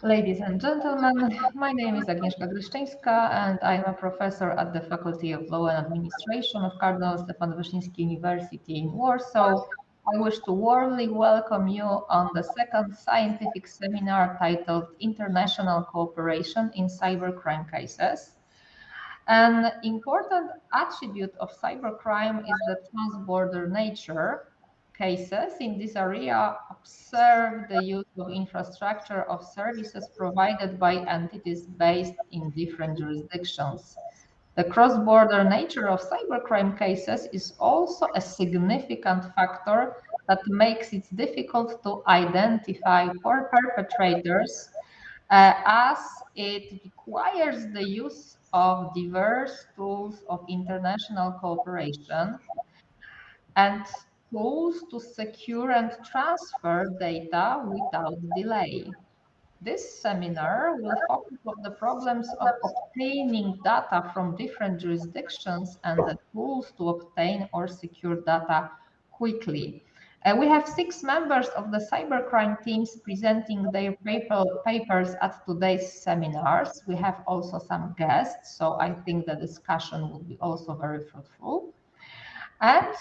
Ladies and gentlemen, my name is Agnieszka Gryszczyńska and I am a professor at the Faculty of Law and Administration of Cardinal Stefan Wyszyński University in Warsaw. I wish to warmly welcome you on the second scientific seminar titled International Cooperation in Cybercrime Cases. An important attribute of cybercrime is the transborder nature. Cases in this area observe the use of infrastructure of services provided by entities based in different jurisdictions. The cross-border nature of cybercrime cases is also a significant factor that makes it difficult to identify for perpetrators as it requires the use of diverse tools of international cooperation and tools to secure and transfer data without delay. This seminar will focus on the problems of obtaining data from different jurisdictions and the tools to obtain or secure data quickly. We have 6 members of the cybercrime teams presenting their papers at today's seminars. We have also some guests, so I think the discussion will be also very fruitful. And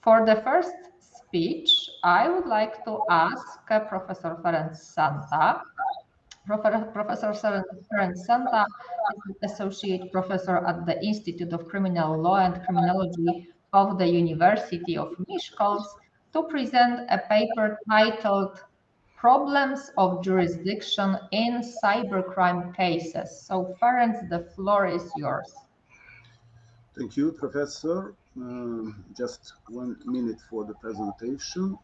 for the first speech, I would like to ask Professor Ferenc Santa. Professor Ferenc Santa is an associate professor at the Institute of Criminal Law and Criminology of the University of Miskolc to present a paper titled Problems of Jurisdiction in Cybercrime Cases. So Ferenc, the floor is yours. Thank you, Professor. Just 1 minute for the presentation.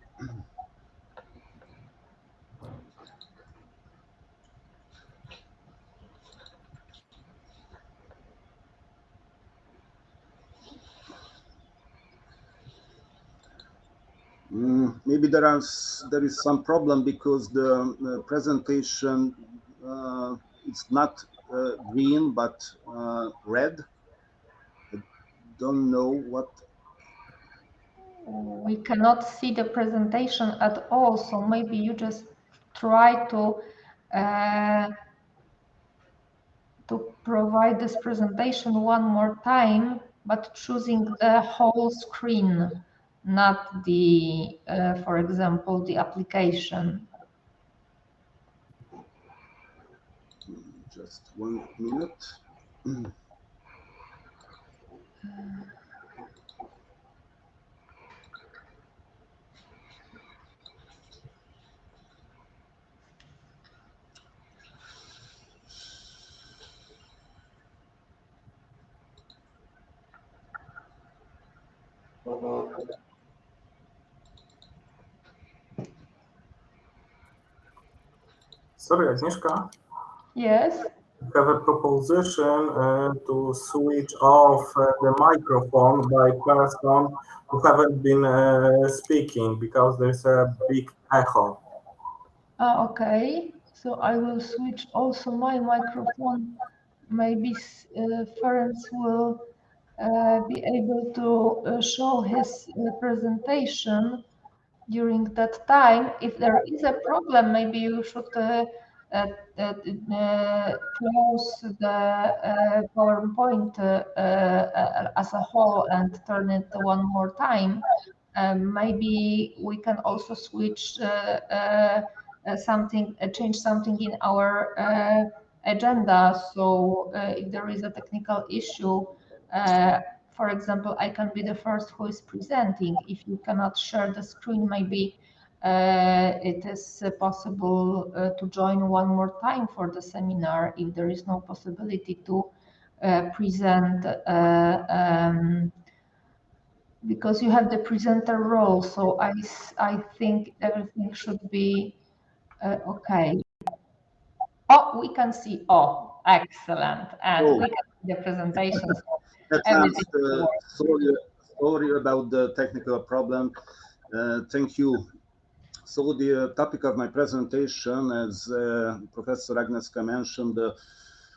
Maybe there is some problem because the presentation it's not green but red. I don't know what. We cannot see the presentation at all, so maybe you just try to provide this presentation one more time, but choosing the whole screen, not the, for example, the application. Just 1 minute. Sorry, Agnieszka. Yes. I have a proposition to switch off the microphone by person who haven't been speaking because there's a big echo. Okay, so I will switch also my microphone. Maybe Ferenc will be able to show his presentation during that time. If there is a problem, maybe you should close the PowerPoint as a whole and turn it one more time. Maybe we can also switch change something in our agenda. So if there is a technical issue, for example, I can be the first who is presenting. If you cannot share the screen, maybe it is possible to join one more time for the seminar if there is no possibility to present because you have the presenter role. So I think everything should be okay. Oh, we can see. Oh, excellent. And we can see the presentation. Sorry about the technical problem. Thank you. So the topic of my presentation, as Professor Agnieszka mentioned, the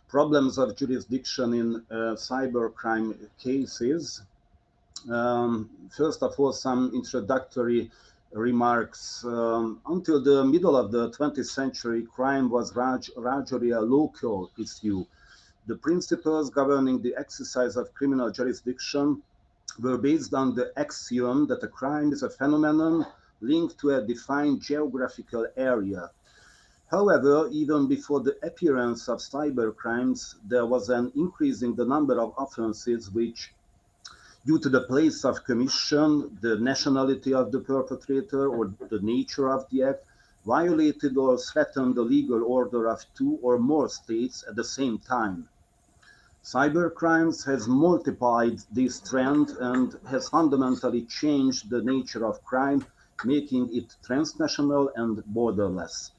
problems of jurisdiction in cybercrime cases. First of all, some introductory remarks. Until the middle of the 20th century, crime was largely a local issue. The principles governing the exercise of criminal jurisdiction were based on the axiom that a crime is a phenomenon linked to a defined geographical area. However, even before the appearance of cybercrimes, there was an increase in the number of offenses which, due to the place of commission, the nationality of the perpetrator, or the nature of the act, violated or threatened the legal order of two or more states at the same time. Cybercrimes has multiplied this trend and has fundamentally changed the nature of crime, making it transnational and borderless.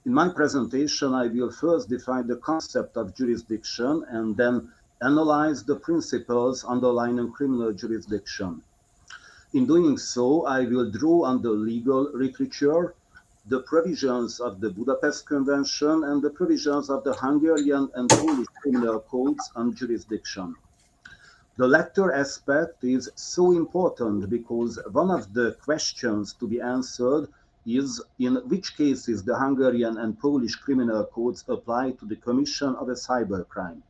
In my presentation, I will first define the concept of jurisdiction and then analyze the principles underlying criminal jurisdiction. In doing so, I will draw on the legal literature, the provisions of the Budapest Convention, and the provisions of the Hungarian and Polish criminal codes on jurisdiction. The latter aspect is so important because one of the questions to be answered is in which cases the Hungarian and Polish criminal codes apply to the commission of a cybercrime.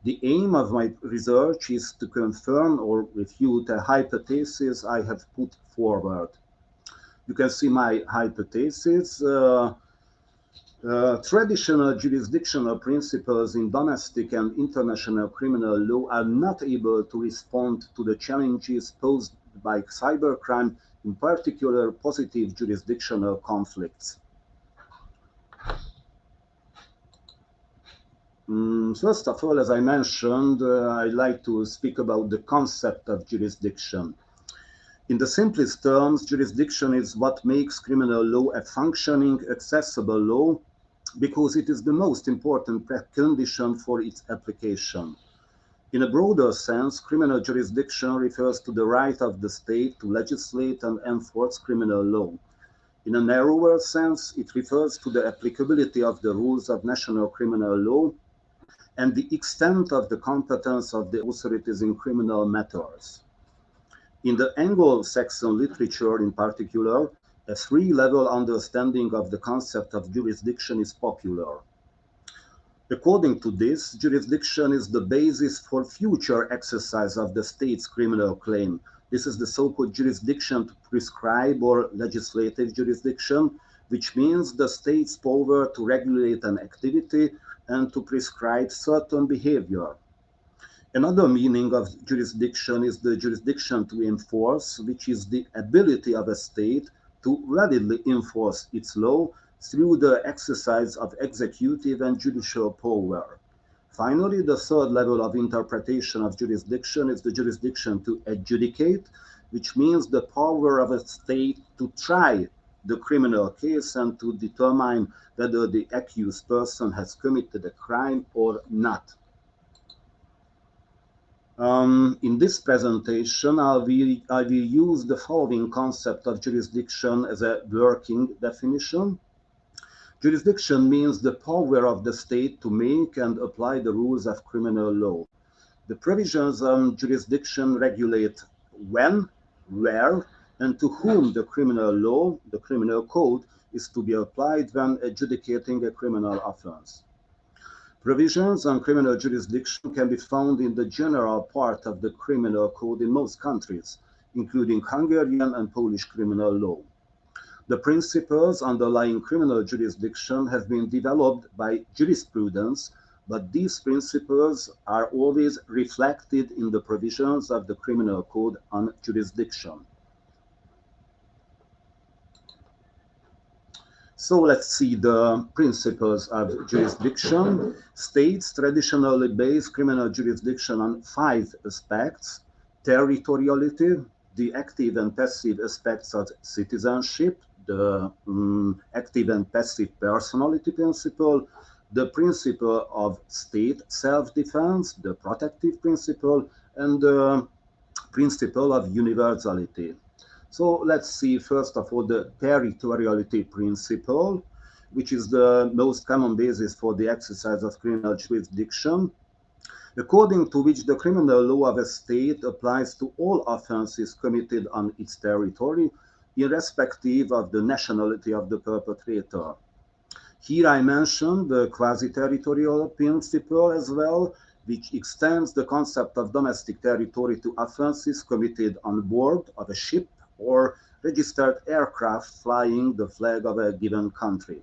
The aim of my research is to confirm or refute a hypothesis I have put forward. You can see my hypothesis. Traditional jurisdictional principles in domestic and international criminal law are not able to respond to the challenges posed by cybercrime, in particular positive jurisdictional conflicts. First of all, as I mentioned, I'd like to speak about the concept of jurisdiction. In the simplest terms, jurisdiction is what makes criminal law a functioning, accessible law because it is the most important precondition for its application. In a broader sense, criminal jurisdiction refers to the right of the state to legislate and enforce criminal law. In a narrower sense, it refers to the applicability of the rules of national criminal law and the extent of the competence of the authorities in criminal matters. In the Anglo-Saxon literature in particular, a three-level understanding of the concept of jurisdiction is popular. According to this, jurisdiction is the basis for future exercise of the state's criminal claim. This is the so-called jurisdiction to prescribe or legislative jurisdiction, which means the state's power to regulate an activity and to prescribe certain behavior. Another meaning of jurisdiction is the jurisdiction to enforce, which is the ability of a state to validly enforce its law through the exercise of executive and judicial power. Finally, the third level of interpretation of jurisdiction is the jurisdiction to adjudicate, which means the power of a state to try the criminal case and to determine whether the accused person has committed a crime or not. In this presentation, I will use the following concept of jurisdiction as a working definition. Jurisdiction means the power of the state to make and apply the rules of criminal law. The provisions on jurisdiction regulate when, where, and to whom the criminal law, the criminal code, is to be applied when adjudicating a criminal offense. Provisions on criminal jurisdiction can be found in the general part of the criminal code in most countries, including Hungarian and Polish criminal law. The principles underlying criminal jurisdiction have been developed by jurisprudence, but these principles are always reflected in the provisions of the criminal code on jurisdiction. So let's see the principles of jurisdiction. States traditionally base criminal jurisdiction on 5 aspects: territoriality, the active and passive aspects of citizenship, the active and passive personality principle, the principle of state self-defense, the protective principle, and the principle of universality. So let's see, first of all, the territoriality principle, which is the most common basis for the exercise of criminal jurisdiction, according to which the criminal law of a state applies to all offenses committed on its territory, irrespective of the nationality of the perpetrator. Here I mentioned the quasi-territorial principle as well, which extends the concept of domestic territory to offenses committed on board of a ship or registered aircraft flying the flag of a given country.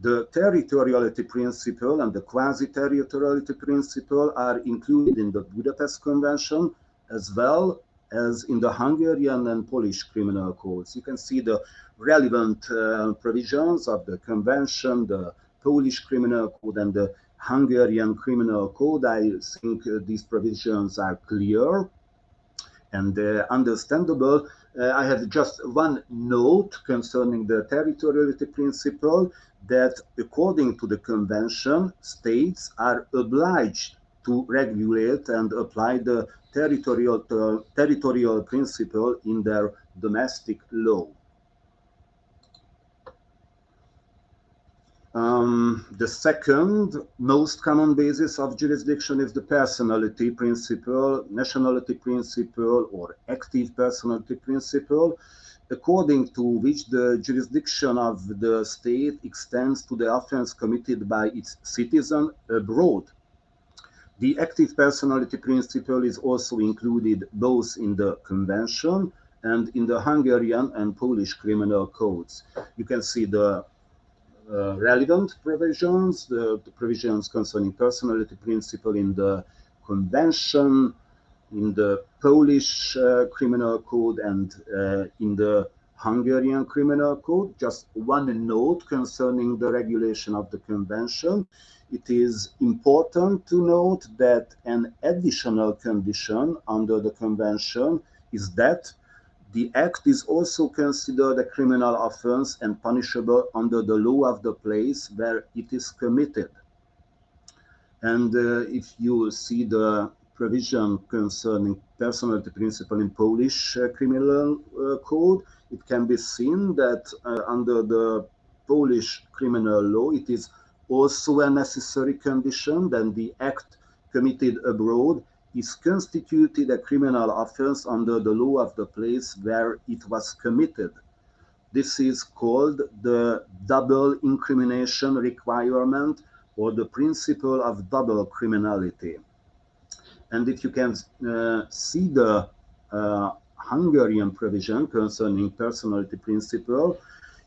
The territoriality principle and the quasi-territoriality principle are included in the Budapest Convention as well as in the Hungarian and Polish criminal codes. You can see the relevant provisions of the convention, the Polish criminal code and the Hungarian criminal code. I think these provisions are clear and understandable. I have just one note concerning the territoriality principle, that according to the convention, states are obliged to regulate and apply the territorial principle in their domestic law. The second most common basis of jurisdiction is the personality principle, nationality principle, or active personality principle, according to which the jurisdiction of the state extends to the offense committed by its citizen abroad. The active personality principle is also included both in the convention and in the Hungarian and Polish criminal codes. You can see the relevant provisions, the provisions concerning personality principle in the convention, in the Polish criminal code, and in the Hungarian criminal code. Just one note concerning the regulation of the convention. It is important to note that an additional condition under the convention is that the act is also considered a criminal offense and punishable under the law of the place where it is committed. And if you see the provision concerning personality principle in Polish criminal code, it can be seen that under the Polish criminal law, it is also a necessary condition that the act committed abroad is constituted a criminal offense under the law of the place where it was committed. This is called the double incrimination requirement, or the principle of double criminality. And if you can see the Hungarian provision concerning personality principle,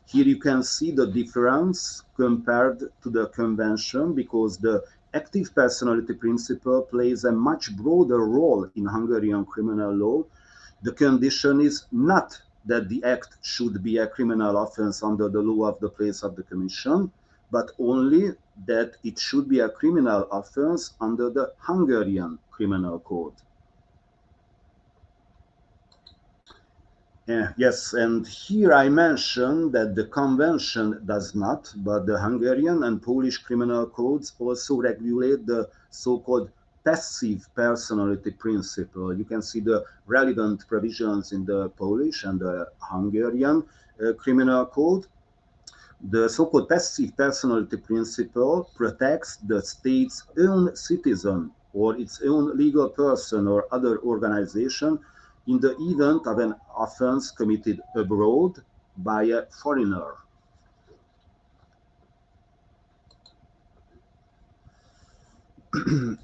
here you can see the difference compared to the convention, because the active personality principle plays a much broader role in Hungarian criminal law. The condition is not that the act should be a criminal offense under the law of the place of the commission, but only that it should be a criminal offense under the Hungarian criminal code. Yes, and here I mentioned that the convention does not, but the Hungarian and Polish criminal codes also regulate the so-called passive personality principle. You can see the relevant provisions in the Polish and the Hungarian criminal code. The so-called passive personality principle protects the state's own citizen or its own legal person or other organization in the event of an offense committed abroad by a foreigner.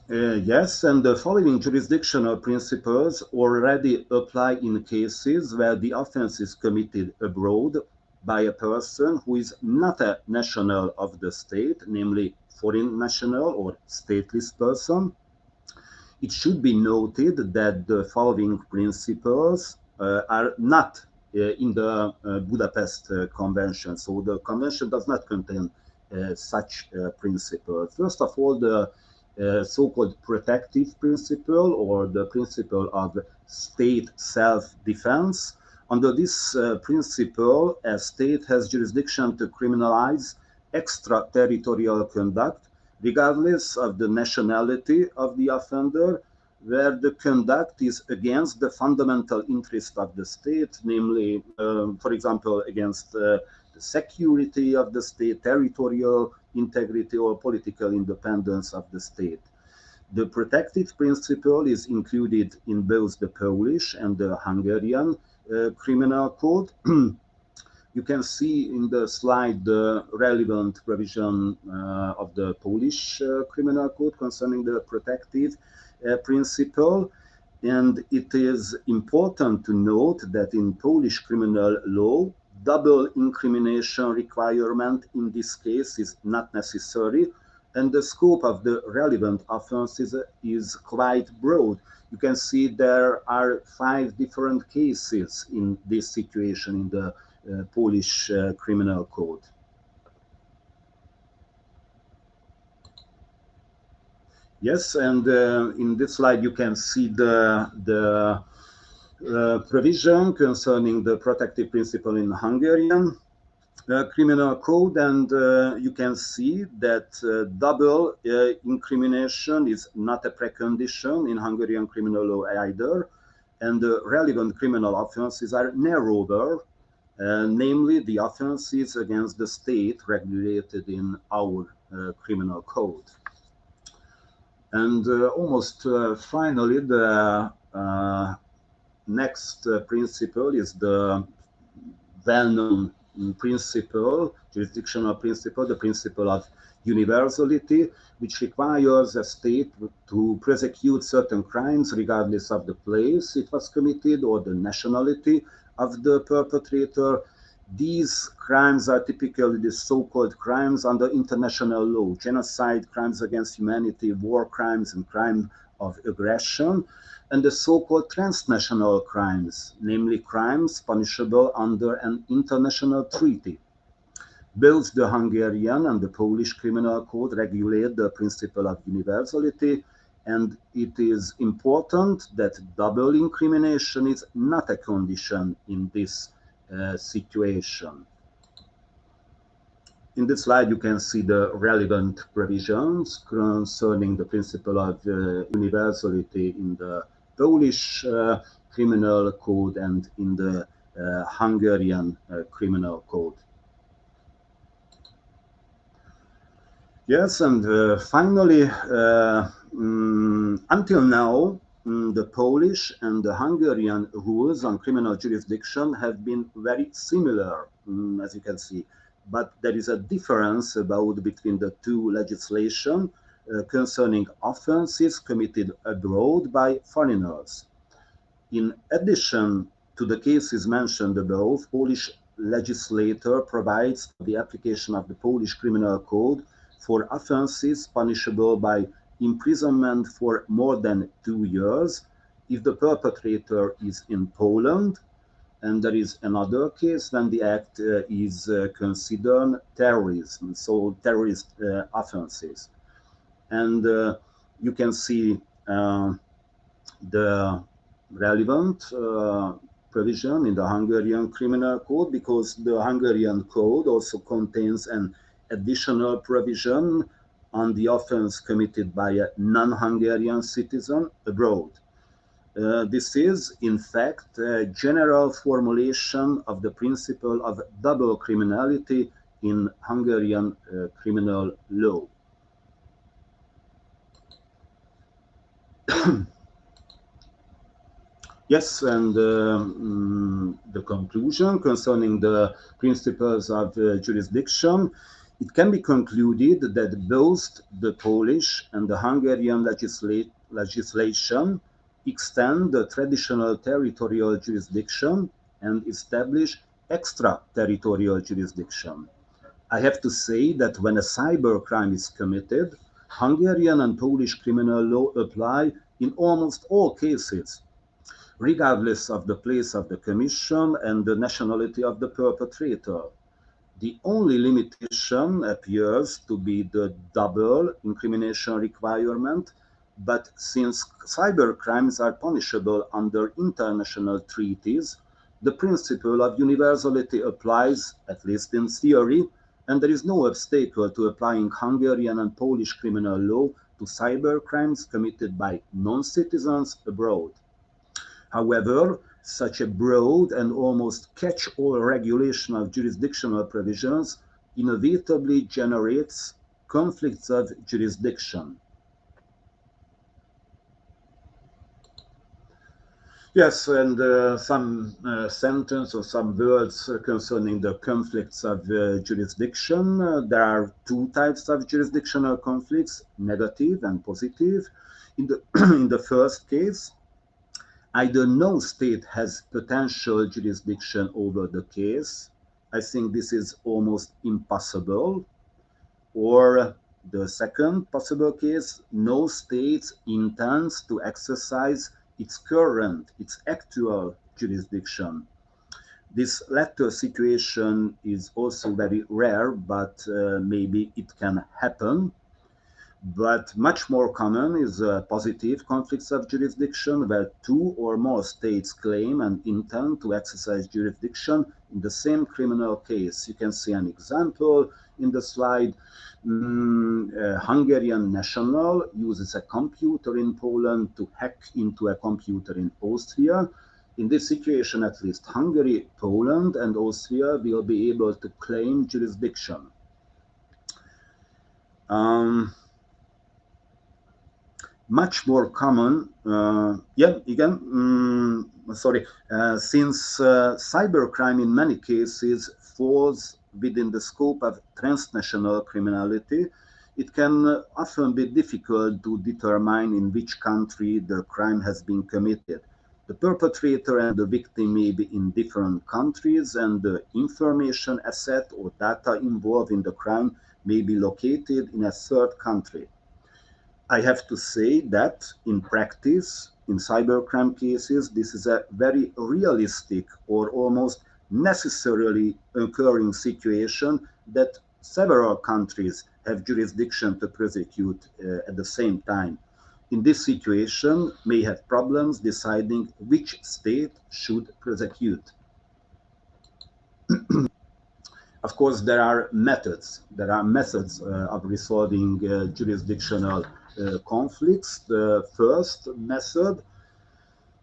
Yes, and the following jurisdictional principles already apply in cases where the offense is committed abroad by a person who is not a national of the state, namely foreign national or stateless person. It should be noted that the following principles are not in the Budapest Convention. So the convention does not contain such principles. First of all, the so-called protective principle, or the principle of state self-defense. Under this principle, a state has jurisdiction to criminalize extraterritorial conduct regardless of the nationality of the offender, where the conduct is against the fundamental interest of the state, namely, for example, against the security of the state, territorial integrity, or political independence of the state. The protective principle is included in both the Polish and the Hungarian Criminal Code. You can see in the slide the relevant provision of the Polish Criminal Code concerning the protective principle. And it is important to note that in Polish criminal law, double incrimination requirement in this case is not necessary, and the scope of the relevant offenses is quite broad. You can see there are 5 different cases in this situation in the Polish Criminal Code. Yes, and in this slide you can see the provision concerning the protective principle in Hungarian Criminal Code, and you can see that double incrimination is not a precondition in Hungarian criminal law either, and the relevant criminal offenses are narrower, namely the offenses against the state regulated in our criminal code. And almost finally, the next principle is the well-known principle, jurisdictional principle, the principle of universality, which requires a state to prosecute certain crimes regardless of the place it was committed or the nationality of the perpetrator. These crimes are typically the so-called crimes under international law: genocide, crimes against humanity, war crimes, and crime of aggression, and the so-called transnational crimes, namely crimes punishable under an international treaty. Both the Hungarian and the Polish Criminal Code regulate the principle of universality, and it is important that double incrimination is not a condition in this situation. In this slide, you can see the relevant provisions concerning the principle of universality in the Polish Criminal Code and in the Hungarian Criminal Code. Yes, and finally, until now, the Polish and the Hungarian rules on criminal jurisdiction have been very similar, as you can see. But there is a difference between the two legislation concerning offenses committed abroad by foreigners. In addition to the cases mentioned above, Polish legislator provides the application of the Polish Criminal Code for offenses punishable by imprisonment for more than 2 years if the perpetrator is in Poland, and there is another case when the act is considered terrorism, so terrorist offenses. And you can see the relevant provision in the Hungarian Criminal Code, because the Hungarian Code also contains an additional provision on the offense committed by a non-Hungarian citizen abroad. This is, in fact, a general formulation of the principle of double criminality in Hungarian criminal law. Yes, and the conclusion concerning the principles of jurisdiction, it can be concluded that both the Polish and the Hungarian legislation extend the traditional territorial jurisdiction and establish extraterritorial jurisdiction. I have to say that when a cybercrime is committed, Hungarian and Polish criminal law apply in almost all cases, regardless of the place of the commission and the nationality of the perpetrator. The only limitation appears to be the double incrimination requirement, but since cybercrimes are punishable under international treaties, the principle of universality applies, at least in theory, and there is no obstacle to applying Hungarian and Polish criminal law to cybercrimes committed by non-citizens abroad. However, such a broad and almost catch-all regulation of jurisdictional provisions inevitably generates conflicts of jurisdiction. Yes, and some sentence or some words concerning the conflicts of jurisdiction. There are two types of jurisdictional conflicts, negative and positive. In the, in the first case, either no state has potential jurisdiction over the case. I think this is almost impossible. Or the second possible case, no state intends to exercise its current, its actual jurisdiction. This latter situation is also very rare, but maybe it can happen. But much more common is positive conflicts of jurisdiction, where two or more states claim and intend to exercise jurisdiction in the same criminal case. You can see an example in the slide. A Hungarian national uses a computer in Poland to hack into a computer in Austria. In this situation, at least Hungary, Poland, and Austria will be able to claim jurisdiction. Much more common, since cybercrime in many cases falls within the scope of transnational criminality, it can often be difficult to determine in which country the crime has been committed. The perpetrator and the victim may be in different countries, and the information asset or data involved in the crime may be located in a third country. I have to say that in practice, in cybercrime cases, this is a very realistic or almost necessarily occurring situation that several countries have jurisdiction to prosecute at the same time. In this situation, may have problems deciding which state should prosecute. Of course, there are methods. There are methods of resolving jurisdictional conflicts. The first method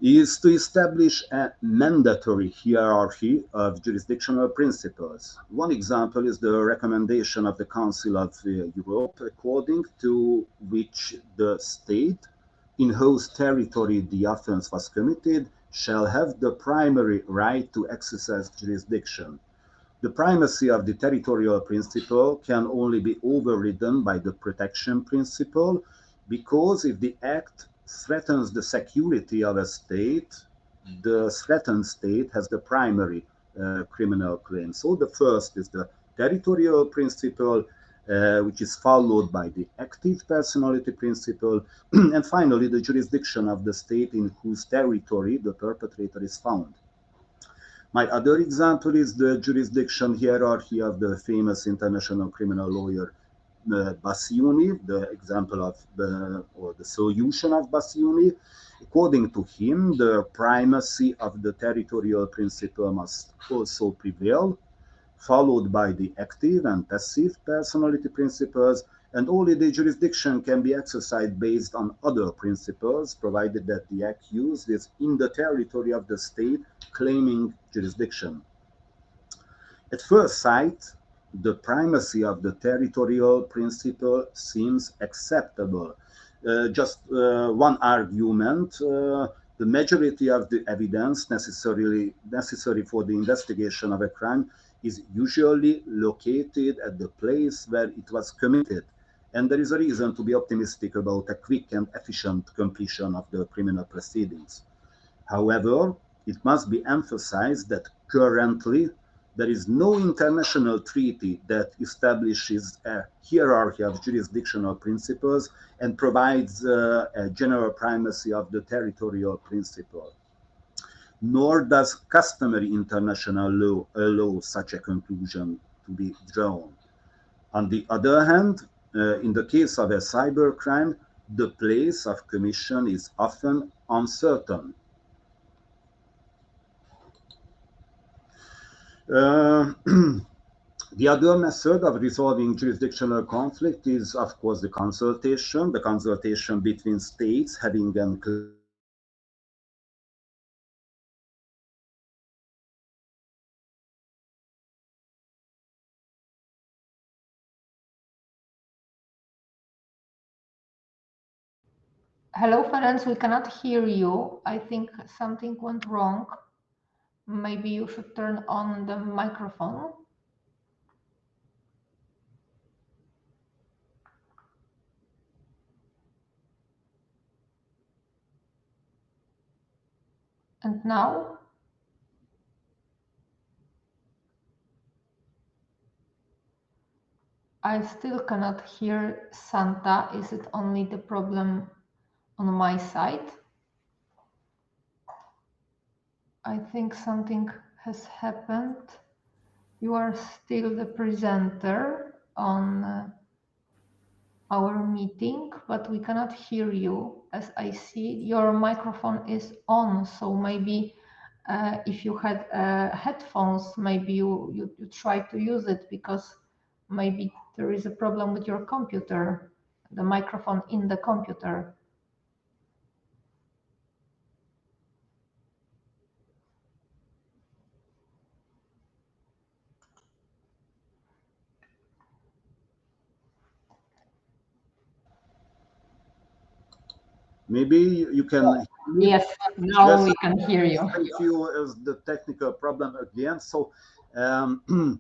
is to establish a mandatory hierarchy of jurisdictional principles. One example is the recommendation of the Council of Europe, according to which the state in whose territory the offense was committed shall have the primary right to exercise jurisdiction. The primacy of the territorial principle can only be overridden by the protection principle, because if the act threatens the security of a state, the threatened state has the primary criminal claim. So the first is the territorial principle, which is followed by the active personality principle, and finally the jurisdiction of the state in whose territory the perpetrator is found. My other example is the jurisdiction hierarchy of the famous international criminal lawyer Bassiouni, the example of or the solution of Bassiouni. According to him, the primacy of the territorial principle must also prevail, followed by the active and passive personality principles, and only the jurisdiction can be exercised based on other principles, provided that the accused is in the territory of the state claiming jurisdiction. At first sight, the primacy of the territorial principle seems acceptable. Just one argument, the majority of the evidence necessary for the investigation of a crime is usually located at the place where it was committed, and there is a reason to be optimistic about a quick and efficient completion of the criminal proceedings. However, it must be emphasized that currently there is no international treaty that establishes a hierarchy of jurisdictional principles and provides a general primacy of the territorial principle. Nor does customary international law allow such a conclusion to be drawn. On the other hand, in the case of a cybercrime, the place of commission is often uncertain. The other method of resolving jurisdictional conflict is, of course, the consultation between states having an Hello, Ferenc, we cannot hear you. I think something went wrong. Maybe you should turn on the microphone. And now? I still cannot hear Santa. Is it only the problem on my side? I think something has happened. You are still the presenter on our meeting, but we cannot hear you. As I see, your microphone is on, so maybe if you had headphones, maybe you try to use it, because maybe there is a problem with your computer, the microphone in the computer. Maybe you can. Yes, now Yes, we can hear you. thank you. As the technical problem again. So the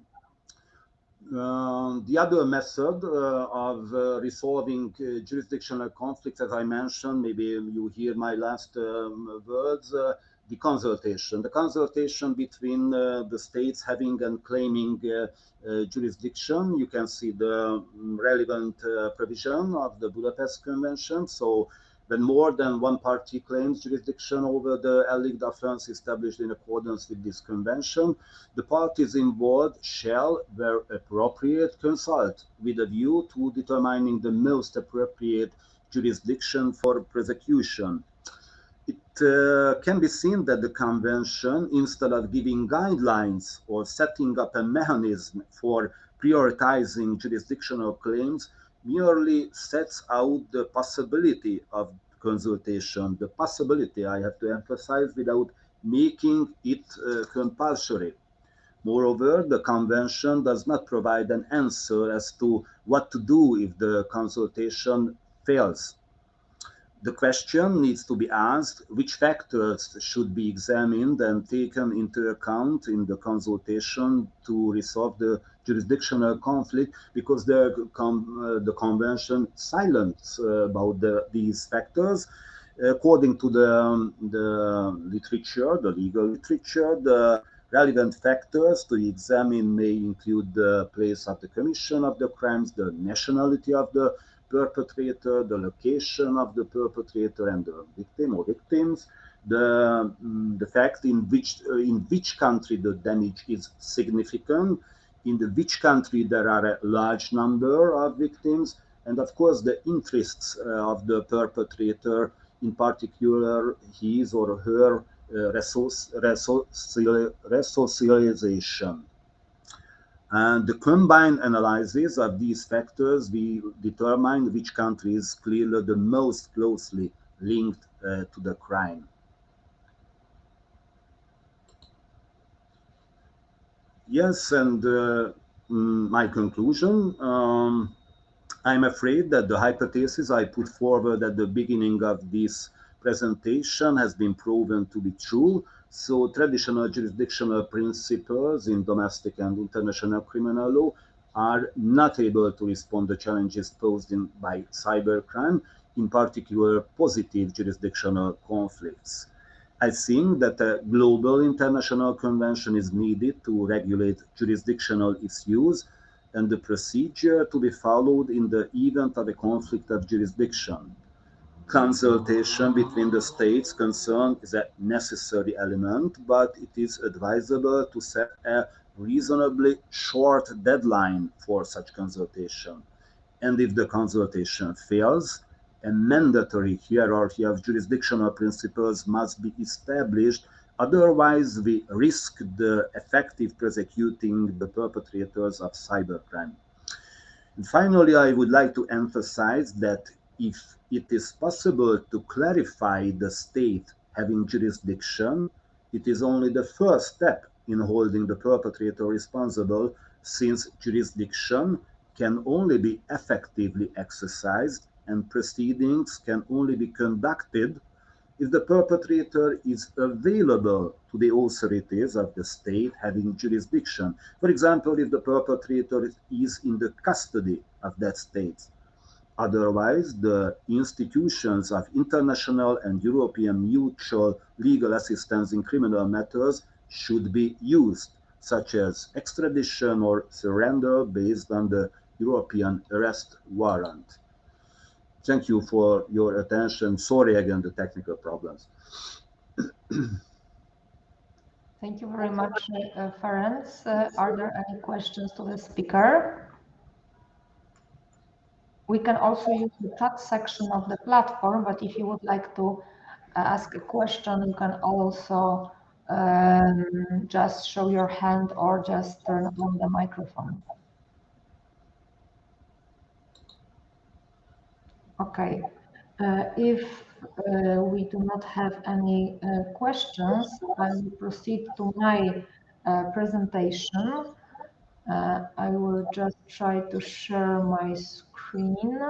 other method of resolving jurisdictional conflicts, as I mentioned, maybe you hear my last words, the consultation. The consultation between the states having and claiming jurisdiction. You can see the relevant provision of the Budapest Convention. So when more than one party claims jurisdiction over the alleged offense established in accordance with this convention, the parties involved shall, where appropriate, consult with a view to determining the most appropriate jurisdiction for prosecution. It can be seen that the convention, instead of giving guidelines or setting up a mechanism for prioritizing jurisdictional claims, merely sets out the possibility of consultation, the possibility, I have to emphasize, without making it compulsory. Moreover, the convention does not provide an answer as to what to do if the consultation fails. The question needs to be asked: which factors should be examined and taken into account in the consultation to resolve the jurisdictional conflict, because the convention silent about these factors. According to the literature, the legal literature, the relevant factors to examine may include the place of the commission of the crimes, the nationality of the perpetrator, the location of the perpetrator and the victim or victims, the fact in which country the damage is significant, in which country there are a large number of victims, and of course the interests of the perpetrator, in particular his or her resocialization. And the combined analysis of these factors will determine which country is clearly the most closely linked to the crime. Yes, and my conclusion, I'm afraid that the hypothesis I put forward at the beginning of this presentation has been proven to be true. So traditional jurisdictional principles in domestic and international criminal law are not able to respond to challenges posed by cybercrime, in particular positive jurisdictional conflicts. I think that a global international convention is needed to regulate jurisdictional issues and the procedure to be followed in the event of a conflict of jurisdiction. Consultation between the states concerned is a necessary element, but it is advisable to set a reasonably short deadline for such consultation. And if the consultation fails, a mandatory hierarchy of jurisdictional principles must be established. Otherwise, we risk the effective prosecuting the perpetrators of cybercrime. And finally, I would like to emphasize that if it is possible to clarify the state having jurisdiction, it is only the first step in holding the perpetrator responsible, since jurisdiction can only be effectively exercised and proceedings can only be conducted if the perpetrator is available to the authorities of the state having jurisdiction. For example, if the perpetrator is in the custody of that state. Otherwise, the institutions of international and European mutual legal assistance in criminal matters should be used, such as extradition or surrender based on the European arrest warrant. Thank you for your attention. Sorry again, the technical problems. Thank you very much, Ferenc. Are there any questions to the speaker? We can also use the chat section of the platform, but if you would like to ask a question, you can also just show your hand or just turn on the microphone. Okay, if we do not have any questions, I will proceed to my presentation. I will just try to share my screen.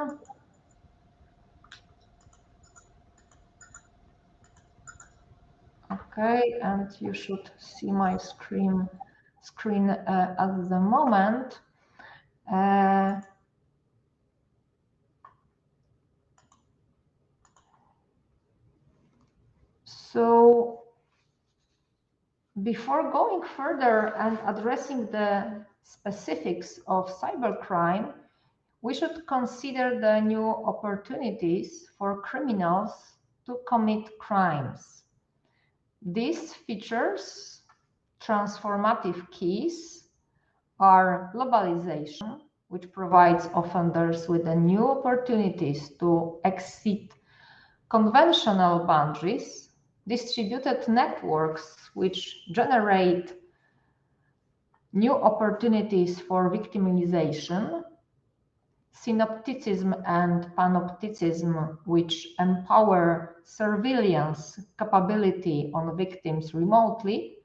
Okay, and you should see my screen at the moment. So before going further and addressing the specifics of cybercrime, we should consider the new opportunities for criminals to commit crimes. These features, transformative keys, are globalization, which provides offenders with the new opportunities to exceed conventional boundaries, distributed networks, which generate new opportunities for victimization, synopticism and panopticism, which empower surveillance capability on victims remotely,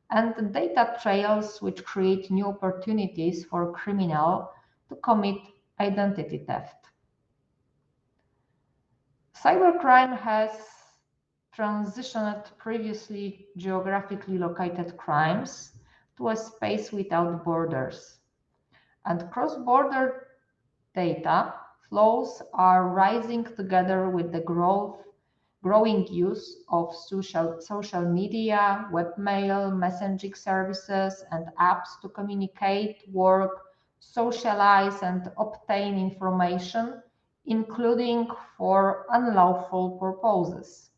and data trails, which create new opportunities for criminals to commit identity theft. Cybercrime has transitioned previously geographically located crimes to a space without borders, and cross-border data flows are rising together with the growing use of social media, webmail, messaging services, and apps to communicate, work, socialize, and obtain information, including for unlawful purposes.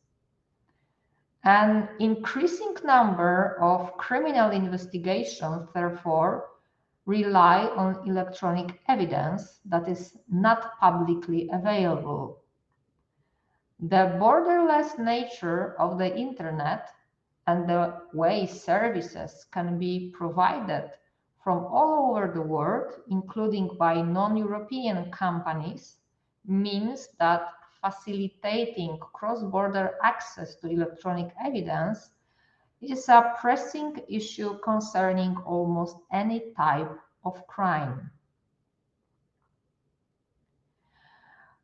An increasing number of criminal investigations, therefore, rely on electronic evidence that is not publicly available. The borderless nature of the internet and the way services can be provided from all over the world, including by non-European companies, means that facilitating cross-border access to electronic evidence is a pressing issue concerning almost any type of crime.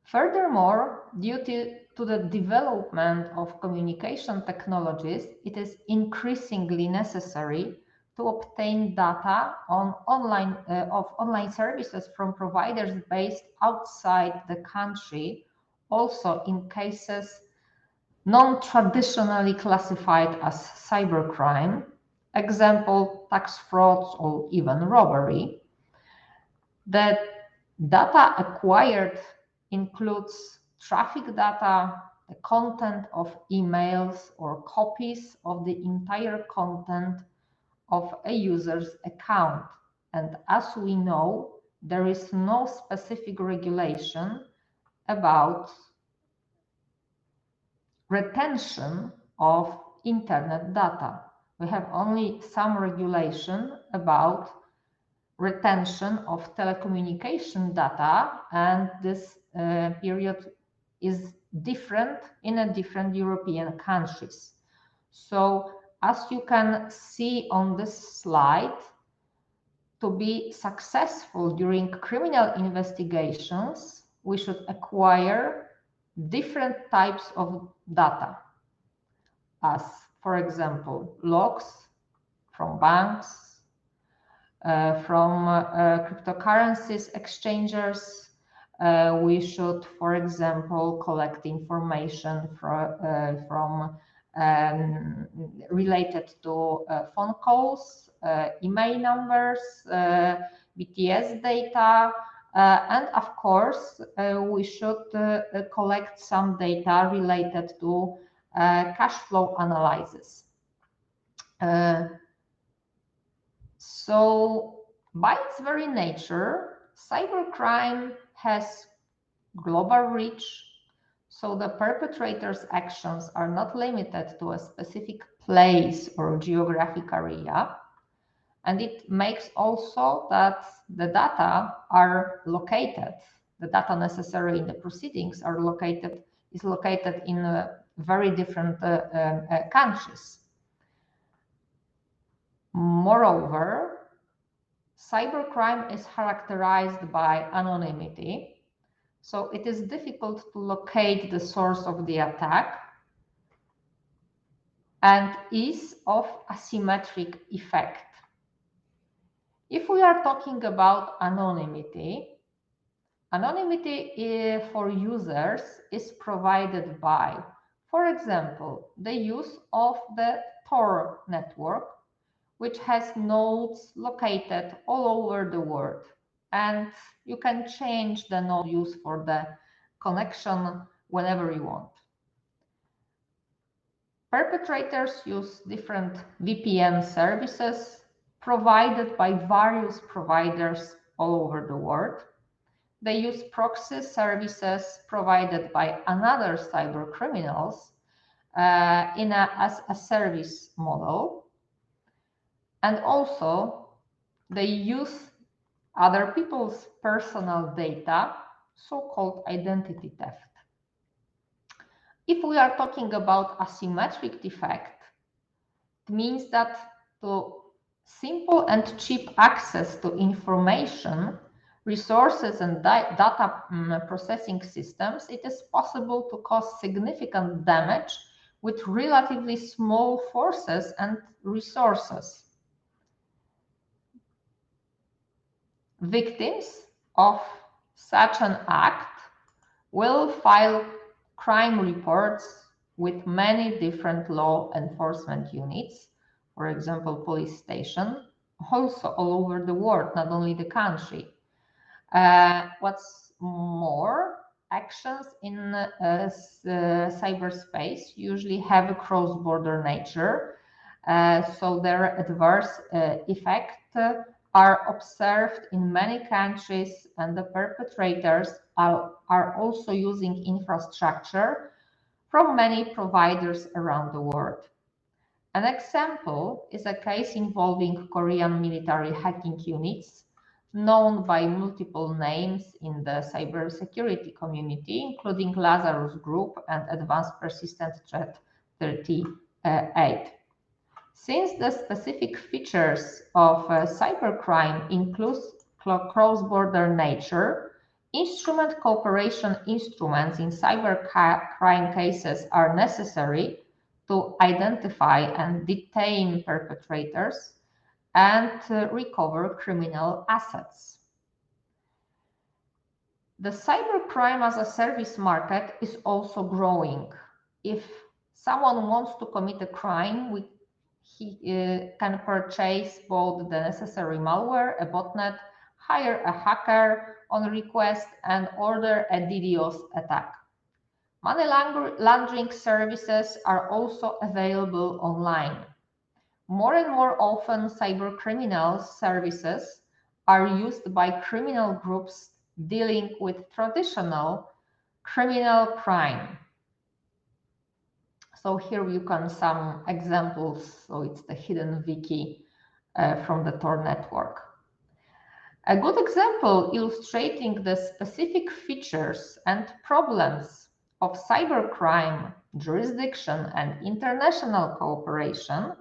Furthermore, due to the development of communication technologies, it is increasingly necessary to obtain data on online services from providers based outside the country, also in cases non-traditionally classified as cybercrime, example, tax frauds or even robbery. The data acquired includes traffic data, the content of emails, or copies of the entire content of a user's account. And as we know, there is no specific regulation about retention of internet data. We have only some regulation about retention of telecommunication data, and this period is different in different European countries. So as you can see on this slide, to be successful during criminal investigations, we should acquire different types of data, as, for example, logs from banks, from cryptocurrencies exchangers. We should, for example, collect information from related to phone calls, email numbers, BTS data, and of course, we should collect some data related to cash flow analysis. So by its very nature, cybercrime has global reach, so the perpetrator's actions are not limited to a specific place or geographic area. And it makes also that the data are located, the data necessary in the proceedings is located in very different countries. Moreover, cybercrime is characterized by anonymity, so it is difficult to locate the source of the attack and is of asymmetric effect. If we are talking about anonymity, anonymity for users is provided by, for example, the use of the Tor network, which has nodes located all over the world. And you can change the node use for the connection whenever you want. Perpetrators use different VPN services provided by various providers all over the world. They use proxy services provided by another cyber criminals as a service model. And also, they use other people's personal data, so-called identity theft. If we are talking about asymmetric defect, it means that to simple and cheap access to information, resources, and data processing systems, it is possible to cause significant damage with relatively small forces and resources. Victims of such an act will file crime reports with many different law enforcement units, for example, police station, also all over the world, not only the country. What's more, actions in cyberspace usually have a cross-border nature, so their adverse effects are observed in many countries, and the perpetrators are also using infrastructure from many providers around the world. An example is a case involving Korean military hacking units, known by multiple names in the cybersecurity community, including Lazarus Group and Advanced Persistent Threat 38. Since the specific features of cybercrime include cross-border nature, instrument cooperation instruments in cybercrime cases are necessary to identify and detain perpetrators and recover criminal assets. The cybercrime as a service market is also growing. If someone wants to commit a crime, he can purchase both the necessary malware, a botnet, hire a hacker on request, and order a DDoS attack. Money laundering services are also available online. More and more often, cybercriminal services are used by criminal groups dealing with traditional criminal crime. So here you can some examples. So it's the hidden wiki from the Tor network. A good example illustrating the specific features and problems of cybercrime, jurisdiction, and international cooperation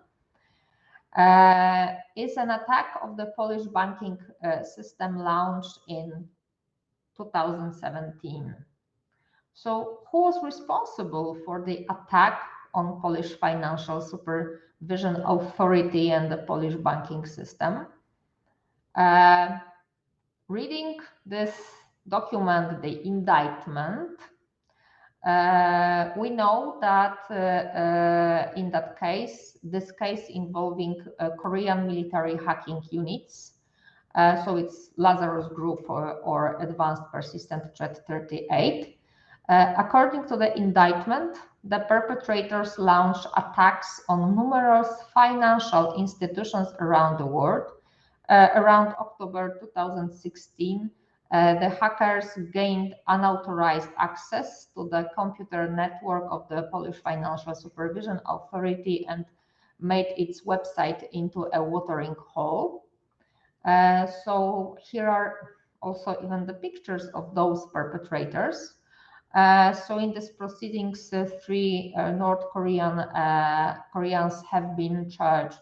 is an attack of the Polish banking system launched in 2017. So who was responsible for the attack on Polish Financial Supervision Authority and the Polish banking system? Reading this document, the indictment, we know that in that case, this case involving Korean military hacking units, so it's Lazarus Group or Advanced Persistent Threat 38. According to the indictment, the perpetrators launched attacks on numerous financial institutions around the world. Around October 2016, the hackers gained unauthorized access to the computer network of the Polish Financial Supervision Authority and made its website into a watering hole. So here are also even the pictures of those perpetrators. So in these proceedings, 3 North Koreans have been charged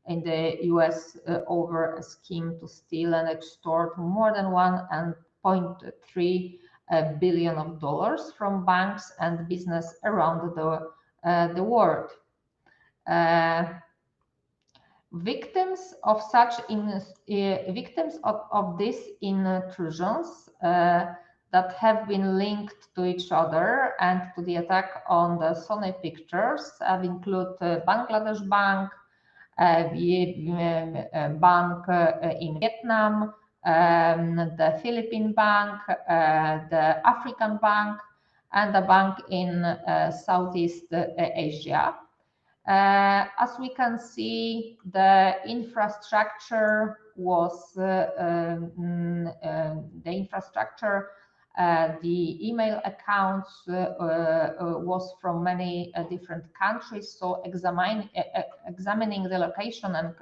in the US over a scheme to steal and extort more than $1.3 billion from banks and business around the world. Victims of these intrusions that have been linked to each other and to the attack on the Sony pictures have included Bangladesh Bank, bank in Vietnam, the Philippine Bank, the African Bank, and the bank in Southeast Asia. As we can see, the infrastructure was the email accounts was from many different countries. So examining the location and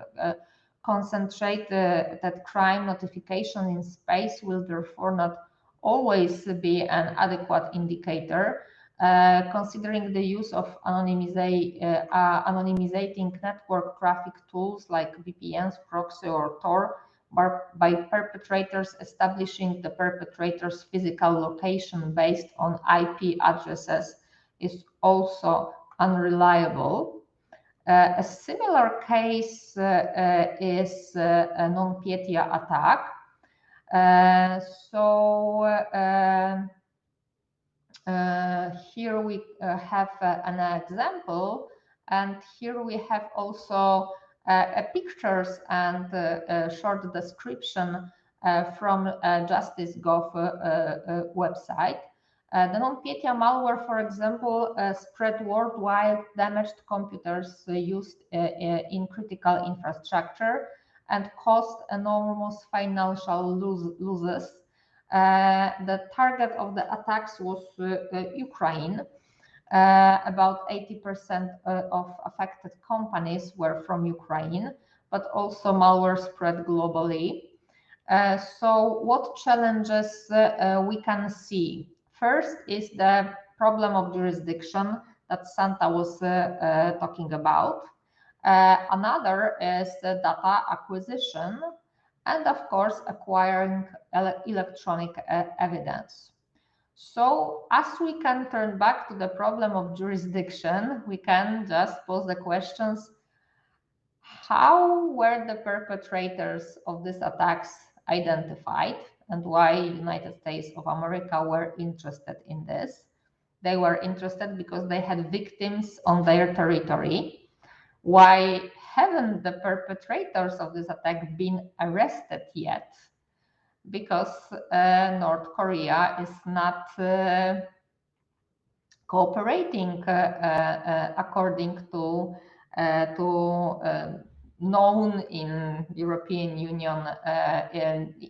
concentrate that crime notification in space will therefore not always be an adequate indicator, considering the use of anonymizing network traffic tools like VPNs, proxy, or Tor by perpetrators establishing the perpetrator's physical location based on IP addresses is also unreliable. A similar case is a NotPetya attack. Here we have an example, and here we have also pictures and a short description from Justice.gov website. The NotPetya malware, for example, spread worldwide, damaged computers used in critical infrastructure, and caused enormous financial losses. The target of the attacks was Ukraine. About 80% of affected companies were from Ukraine, but also malware spread globally. So what challenges we can see? First is the problem of jurisdiction that Santa was talking about. Another is data acquisition, and of course, acquiring electronic evidence. So as we can turn back to the problem of jurisdiction, we can just pose the questions: how were the perpetrators of these attacks identified, and why United States of America were interested in this? They were interested because they had victims on their territory. Why haven't the perpetrators of this attack been arrested yet? Because North Korea is not cooperating according to known in European Union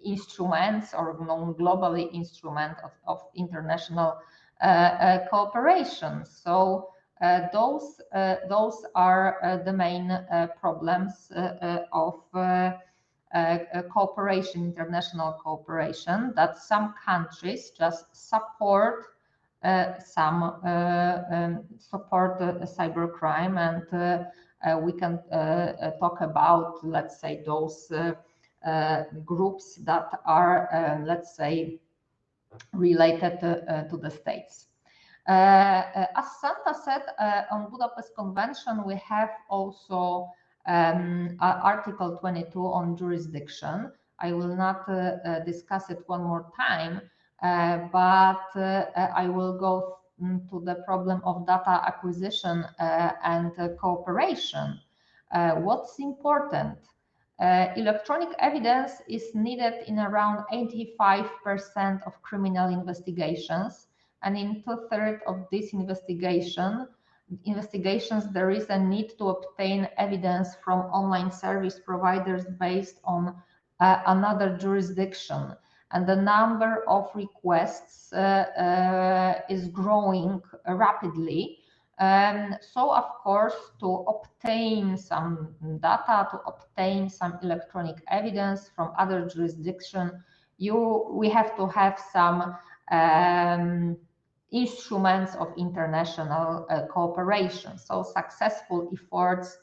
instruments or known globally instrument of international cooperation. So those are the main problems of cooperation, international cooperation, that some countries just support cybercrime, and we can talk about, let's say, those groups that are, let's say, related to the states. As Santa said, on Budapest Convention, we have also Article 22 on jurisdiction. I will not discuss it one more time, but I will go to the problem of data acquisition and cooperation. What's important? Electronic evidence is needed in around 85% of criminal investigations, and in 2/3 of these investigations, there is a need to obtain evidence from online service providers based on another jurisdiction. And the number of requests is growing rapidly. So, of course, to obtain some data, to obtain some electronic evidence from other jurisdiction, we have to have some instruments of international cooperation. So successful efforts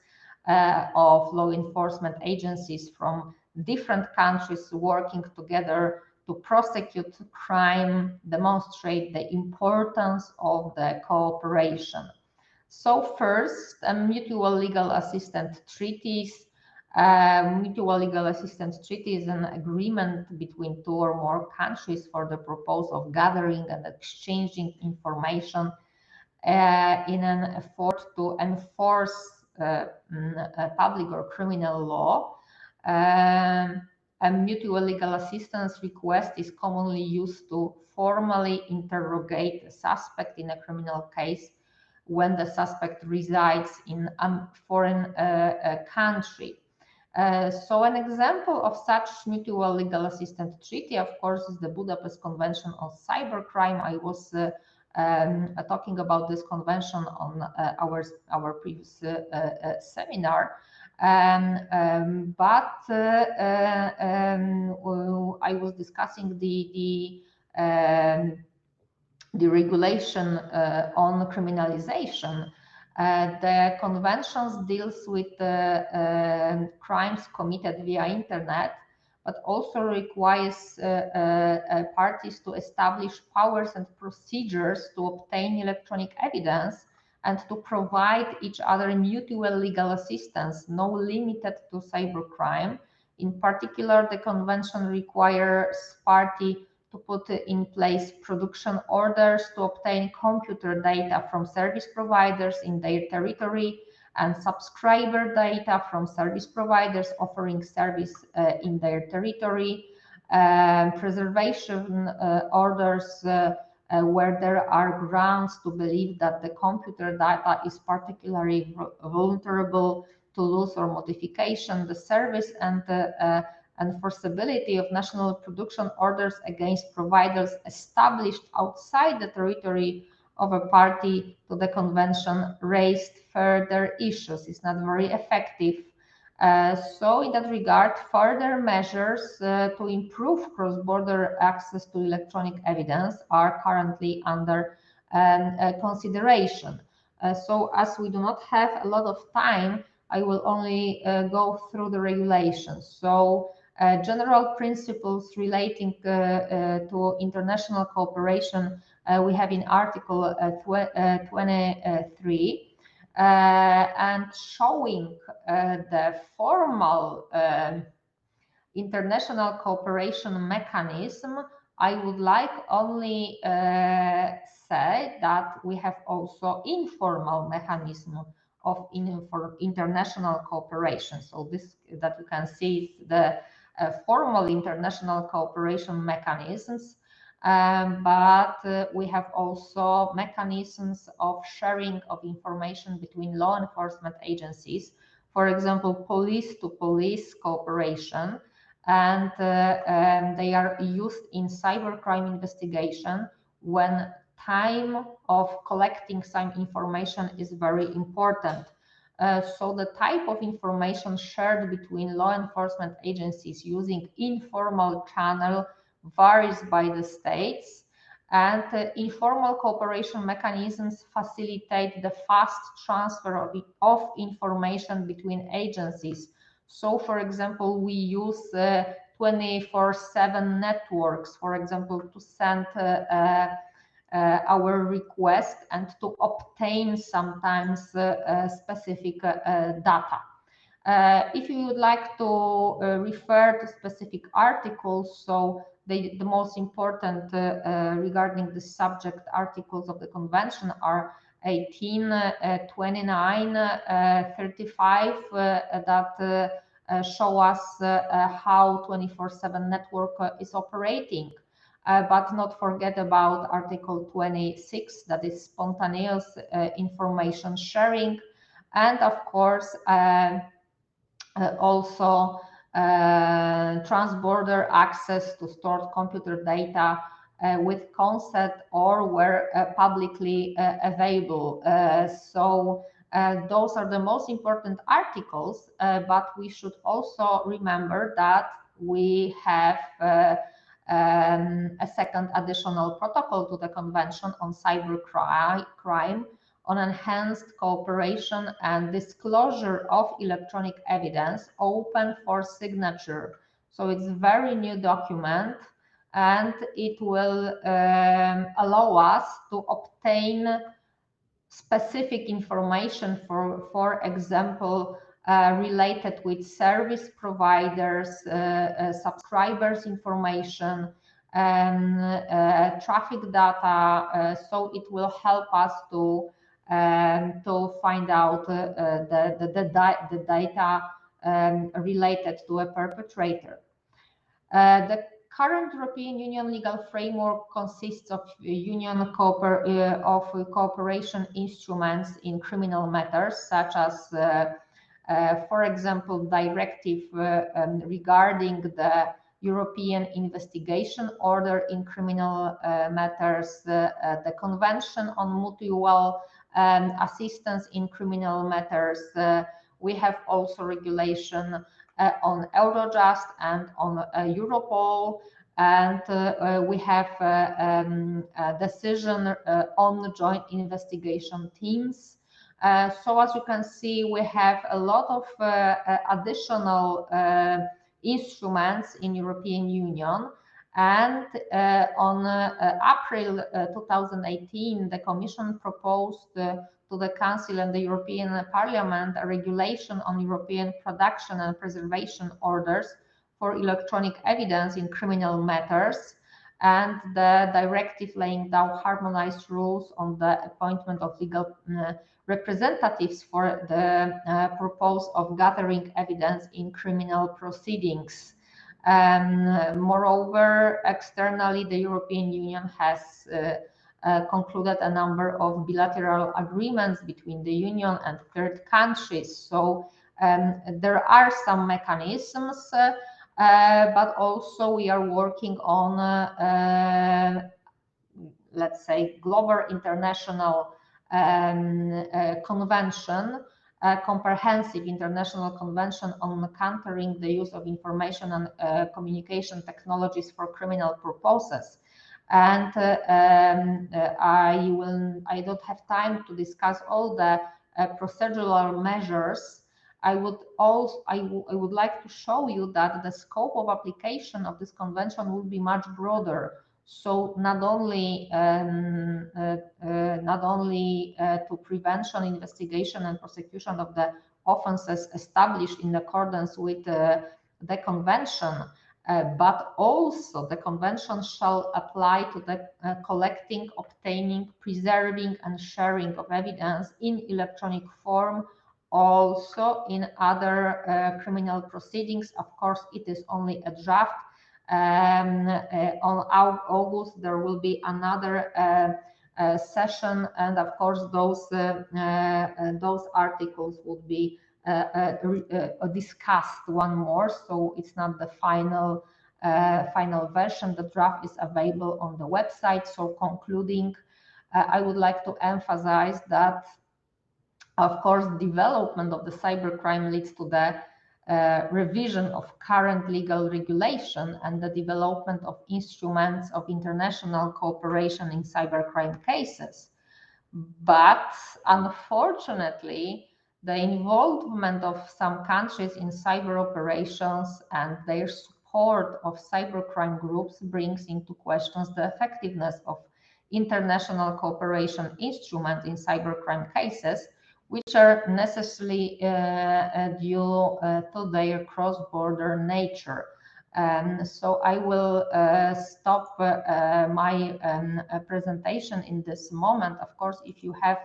of law enforcement agencies from different countries working together to prosecute crime demonstrate the importance of the cooperation. So first, mutual legal assistance treaties. Mutual legal assistance treaty is an agreement between 2 or more countries for the purpose of gathering and exchanging information in an effort to enforce public or criminal law. A mutual legal assistance request is commonly used to formally interrogate a suspect in a criminal case when the suspect resides in a foreign country. So an example of such mutual legal assistance treaty, of course, is the Budapest Convention on Cybercrime. I was talking about this convention on our previous seminar, but I was discussing the regulation on criminalization. The conventions deals with crimes committed via internet, but also requires parties to establish powers and procedures to obtain electronic evidence and to provide each other mutual legal assistance, no limited to cybercrime. In particular, the convention requires party to put in place production orders to obtain computer data from service providers in their territory and subscriber data from service providers offering service in their territory, preservation orders where there are grounds to believe that the computer data is particularly vulnerable to loss or modification, the service and enforceability of national production orders against providers established outside the territory of a party to the convention raised further issues. It's not very effective. So in that regard, further measures to improve cross-border access to electronic evidence are currently under consideration. So as we do not have a lot of time, I will only go through the regulations. So general principles relating to international cooperation we have in Article 23 and showing the formal international cooperation mechanism. I would like only say that we have also informal mechanism of international cooperation. So this that you can see is the formal international cooperation mechanisms, but we have also mechanisms of sharing of information between law enforcement agencies, for example, police-to-police cooperation, and they are used in cybercrime investigation when time of collecting some information is very important. So the type of information shared between law enforcement agencies using informal channel varies by the states, and informal cooperation mechanisms facilitate the fast transfer of information between agencies. So, for example, we use 24/7 networks, for example, to send our request and to obtain sometimes specific data. If you would like to refer to specific articles, so the most important regarding the subject articles of the convention are 18, 29, 35 that show us how 24/7 network is operating. But not forget about Article 26, that is spontaneous information sharing, and of course also transborder access to stored computer data with consent or where publicly available. So those are the most important articles, but we should also remember that we have a second additional protocol to the Convention on Cybercrime on enhanced cooperation and disclosure of electronic evidence open for signature. So it's a very new document, and it will allow us to obtain specific information, for example, related with service providers, subscribers information, and traffic data. So it will help us to find out the data related to a perpetrator. The current European Union legal framework consists of cooperation instruments in criminal matters, such as, for example, directive regarding the European investigation order in criminal matters, the Convention on Mutual Assistance in Criminal Matters. We have also regulation on Eurojust and on Europol, and we have a decision on joint investigation teams. So as you can see, we have a lot of additional instruments in European Union. And on April 2018, the Commission proposed to the Council and the European Parliament a regulation on European production and preservation orders for electronic evidence in criminal matters, and the directive laying down harmonized rules on the appointment of legal representatives for the purpose of gathering evidence in criminal proceedings. Moreover, externally, the European Union has concluded a number of bilateral agreements between the Union and third countries. So there are some mechanisms, but also we are working on, let's say, global international convention, a comprehensive international convention on countering the use of information and communication technologies for criminal purposes. And I don't have time to discuss all the procedural measures. I would like to show you that the scope of application of this convention will be much broader. So not only to prevention, investigation, and prosecution of the offences established in accordance with the convention, but also the convention shall apply to the collecting, obtaining, preserving, and sharing of evidence in electronic form, also in other criminal proceedings. Of course, it is only a draft. On August, there will be another session, and of course, those articles would be discussed one more. So it's not the final version. The draft is available on the website. So concluding, I would like to emphasize that, of course, development of the cybercrime leads to the revision of current legal regulation and the development of instruments of international cooperation in cybercrime cases. But unfortunately, the involvement of some countries in cyber operations and their report of cybercrime groups brings into questions the effectiveness of international cooperation instruments in cybercrime cases, which are necessarily due to their cross-border nature. So I will stop my presentation in this moment. Of course, if you have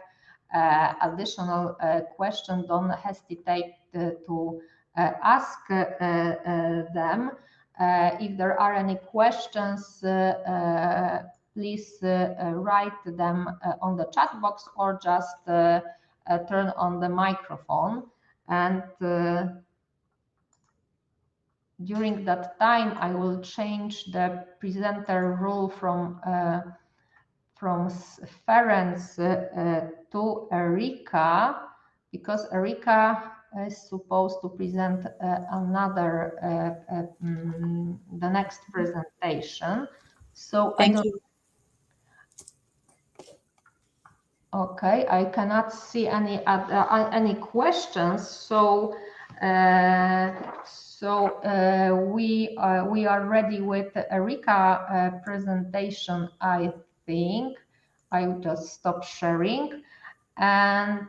additional questions, don't hesitate to ask them. If there are any questions, please write them on the chat box or just turn on the microphone. And during that time, I will change the presenter role from Ferenc to Erika, because Erika is supposed to present the next presentation. So Thank you. Okay, I cannot see any questions. So we are ready with Erika presentation. I think I will just stop sharing. And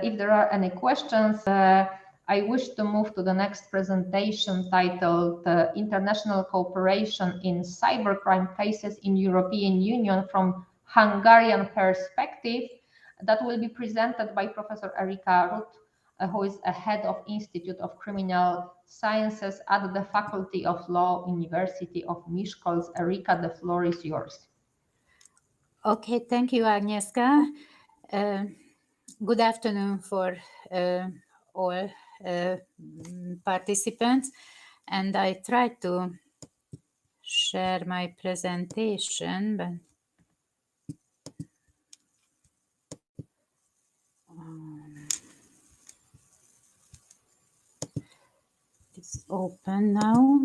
if there are any questions, I wish to move to the next presentation titled International Cooperation in Cybercrime Cases in European Union from Hungarian Perspective. That will be presented by Professor Erika Ruth, who is a head of Institute of Criminal Sciences at the Faculty of Law, University of Miskolc. Erika, the floor is yours. Okay, thank you, Agnieszka. Good afternoon for all participants. And I tried to share my presentation, but it's open now.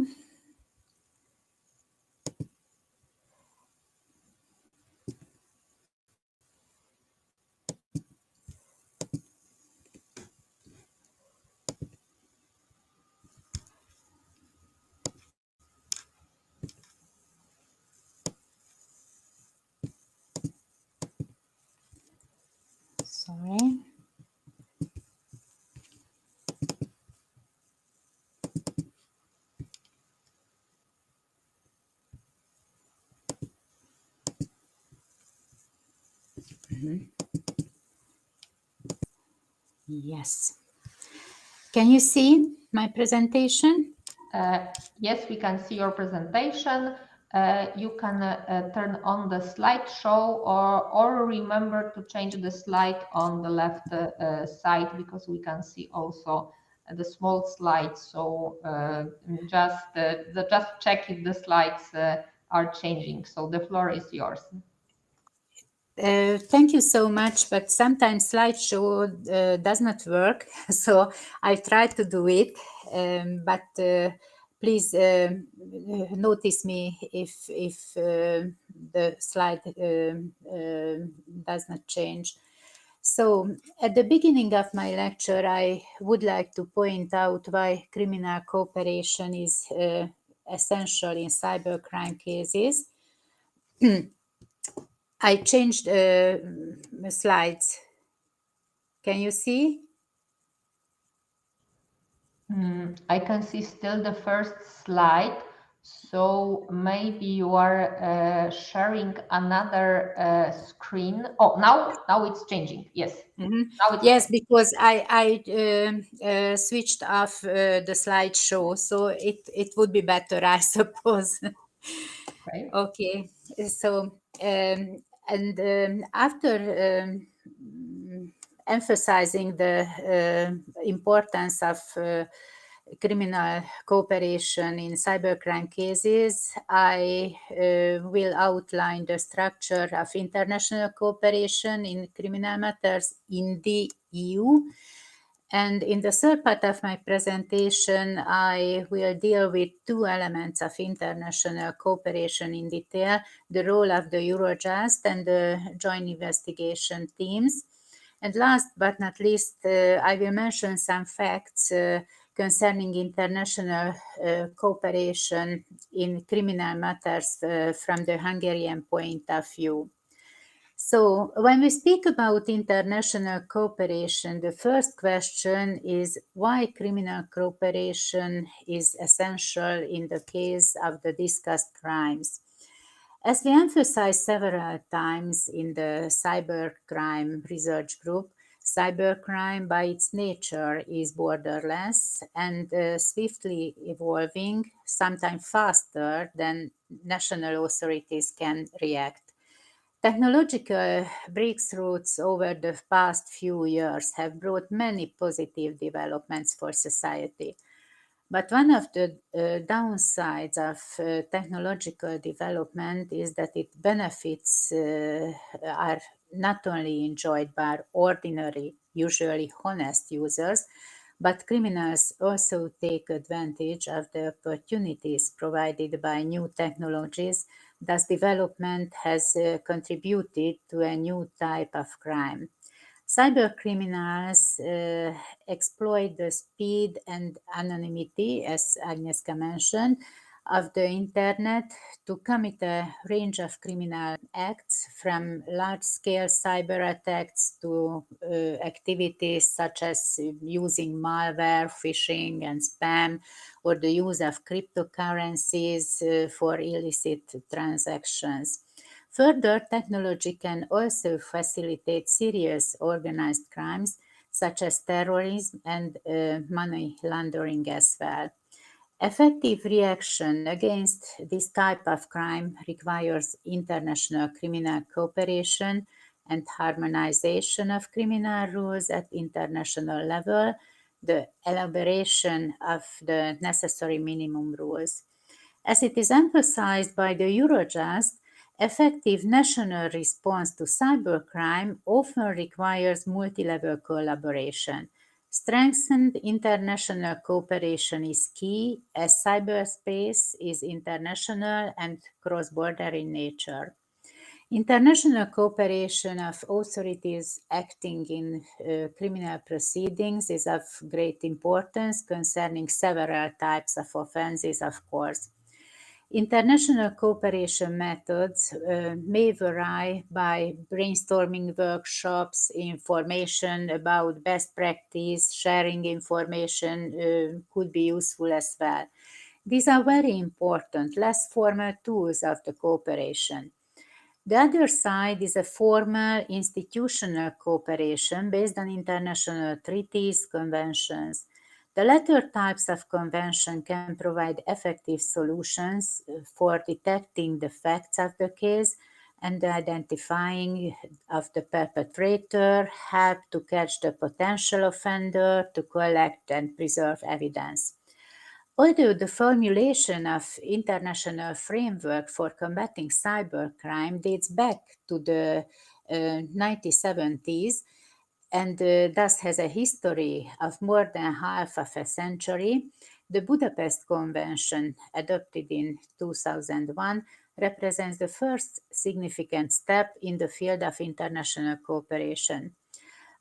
Sorry. Yes. Can you see my presentation? Yes, we can see your presentation. You can turn on the slideshow or remember to change the slide on the left side, because we can see also the small slides. So just check if the slides are changing. So the floor is yours. Thank you so much, but sometimes slideshow does not work, so I tried to do it, but please notice me if the slide does not change. So at the beginning of my lecture, I would like to point out why criminal cooperation is essential in cybercrime cases. I changed slides. Can you see? I can see still the first slide. So maybe you are sharing another screen. Oh, now it's changing. Yes. Mm-hmm. Now it's yes, okay. because I switched off the slideshow, so it would be better, I suppose. Right. Okay. So after emphasizing the importance of criminal cooperation in cybercrime cases, I will outline the structure of international cooperation in criminal matters in the EU. And in the third part of my presentation, I will deal with two elements of international cooperation in detail: the role of the Eurojust and the joint investigation teams. And last but not least, I will mention some facts concerning international cooperation in criminal matters from the Hungarian point of view. So when we speak about international cooperation, the first question is why criminal cooperation is essential in the case of the discussed crimes. As we emphasized several times in the cybercrime research group, cybercrime by its nature is borderless and swiftly evolving, sometimes faster than national authorities can react. Technological breakthroughs over the past few years have brought many positive developments for society. But one of the downsides of technological development is that its benefits are not only enjoyed by ordinary, usually honest users, but criminals also take advantage of the opportunities provided by new technologies. Thus, development has contributed to a new type of crime. Cybercriminals exploit the speed and anonymity, as Agnieszka mentioned, of the internet to commit a range of criminal acts, from large-scale cyber attacks to activities such as using malware, phishing, and spam, or the use of cryptocurrencies for illicit transactions. Further, technology can also facilitate serious organized crimes such as terrorism and money laundering as well. Effective reaction against this type of crime requires international criminal cooperation and harmonization of criminal rules at international level, the elaboration of the necessary minimum rules. As it is emphasized by the Eurojust, effective national response to cybercrime often requires multi-level collaboration. Strengthened international cooperation is key, as cyberspace is international and cross-border in nature. International cooperation of authorities acting in criminal proceedings is of great importance concerning several types of offenses, of course. International cooperation methods may vary by brainstorming workshops, information about best practice, sharing information could be useful as well. These are very important, less formal tools of the cooperation. The other side is a formal institutional cooperation based on international treaties, conventions. The latter types of convention can provide effective solutions for detecting the facts of the case and the identifying of the perpetrator, help to catch the potential offender, to collect and preserve evidence. Although the formulation of international framework for combating cybercrime dates back to the 1970s, and thus has a history of more than half of a century, the Budapest Convention, adopted in 2001, represents the first significant step in the field of international cooperation.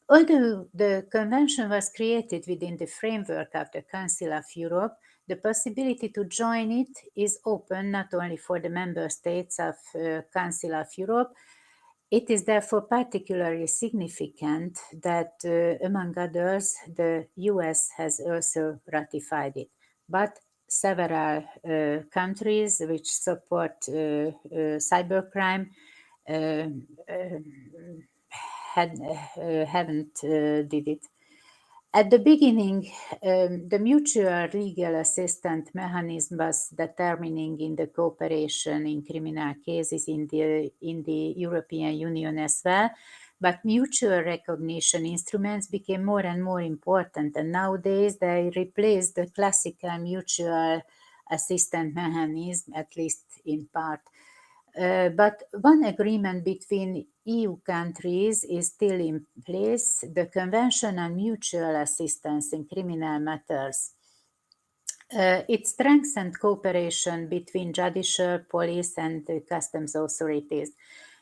Although the convention was created within the framework of the Council of Europe, the possibility to join it is open not only for the member states of Council of Europe. It is therefore particularly significant that, among others, the US has also ratified it. But several countries which support cybercrime haven't did it. At the beginning, the mutual legal assistance mechanism was determining in the cooperation in criminal cases in the European Union as well, but mutual recognition instruments became more and more important, and nowadays they replace the classical mutual assistance mechanism, at least in part. But one agreement between EU countries is still in place, the Convention on Mutual Assistance in Criminal Matters. It strengthened cooperation between judicial, police, and customs authorities.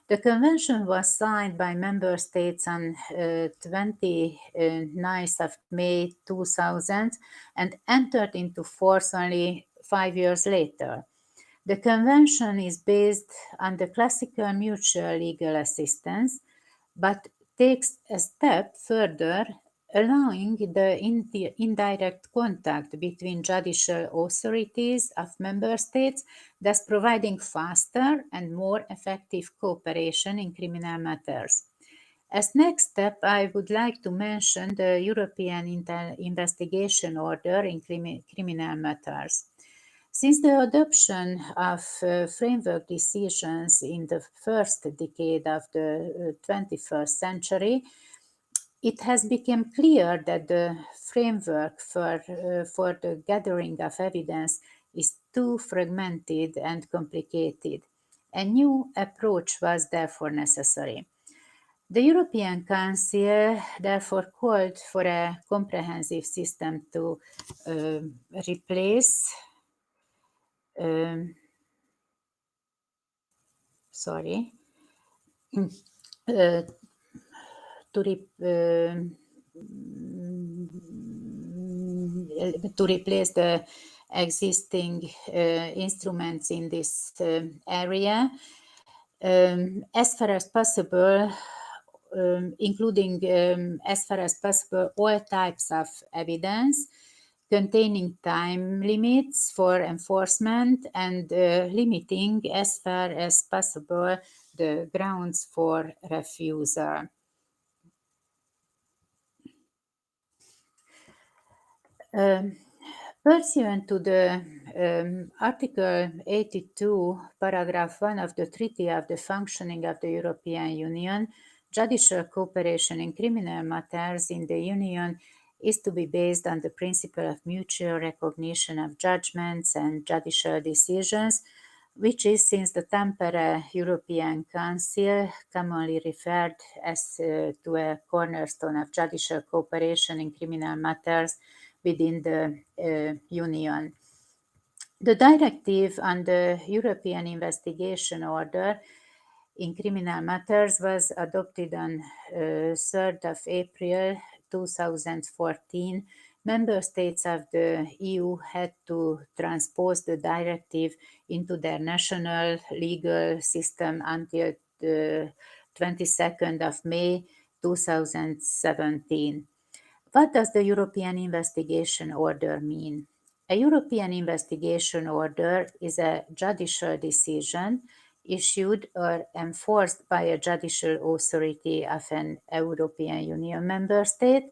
The convention was signed by member states on 29th of May 2000 and entered into force only 5 years later. The convention is based on the classical mutual legal assistance, but takes a step further, allowing the indirect contact between judicial authorities of member states, thus providing faster and more effective cooperation in criminal matters. As next step, I would like to mention the European Investigation Order in criminal matters. Since the adoption of framework decisions in the first decade of the 21st century, it has become clear that the framework for the gathering of evidence is too fragmented and complicated. A new approach was therefore necessary. The European Council therefore called for a comprehensive system to replace to replace the existing instruments in this area, as far as possible, including as far as possible all types of evidence containing time limits for enforcement and limiting as far as possible the grounds for refusal. Pursuant to the Article 82, Paragraph 1 of the Treaty of the Functioning of the European Union, judicial cooperation in criminal matters in the Union is to be based on the principle of mutual recognition of judgments and judicial decisions, which is, since the Tampere European Council, commonly referred as to a cornerstone of judicial cooperation in criminal matters within the Union. The directive on the European Investigation Order in criminal matters was adopted on 3rd of April 2014. Member states of the EU had to transpose the directive into their national legal system until the 22nd of May 2017. What does the European Investigation Order mean? A European Investigation Order is a judicial decision issued or enforced by a judicial authority of an European Union member state,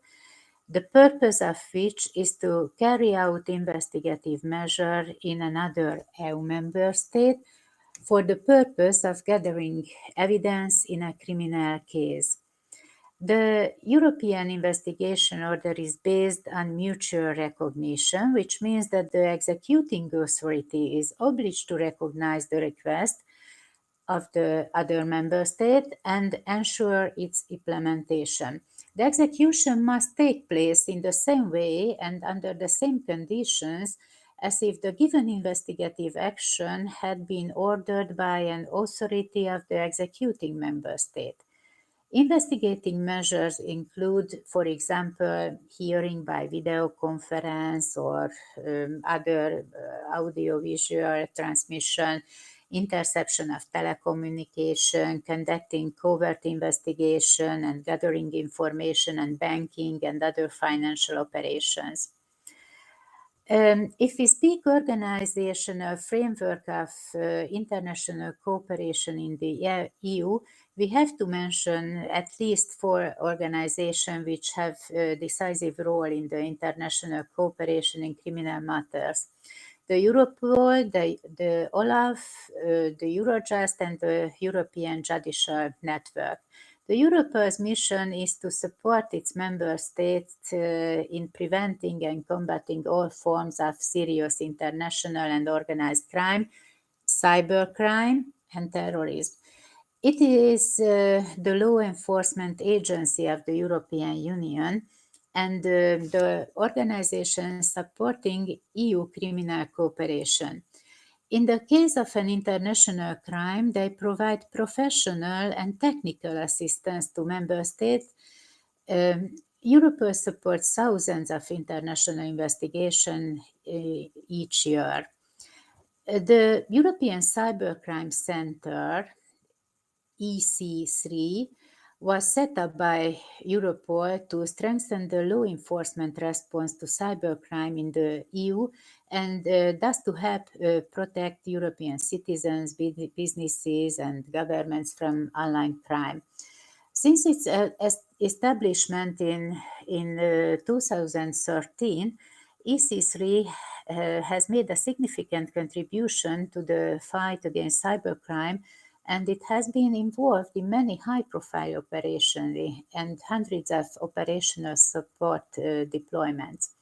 the purpose of which is to carry out investigative measure in another EU member state for the purpose of gathering evidence in a criminal case. The European Investigation Order is based on mutual recognition, which means that the executing authority is obliged to recognize the request of the other member state and ensure its implementation. The execution must take place in the same way and under the same conditions as if the given investigative action had been ordered by an authority of the executing member state. Investigating measures include, for example, hearing by video conference or other audiovisual transmission, interception of telecommunication, conducting covert investigation and gathering information on banking and other financial operations. If we speak organizational framework of international cooperation in the EU, we have to mention at least 4 organizations which have a decisive role in the international cooperation in criminal matters. The Europol, the OLAF, the Eurojust, and the European Judicial Network. The Europol's mission is to support its member states in preventing and combating all forms of serious international and organized crime, cybercrime, and terrorism. It is the law enforcement agency of the European Union and the organization supporting EU criminal cooperation. In the case of an international crime, they provide professional and technical assistance to member states. Europol supports thousands of international investigations each year. The European Cybercrime Center, EC3, was set up by Europol to strengthen the law enforcement response to cybercrime in the EU and thus to help protect European citizens, businesses, and governments from online crime. Since its establishment in 2013, EC3 has made a significant contribution to the fight against cybercrime, and it has been involved in many high-profile operations and hundreds of operational support deployments.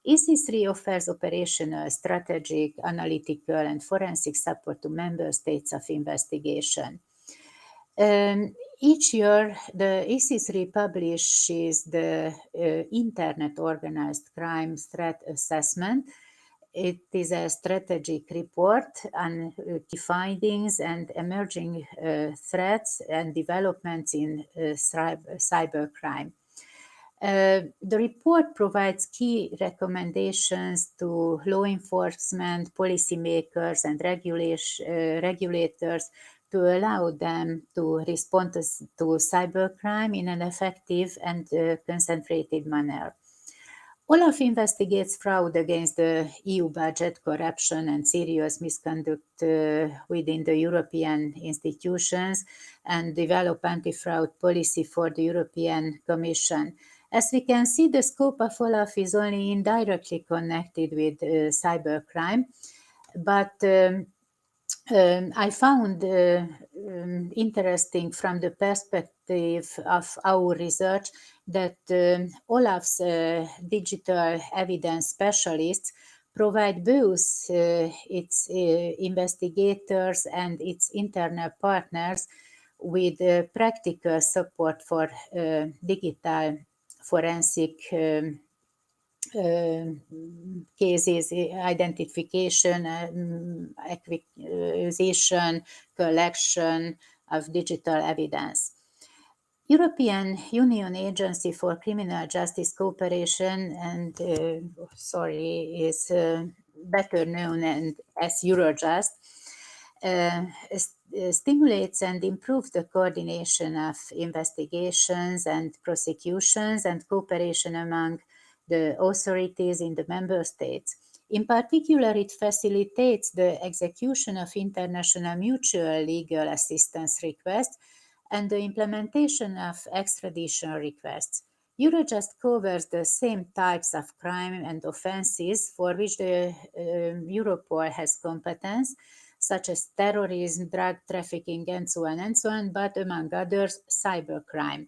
EC3 offers operational, strategic, analytical, and forensic support to member states of investigation. Each year, the EC3 publishes the Internet Organized Crime Threat Assessment. It is a strategic report on key findings and emerging threats and developments in cybercrime. The report provides key recommendations to law enforcement, policymakers, and regulators to allow them to respond to cybercrime in an effective and concentrated manner. OLAF investigates fraud against the EU budget, corruption, and serious misconduct within the European institutions and develop anti-fraud policy for the European Commission. As we can see, the scope of OLAF is only indirectly connected with cybercrime, but I found interesting from the perspective of our research that OLAF's digital evidence specialists provide both its investigators and its internal partners with practical support for digital forensic cases, identification, acquisition, collection of digital evidence. European Union Agency for Criminal Justice Cooperation, and is better known as Eurojust, stimulates and improves the coordination of investigations and prosecutions and cooperation among the authorities in the member states. In particular, it facilitates the execution of international mutual legal assistance requests and the implementation of extradition requests. Eurojust covers the same types of crime and offenses for which the Europol has competence, such as terrorism, drug trafficking, and so on, but among others, cybercrime.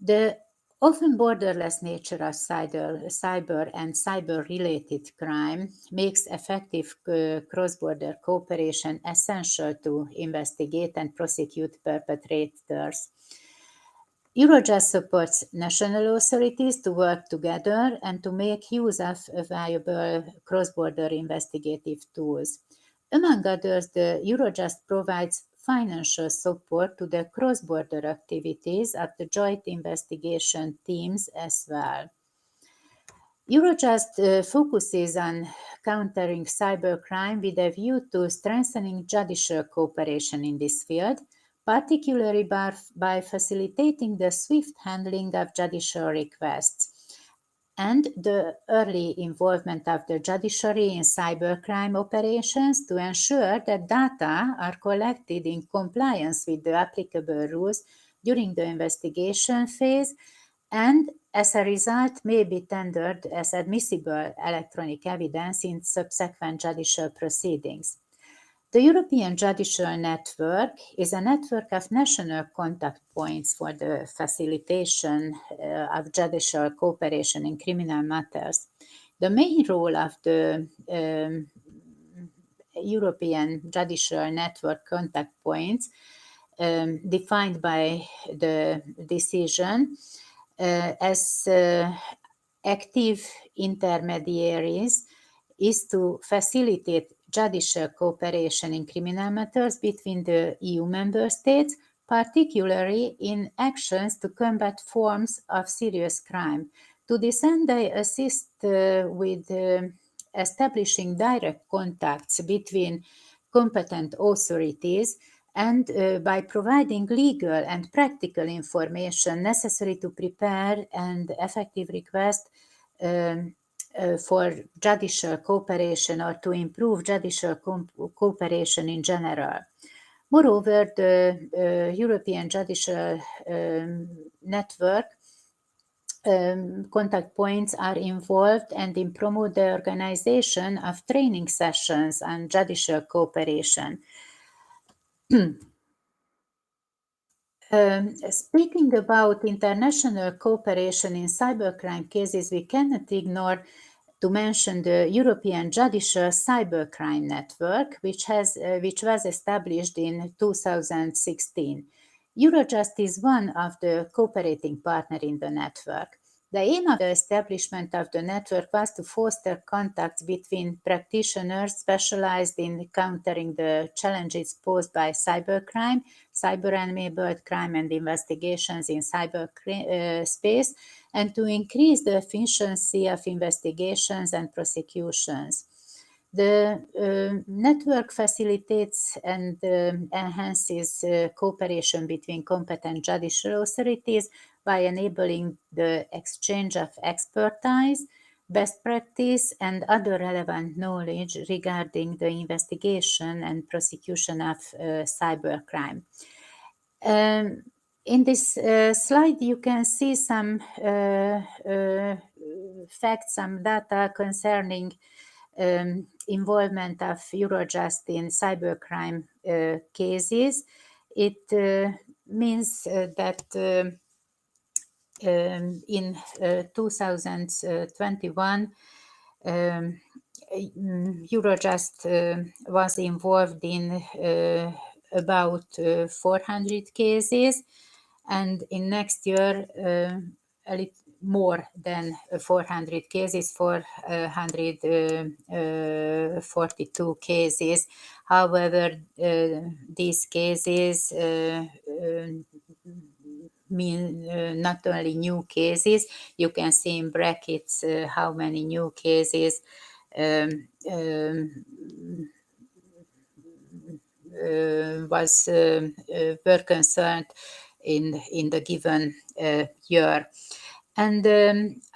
The often borderless nature of cyber and cyber-related crime makes effective cross-border cooperation essential to investigate and prosecute perpetrators. Eurojust supports national authorities to work together and to make use of available cross-border investigative tools. Among others, the Eurojust provides financial support to the cross-border activities of the joint investigation teams as well. Eurojust focuses on countering cybercrime with a view to strengthening judicial cooperation in this field, particularly by facilitating the swift handling of judicial requests and the early involvement of the judiciary in cybercrime operations to ensure that data are collected in compliance with the applicable rules during the investigation phase and, as a result, may be tendered as admissible electronic evidence in subsequent judicial proceedings. The European Judicial Network is a network of national contact points for the facilitation of judicial cooperation in criminal matters. The main role of the European Judicial Network contact points, defined by the decision as active intermediaries, is to facilitate judicial cooperation in criminal matters between the EU member states, particularly in actions to combat forms of serious crime. To this end, they assist with establishing direct contacts between competent authorities and by providing legal and practical information necessary to prepare an effective request for judicial cooperation or to improve judicial cooperation in general. Moreover, the European Judicial Network contact points are involved and in promote the organization of training sessions on judicial cooperation. Speaking about international cooperation in cybercrime cases, we cannot ignore to mention the European Judicial Cybercrime Network, which was established in 2016. Eurojust is one of the cooperating partners in the network. The aim of the establishment of the network was to foster contacts between practitioners specialized in countering the challenges posed by cybercrime, cyber-enabled crime, and investigations in cyberspace, and to increase the efficiency of investigations and prosecutions. The network facilitates and enhances cooperation between competent judicial authorities by enabling the exchange of expertise, best practice, and other relevant knowledge regarding the investigation and prosecution of cybercrime. In this slide, you can see some facts, some data concerning involvement of Eurojust in cybercrime cases. It means that in 2021, Eurojust was involved in about 400 cases, and in next year a little more than 400 cases, 442 cases. However, these cases mean not only new cases. You can see in brackets how many new cases were concerned in the given year. And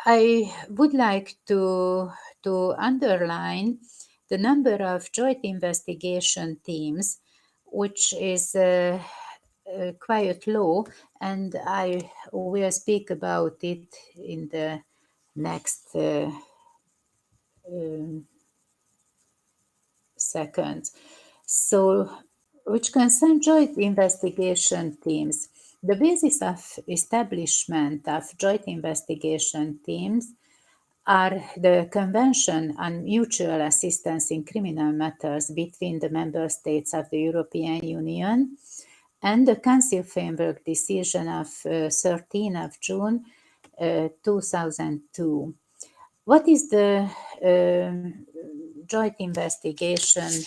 I would like to underline the number of joint investigation teams, which is quite low, and I will speak about it in the next second. So, which concern joint investigation teams. The basis of establishment of joint investigation teams are the Convention on Mutual Assistance in Criminal Matters between the member states of the European Union and the Council Framework Decision of 13 of June 2002. What is the joint investigation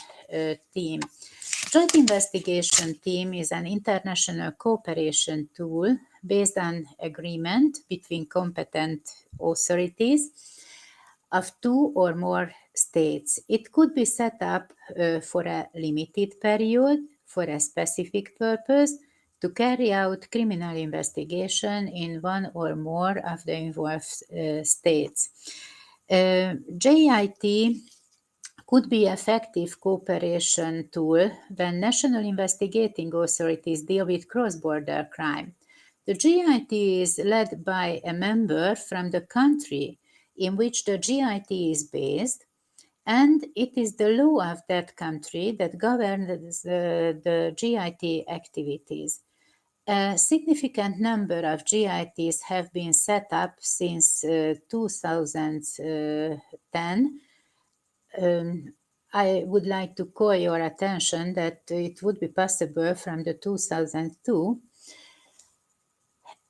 team? Joint investigation team is an international cooperation tool based on agreement between competent authorities of two or more states. It could be set up for a limited period for a specific purpose to carry out criminal investigation in one or more of the involved states. JIT could be effective cooperation tool when national investigating authorities deal with cross-border crime. The JIT is led by a member from the country in which the JIT is based, and it is the law of that country that governs the JIT activities. A significant number of JITs have been set up since 2010. I would like to call your attention that it would be possible from the 2002.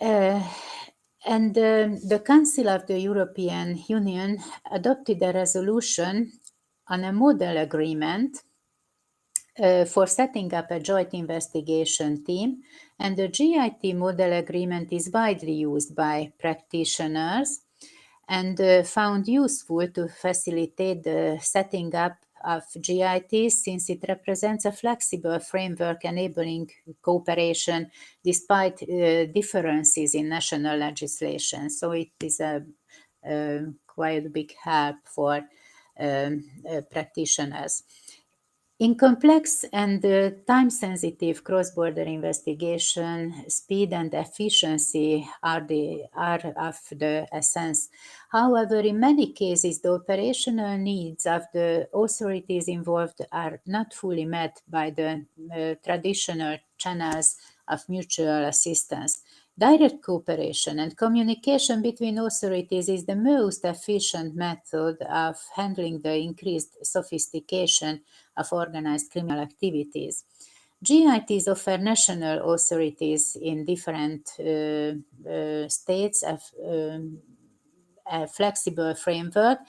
And the Council of the European Union adopted a resolution on a model agreement for setting up a joint investigation team, and the JIT model agreement is widely used by practitioners and found useful to facilitate the setting up of JITs, since it represents a flexible framework enabling cooperation despite differences in national legislation. So it is a quite big help for practitioners. In complex and time-sensitive cross-border investigation, speed and efficiency are of the essence. However, in many cases, the operational needs of the authorities involved are not fully met by the traditional channels of mutual assistance. Direct cooperation and communication between authorities is the most efficient method of handling the increased sophistication of organized criminal activities. JITs offer national authorities in different states a flexible framework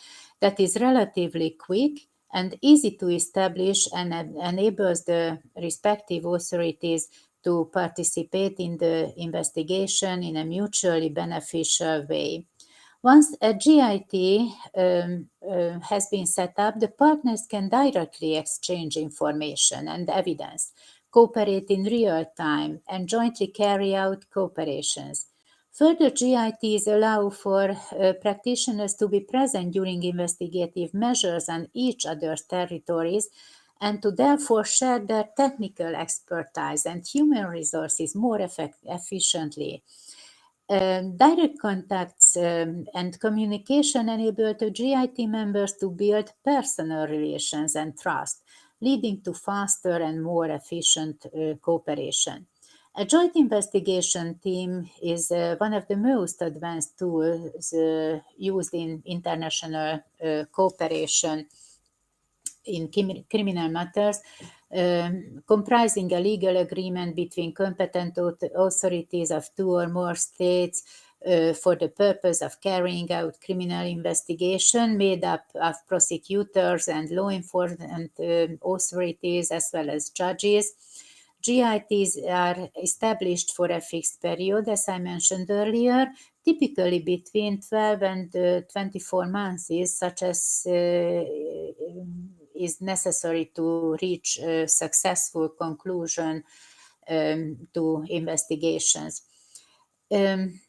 that is relatively quick and easy to establish and enables the respective authorities to participate in the investigation in a mutually beneficial way. Once a JIT has been set up, the partners can directly exchange information and evidence, cooperate in real time, and jointly carry out cooperations. Further, JITs allow for practitioners to be present during investigative measures on each other's territories and to therefore share their technical expertise and human resources more efficiently. Direct contacts and communication enable the JIT members to build personal relations and trust, leading to faster and more efficient cooperation. A joint investigation team is one of the most advanced tools used in international cooperation in criminal matters, comprising a legal agreement between competent authorities of two or more states for the purpose of carrying out criminal investigation, made up of prosecutors and law enforcement authorities as well as judges. JITs are established for a fixed period, as I mentioned earlier, typically between 12 and 24 months, such as is necessary to reach a successful conclusion to investigations. In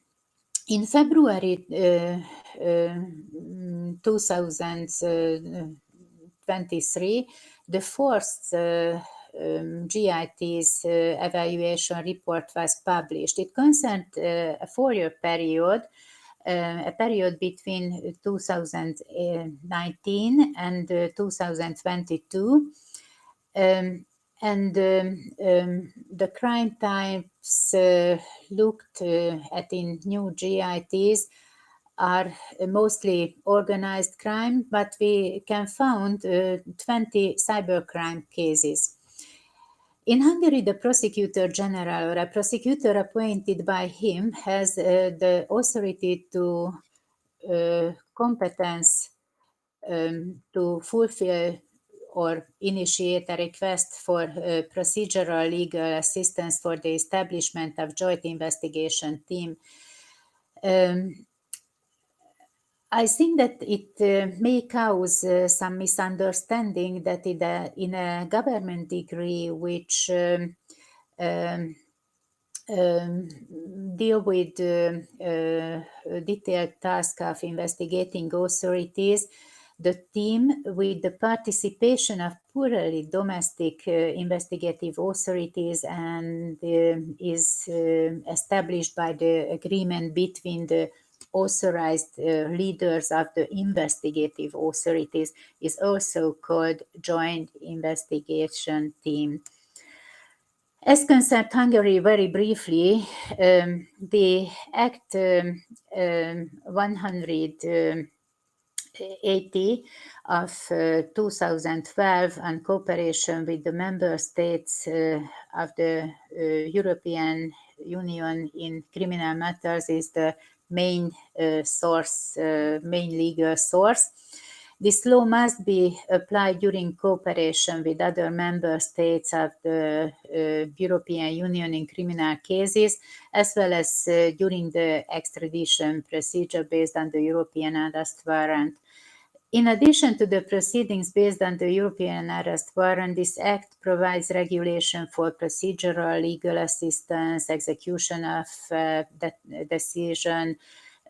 February 2023, the fourth JIT's evaluation report was published. It concerned a 4-year period, a period between 2019 and 2022. The crime types looked at in new JITs are mostly organized crime, but we can found 20 cybercrime cases. In Hungary, the Prosecutor General, or a prosecutor appointed by him, has the authority to competence to fulfill or initiate a request for procedural legal assistance for the establishment of joint investigation team. I think that it may cause some misunderstanding that in a government decree which deal with detailed task of investigating authorities, the team, with the participation of purely domestic investigative authorities, and is established by the agreement between the authorized leaders of the investigative authorities, is also called Joint Investigation Team. As concerned Hungary, very briefly, the Act 180 of 2012 on cooperation with the member states of the European Union in criminal matters is the main legal source. This law must be applied during cooperation with other member states of the European Union in criminal cases, as well as during the extradition procedure based on the European arrest warrant. In addition to the proceedings based on the European arrest warrant, this act provides regulation for procedural legal assistance, execution of decision,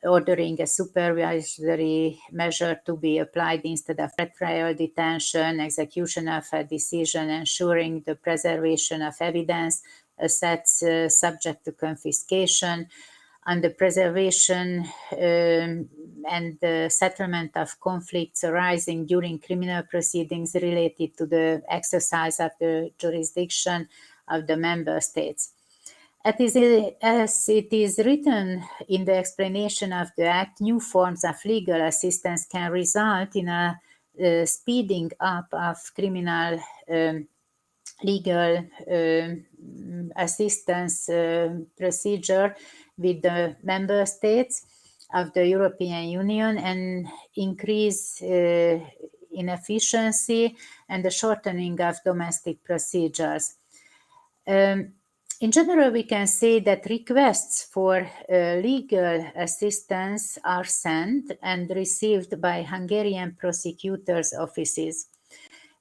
ordering a supervisory measure to be applied instead of trial detention, execution of a decision, ensuring the preservation of evidence, assets subject to confiscation, and the preservation and the settlement of conflicts arising during criminal proceedings related to the exercise of the jurisdiction of the member states. As it is written in the explanation of the Act, new forms of legal assistance can result in a speeding up of criminal legal assistance procedure with the member states of the European Union and increase in efficiency and the shortening of domestic procedures. In general, we can say that requests for legal assistance are sent and received by Hungarian prosecutors' offices.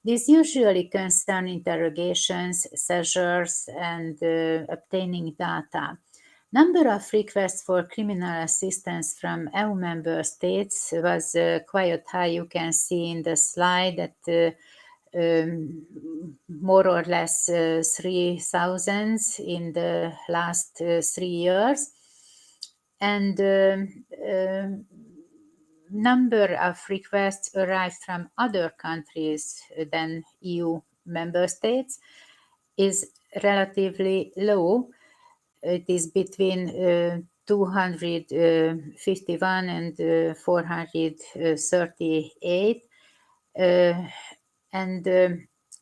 These usually concern interrogations, seizures, and obtaining data. Number of requests for criminal assistance from EU member states was quite high. You can see in the slide that more or less 3,000 in the last 3 years. And number of requests arrived from other countries than EU member states is relatively low. It is between 251 and 438. And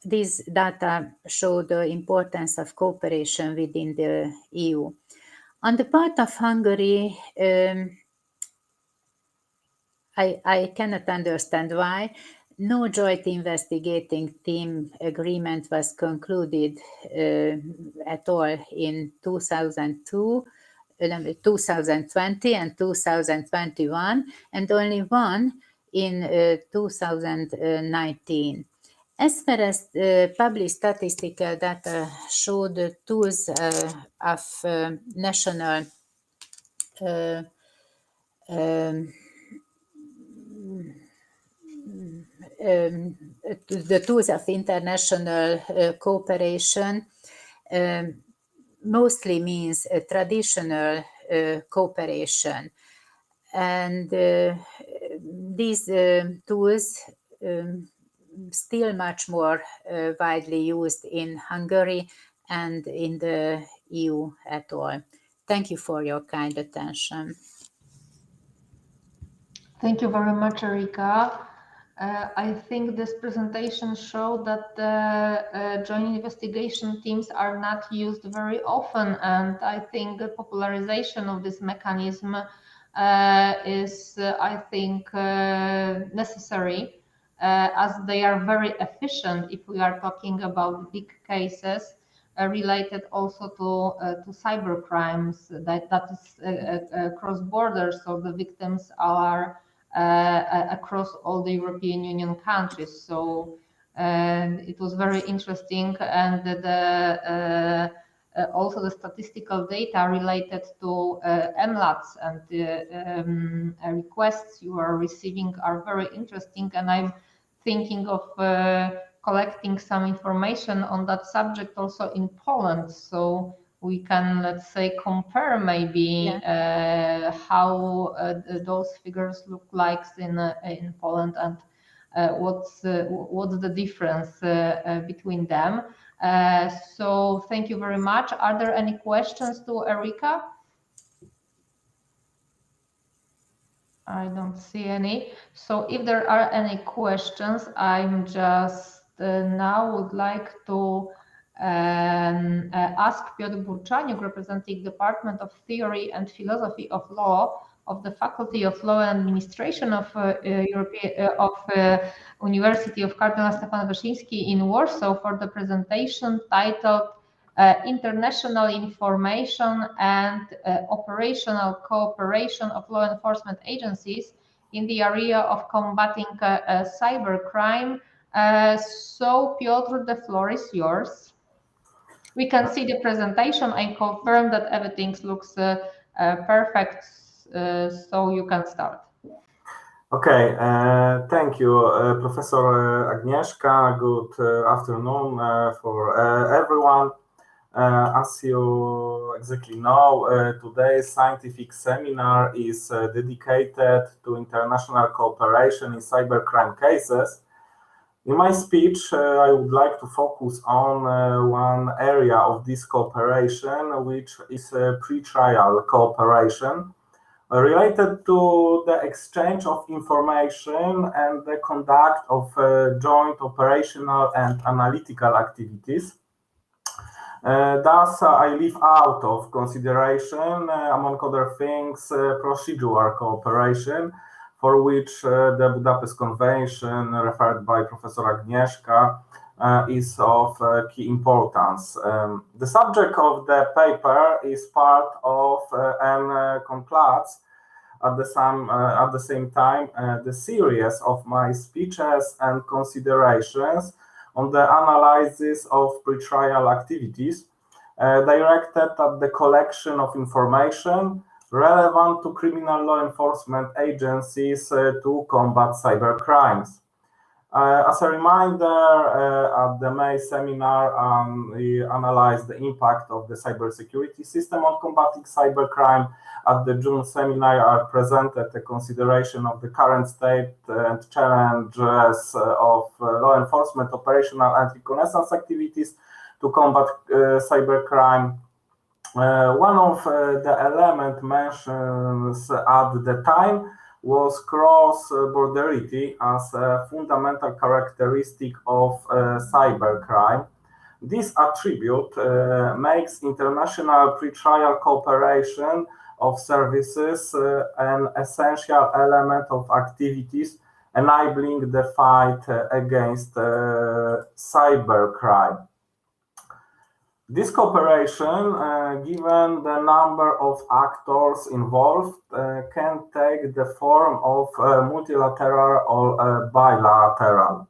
these data show the importance of cooperation within the EU. On the part of Hungary, I cannot understand why no joint investigating team agreement was concluded at all in 2020 and 2021, and only one in 2019. As far as published statistical data show, the tools of national the tools of international cooperation mostly means traditional cooperation. And these tools still much more widely used in Hungary and in the EU at all. Thank you for your kind attention. Thank you very much, Erika. I think this presentation showed that the joint investigation teams are not used very often, and I think the popularization of this mechanism is, I think, necessary, as they are very efficient if we are talking about big cases related also to cyber crimes that is cross borders, so the victims are across all the European Union countries. So it was very interesting, and also the statistical data related to MLATs and the requests you are receiving are very interesting, and I'm thinking of collecting some information on that subject also in Poland, so we can, let's say, compare maybe how those figures look like in Poland, and what's the difference between them. So thank you very much. Are there any questions to Erika? I don't see any. So if there are any questions, I'm just now would like to ask Piotr Burczaniuk, representing Department of Theory and Philosophy of Law of the Faculty of Law and Administration of University of Cardinal Stefan Wyszyński in Warsaw for the presentation titled International Information and Operational Cooperation of Law Enforcement Agencies in the area of combating cybercrime. So Piotr, the floor is yours. We can see the presentation. I confirm that everything looks perfect, so you can start. Okay, thank you, Professor Agnieszka. Good afternoon for everyone. As you exactly know, today's scientific seminar is dedicated to international cooperation in cybercrime cases. In my speech, I would like to focus on one area of this cooperation, which is pre-trial cooperation, related to the exchange of information and the conduct of joint operational and analytical activities. Thus, I leave out of consideration, among other things, procedural cooperation, for which the Budapest Convention, referred by Professor Agnieszka, is of key importance. The subject of the paper is part of and completes at the same time the series of my speeches and considerations on the analysis of pretrial activities directed at the collection of information relevant to criminal law enforcement agencies to combat cybercrimes. As a reminder, at the May seminar, we analyzed the impact of the cybersecurity system on combating cybercrime. At the June seminar, I presented a consideration of the current state and challenges of law enforcement operational and reconnaissance activities to combat cybercrime. One of the elements mentioned at the time was cross-borderity as a fundamental characteristic of cybercrime. This attribute makes international pretrial cooperation of services an essential element of activities enabling the fight against cybercrime. This cooperation, given the number of actors involved, can take the form of multilateral or bilateral.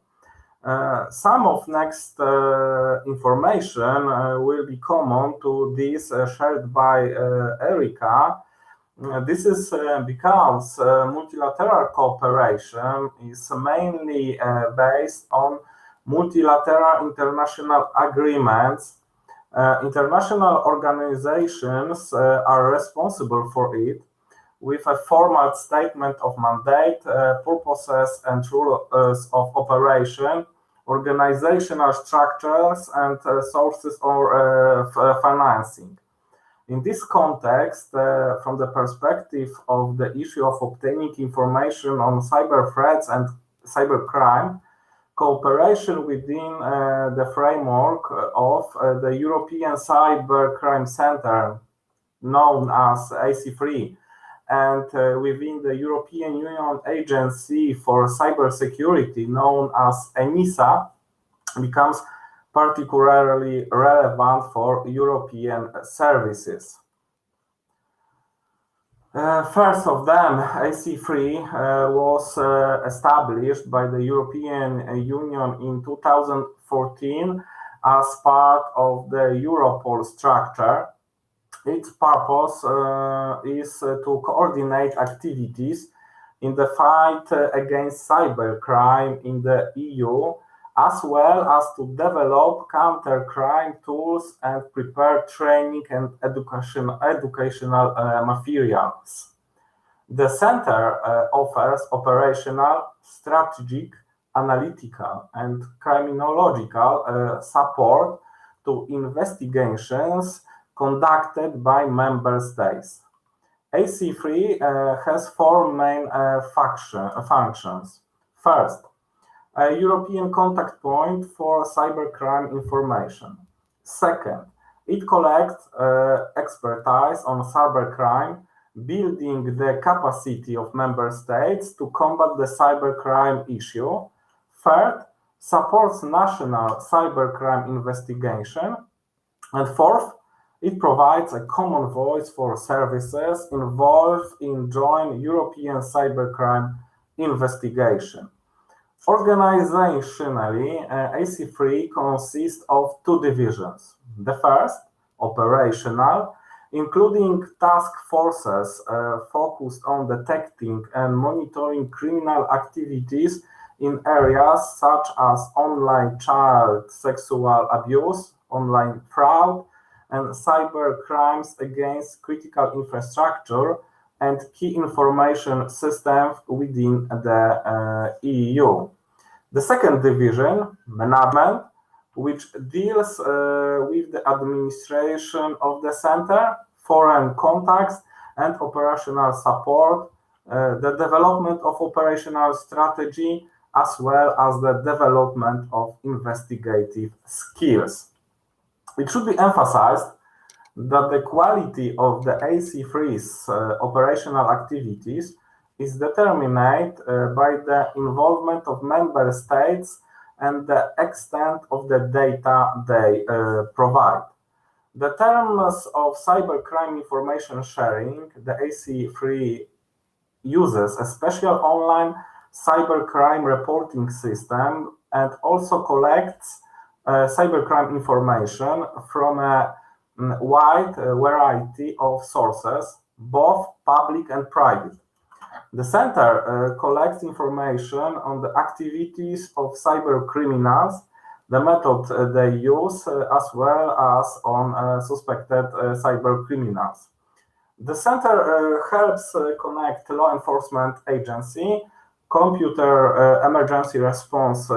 Some of next information will be common to this shared by Erika. This is because multilateral cooperation is mainly based on multilateral international agreements. International organizations are responsible for it, with a formal statement of mandate, purposes and rules of operation, organizational structures, and sources or financing. In this context, from the perspective of the issue of obtaining information on cyber threats and cybercrime, cooperation within the framework of the European Cybercrime Center, known as AC3, and within the European Union Agency for Cybersecurity, known as ENISA, becomes particularly relevant for European services. First of them, AC3, was established by the European Union in 2014 as part of the Europol structure. Its purpose is to coordinate activities in the fight against cybercrime in the EU, as well as to develop counter-crime tools and prepare training and educational materials. The center offers operational, strategic, analytical, and criminological support to investigations conducted by member states. AC3 has four main functions. First, a European contact point for cybercrime information. Second, it collects expertise on cybercrime building the capacity of member states to combat the cybercrime issue. Third, supports national cybercrime investigation. And fourth, it provides a common voice for services involved in joint European cybercrime investigation. Organizationally, AC3 consists of two divisions. The first, operational, including task forces focused on detecting and monitoring criminal activities in areas such as online child sexual abuse, online fraud, and cyber crimes against critical infrastructure and key information systems within the EU. The second division, management, which deals with the administration of the center, foreign contacts, and operational support, the development of operational strategy, as well as the development of investigative skills. It should be emphasized that the quality of the AC3's operational activities is determined by the involvement of member states and the extent of the data they provide. The terms of cybercrime information sharing, the AC3 uses a special online cybercrime reporting system and also collects cybercrime information from a wide variety of sources, both public and private. The center collects information on the activities of cyber criminals, the method they use, as well as on suspected cyber criminals. The center helps connect law enforcement agency, computer emergency response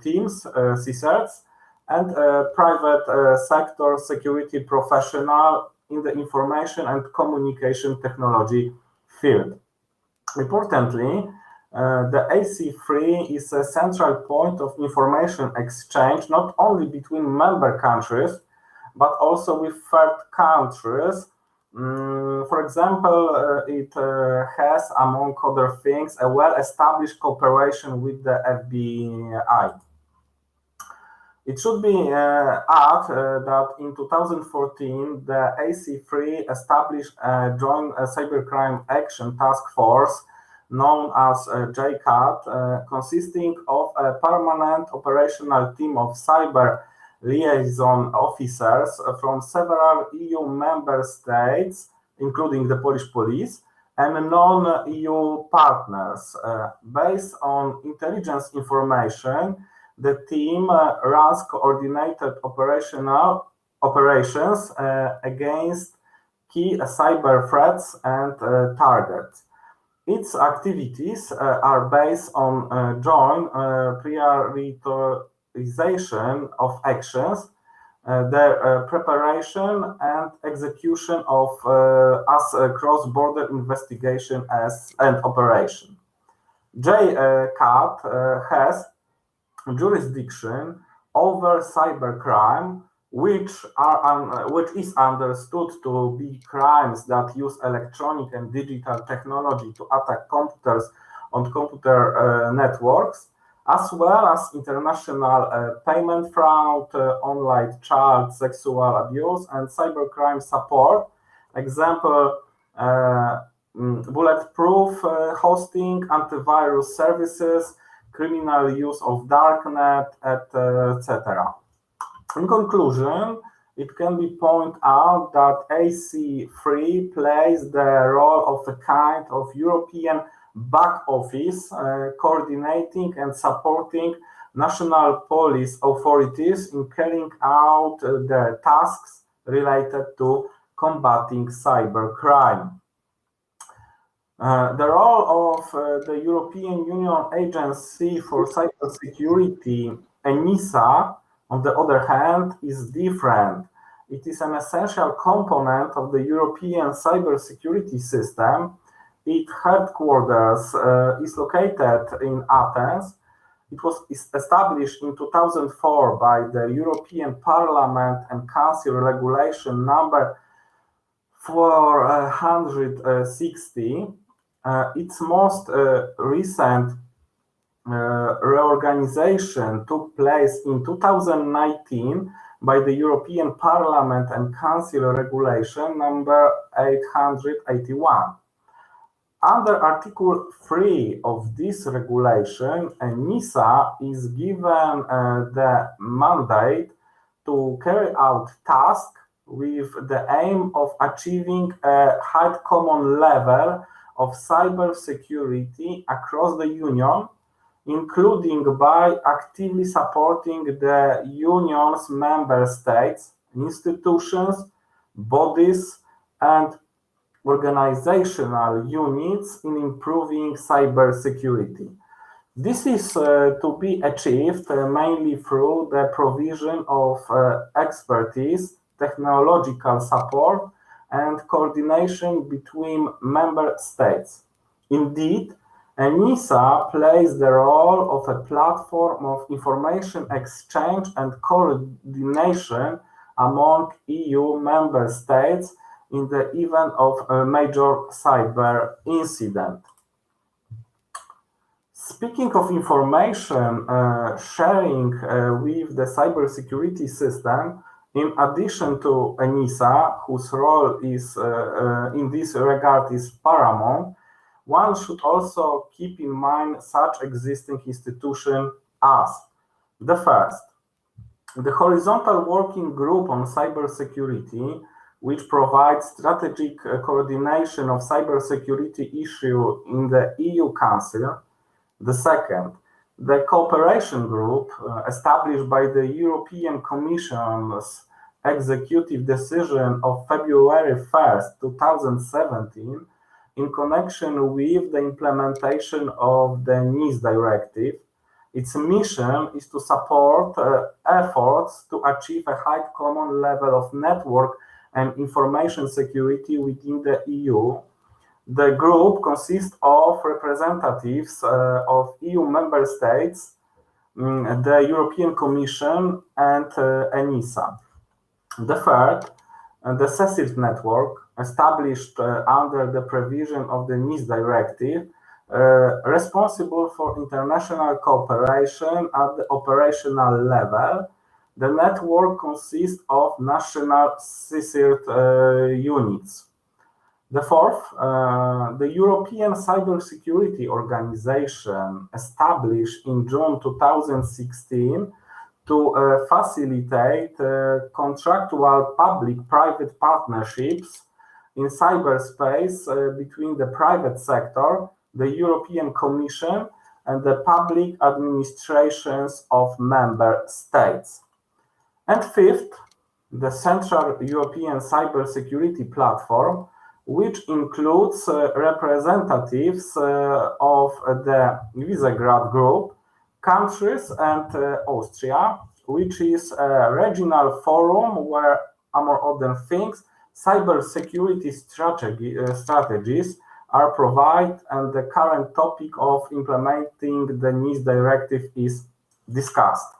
teams, CSERTs, and private sector security professional in the information and communication technology field. Importantly, the AC3 is a central point of information exchange, not only between member countries, but also with third countries. For example, it has, among other things, a well-established cooperation with the FBI. It should be added that in 2014, the AC3 established a joint cybercrime action task force known as JCAT, consisting of a permanent operational team of cyber liaison officers from several EU member states, including the Polish police, and non-EU partners. Based on intelligence information, the team runs coordinated operations against key cyber threats and targets. Its activities are based on joint prioritization of actions, their preparation and execution of as a cross-border investigation and operation. JCAT has jurisdiction over cybercrime, which is understood to be crimes that use electronic and digital technology to attack computers on computer networks, as well as international payment fraud, online child sexual abuse, and cybercrime support. Example, bulletproof hosting, antivirus services, criminal use of darknet, etc. In conclusion, it can be pointed out that AC3 plays the role of a kind of European back office, coordinating and supporting national police authorities in carrying out their tasks related to combating cybercrime. The role of the European Union Agency for Cybersecurity, ENISA, on the other hand, is different. It is an essential component of the European cybersecurity system. Its headquarters is located in Athens. It was established in 2004 by the European Parliament and Council Regulation number 460. Its most recent reorganization took place in 2019 by the European Parliament and Council Regulation number 881. Under Article 3 of this regulation, ENISA is given the mandate to carry out tasks with the aim of achieving a high common level of cybersecurity across the Union, including by actively supporting the Union's member states, institutions, bodies, and organizational units in improving cybersecurity. This is to be achieved mainly through the provision of expertise, technological support, and coordination between member states. Indeed, ENISA plays the role of a platform of information exchange and coordination among EU member states in the event of a major cyber incident. Speaking of information sharing with the cybersecurity system, in addition to ENISA, whose role is in this regard is paramount, one should also keep in mind such existing institutions as the first, the Horizontal Working Group on Cybersecurity, which provides strategic coordination of cybersecurity issues in the EU Council. The second, the Cooperation Group, established by the European Commission's executive decision of February 1st, 2017, in connection with the implementation of the NIS directive. Its mission is to support efforts to achieve a high common level of network and information security within the EU. The group consists of representatives of EU member states, the European Commission, and ENISA. The third, the CECIRT network, established under the provision of the NIS directive, responsible for international cooperation at the operational level. The network consists of national CECIRT units. The fourth, the European Cybersecurity Organization, established in June 2016 to facilitate contractual public-private partnerships in cyberspace between the private sector, the European Commission, and the public administrations of member states. And fifth, the Central European Cybersecurity Platform, which includes representatives of the Visegrad Group, countries, and Austria, which is a regional forum where, among other things, cybersecurity strategies are provided, and the current topic of implementing the NIS directive is discussed.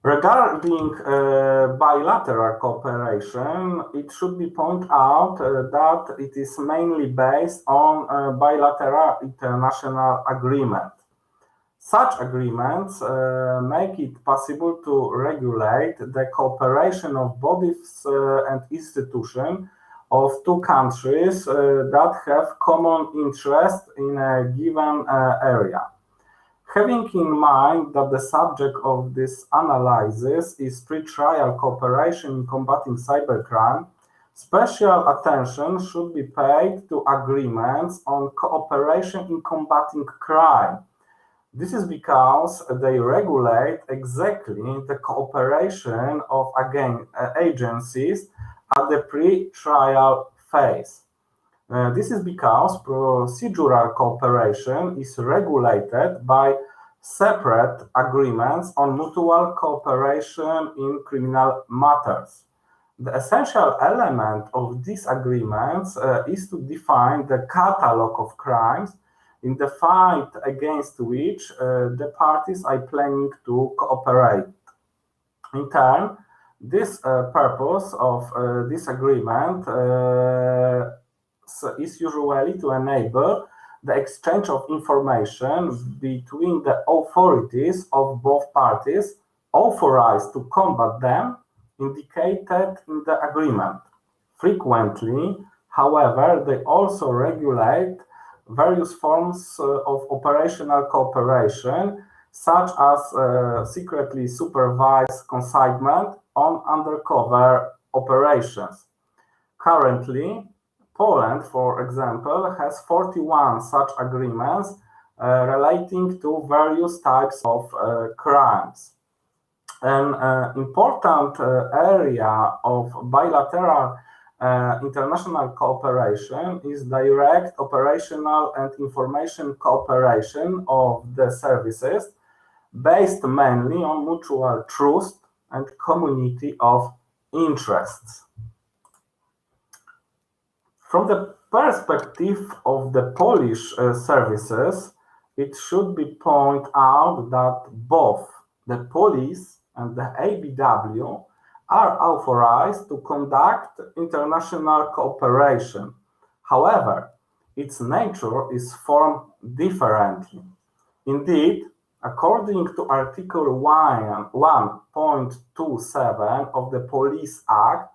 Regarding bilateral cooperation, it should be pointed out that it is mainly based on bilateral international agreement. Such agreements make it possible to regulate the cooperation of bodies and institutions of two countries that have common interest in a given area. Having in mind that the subject of this analysis is pre-trial cooperation in combating cybercrime, special attention should be paid to agreements on cooperation in combating crime. This is because they regulate exactly the cooperation of agencies at the pre-trial phase. This is because procedural cooperation is regulated by separate agreements on mutual cooperation in criminal matters. The essential element of these agreements is to define the catalog of crimes in the fight against which the parties are planning to cooperate. In turn, This purpose of this agreement is usually to enable the exchange of information between the authorities of both parties authorized to combat them indicated in the agreement. Frequently, however, they also regulate various forms of operational cooperation, such as secretly supervised consignment on undercover operations. Currently, Poland, for example, has 41 such agreements relating to various types of crimes. An important area of bilateral international cooperation is direct operational and information cooperation of the services based mainly on mutual trust and community of interests. From the perspective of the Polish services, it should be pointed out that both the police and the ABW are authorized to conduct international cooperation. However, its nature is formed differently. Indeed, according to Article 1.27 of the Police Act,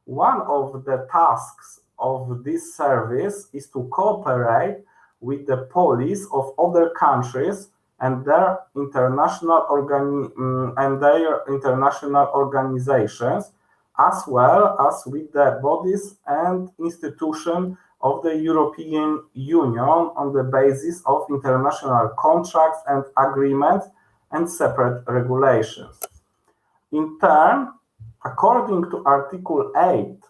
one of the tasks of this service is to cooperate with the police of other countries and their international organizations, as well as with the bodies and institutions of the European Union on the basis of international contracts and agreements and separate regulations. In turn, according to Article 8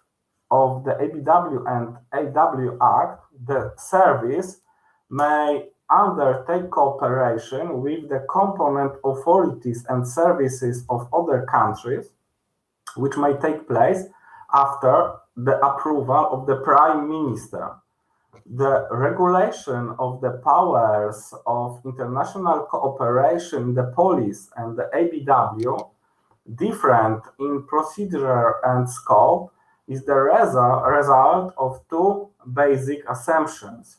of the ABW and AW Act, the service may undertake cooperation with the component authorities and services of other countries, which may take place after the approval of the Prime Minister. The regulation of the powers of international cooperation in the police and the ABW, different in procedure and scope, is the result of two basic assumptions.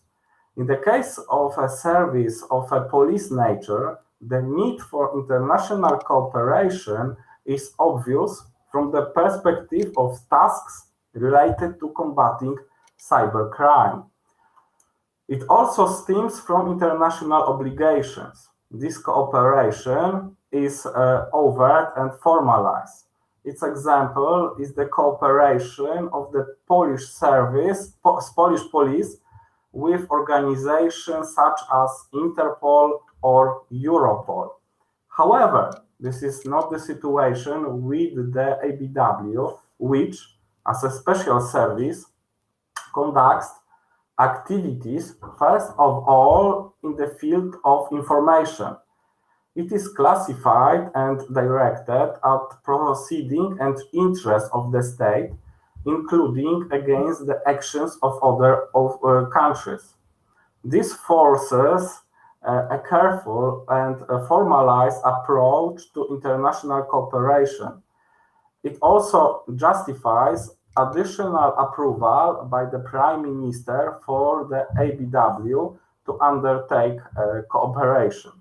In the case of a service of a police nature, the need for international cooperation is obvious from the perspective of tasks related to combating cybercrime. It also stems from international obligations. This cooperation is overt and formalized. Its example is the cooperation of the Polish police with organizations such as Interpol or Europol. However, this is not the situation with the ABW, which, as a special service, conducts activities, first of all, in the field of information. It is classified and directed at proceeding and interests of the state, including against the actions of other countries. This forces a careful and formalized approach to international cooperation. It also justifies additional approval by the Prime Minister for the ABW to undertake cooperation.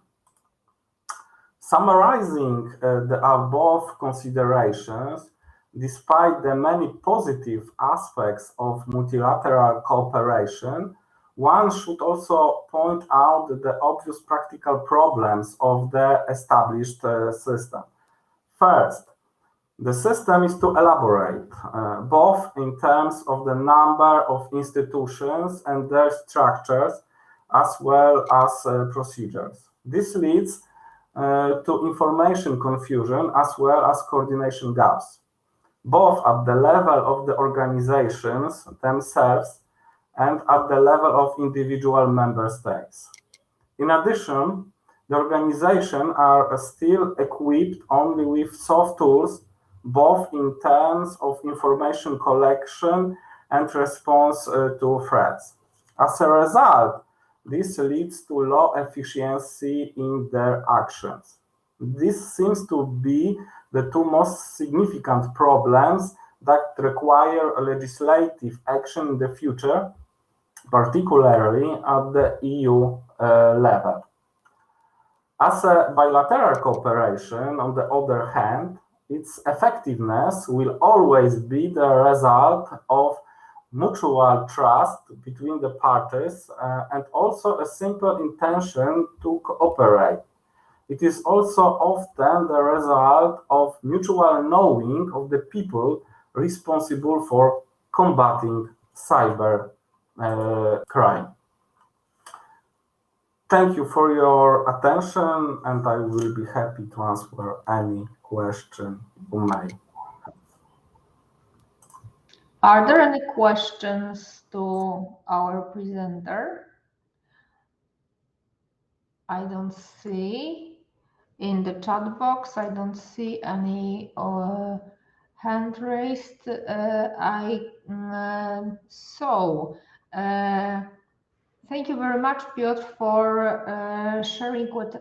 Summarizing the above considerations, despite the many positive aspects of multilateral cooperation, one should also point out the obvious practical problems of the established system. First, the system is too elaborate, both in terms of the number of institutions and their structures, as well as procedures. This leads to information confusion as well as coordination gaps, both at the level of the organizations themselves and at the level of individual member states. In addition, the organizations are still equipped only with soft tools, both in terms of information collection and response to threats. As a result, this leads to low efficiency in their actions. This seems to be the two most significant problems that require legislative action in the future, particularly at the EU level. As a bilateral cooperation, on the other hand, its effectiveness will always be the result of mutual trust between the parties and also a simple intention to cooperate. It is also often the result of mutual knowing of the people responsible for combating cyber crime. Thank you for your attention, and I will be happy to answer any question you may. Are there any questions to our presenter? I don't see. In the chat box, I don't see any hand raised. Thank you very much, Piotr, for sharing with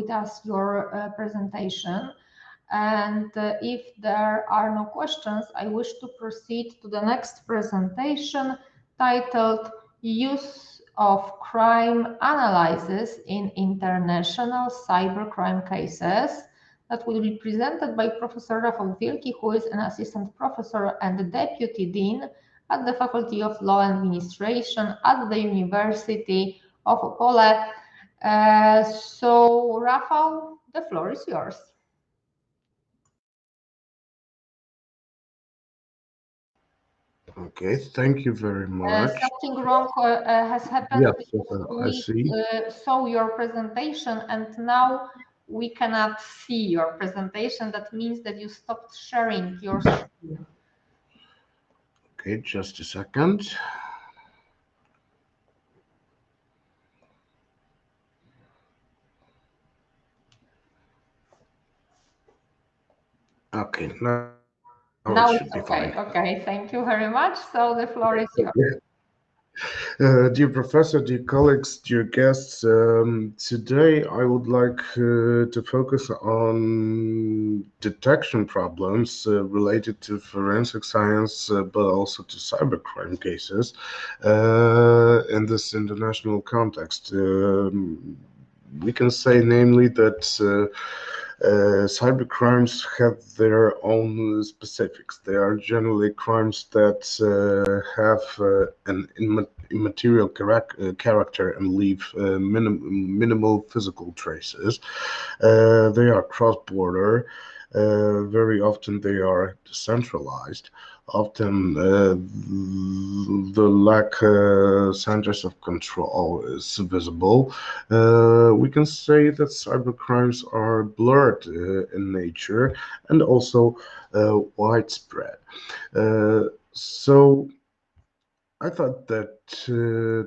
us your presentation. And if there are no questions, I wish to proceed to the next presentation titled Use of Crime Analysis in International Cybercrime Cases, that will be presented by Professor Rafał Wielki, who is an assistant professor and deputy dean at the Faculty of Law and Administration at the University of Opole. So, Rafał, the floor is yours. Okay, thank you very much. Something wrong has happened. Yes, I see. We saw your presentation and now we cannot see your presentation. That means that you stopped sharing your screen. Okay, just a second. Okay, now it should be okay, fine. okay, thank you very much. So the floor is yours. Dear Professor, dear colleagues, dear guests, today I would like to focus on detection problems related to forensic science, but also to cybercrime cases in this international context. We can say, namely, that cybercrimes have their own specifics. They are generally crimes that have an immaterial character and leave minimal physical traces. They are cross-border. Very often they are decentralized. Often the lack centers of control is visible. We can say that cybercrimes are blurred in nature and also widespread. So I thought that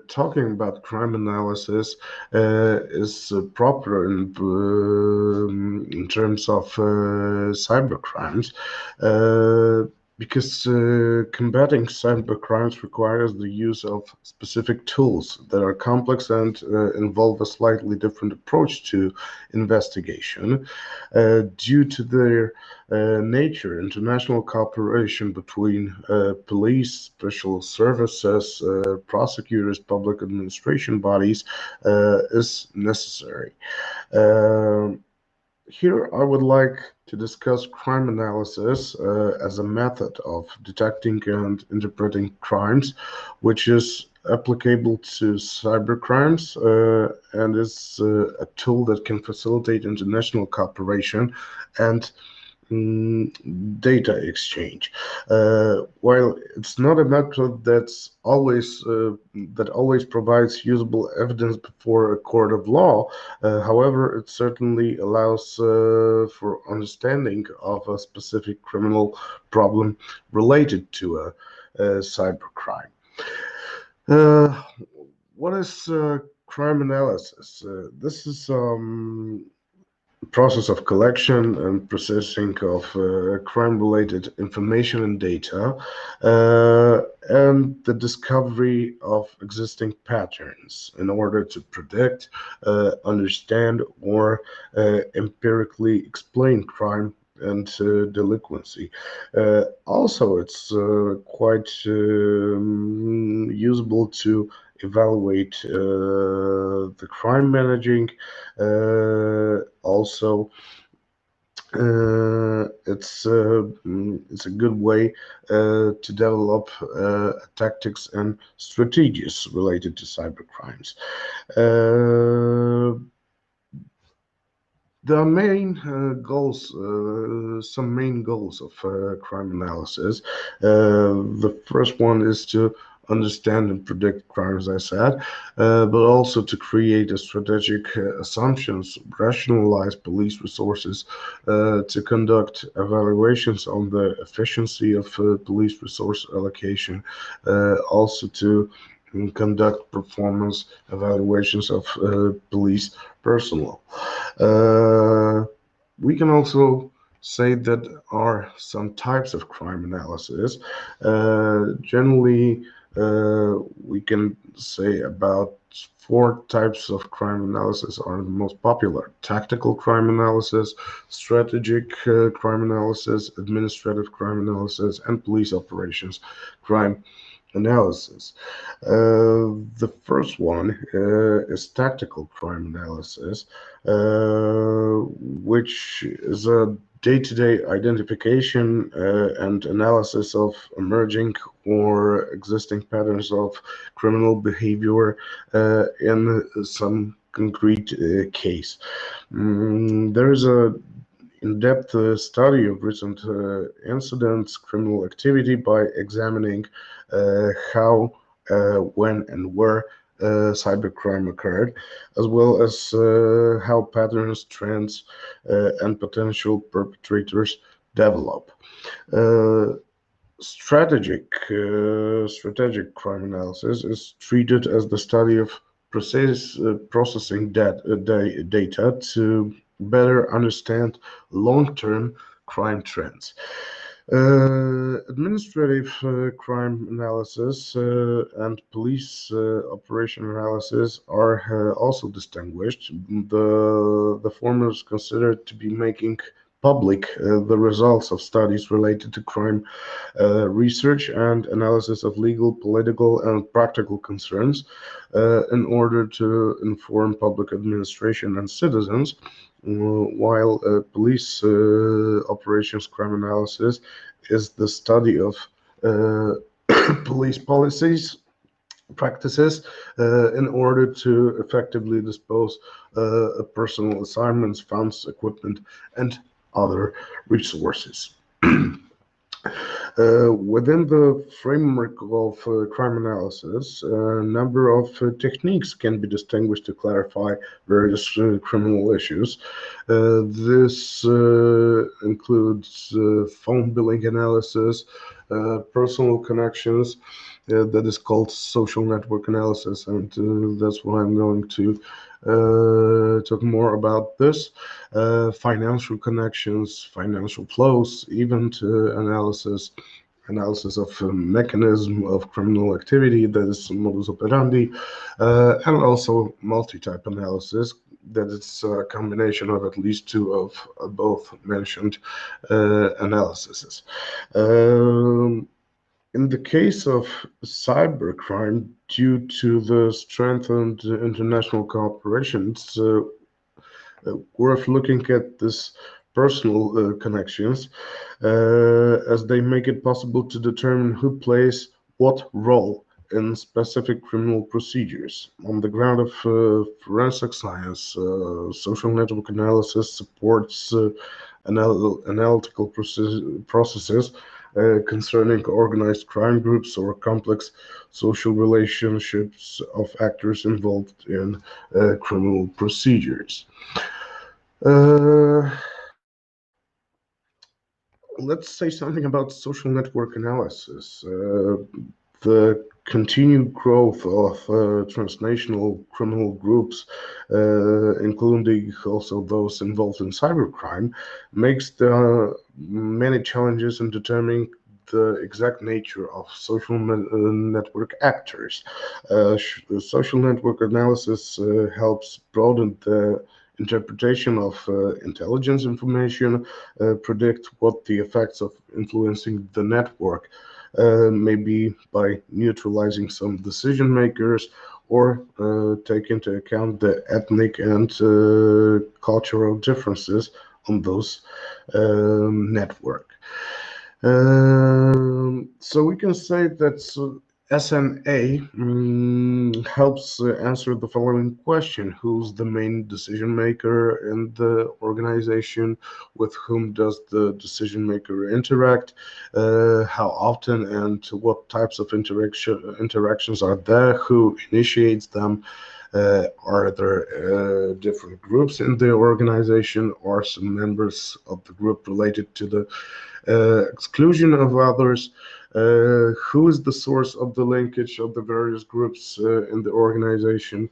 talking about crime analysis is proper in terms of cybercrimes. Because combating cybercrimes requires the use of specific tools that are complex and involve a slightly different approach to investigation. Due to their nature, international cooperation between police, special services, prosecutors, public administration bodies is necessary. Here I would like to discuss crime analysis as a method of detecting and interpreting crimes, which is applicable to cybercrimes and is a tool that can facilitate international cooperation and data exchange. While it's not a method that's always provides usable evidence before a court of law, however, it certainly allows for understanding of a specific criminal problem related to a cybercrime. What is crime analysis? This is process of collection and processing of crime-related information and data, and the discovery of existing patterns in order to predict, understand, or empirically explain crime and delinquency. Also, it's quite usable to evaluate the crime managing. Also, it's a good way to develop tactics and strategies related to cybercrimes. The main goals, some main goals of crime analysis. The first one is to understand and predict crimes, as I said, but also to create a strategic assumptions, rationalize police resources, to conduct evaluations on the efficiency of police resource allocation, also to conduct performance evaluations of police personnel. We can also say that are some types of crime analysis. Generally, we can say about 4 types of crime analysis are the most popular: tactical crime analysis, strategic crime analysis, administrative crime analysis, and police operations crime analysis. The first one is tactical crime analysis, which is a day-to-day identification and analysis of emerging or existing patterns of criminal behavior in some concrete case. There is a in-depth study of recent incidents, criminal activity, by examining how, when, and where cybercrime occurred, as well as how patterns, trends, and potential perpetrators develop. Strategic crime analysis is treated as the study of processing data to better understand long-term crime trends. Administrative crime analysis and police operation analysis are also distinguished. The former is considered to be making public the results of studies related to crime research and analysis of legal, political, and practical concerns in order to inform public administration and citizens, while police operations crime analysis is the study of police policies, practices in order to effectively dispose of personal assignments, funds, equipment, and other resources. Within the framework of crime analysis, a number of techniques can be distinguished to clarify various criminal issues. This includes phone billing analysis, personal connections, that is called social network analysis, and that's why I'm going to talk more about this. Financial connections, financial flows, event analysis of mechanism of criminal activity, that is modus operandi, and also multi-type analysis, that it's a combination of at least 2 of both mentioned analyses. In the case of cybercrime, due to the strengthened international cooperation, it's worth looking at this personal connections, as they make it possible to determine who plays what role in specific criminal procedures. On the ground of forensic science, social network analysis supports analytical processes concerning organized crime groups or complex social relationships of actors involved in criminal procedures. Let's say something about social network analysis. The continued growth of transnational criminal groups, including also those involved in cybercrime, makes the many challenges in determining the exact nature of social network actors. Social network analysis helps broaden the interpretation of intelligence information, predict what the effects of influencing the network may be by neutralizing some decision makers, or take into account the ethnic and cultural differences on those network. So we can say that SNA helps answer the following question: who's the main decision maker in the organization? With whom does the decision maker interact? How often and what types of interactions are there? Who initiates them? Are there different groups in the organization, or some members of the group related to the exclusion of others? Who is the source of the linkage of the various groups in the organization,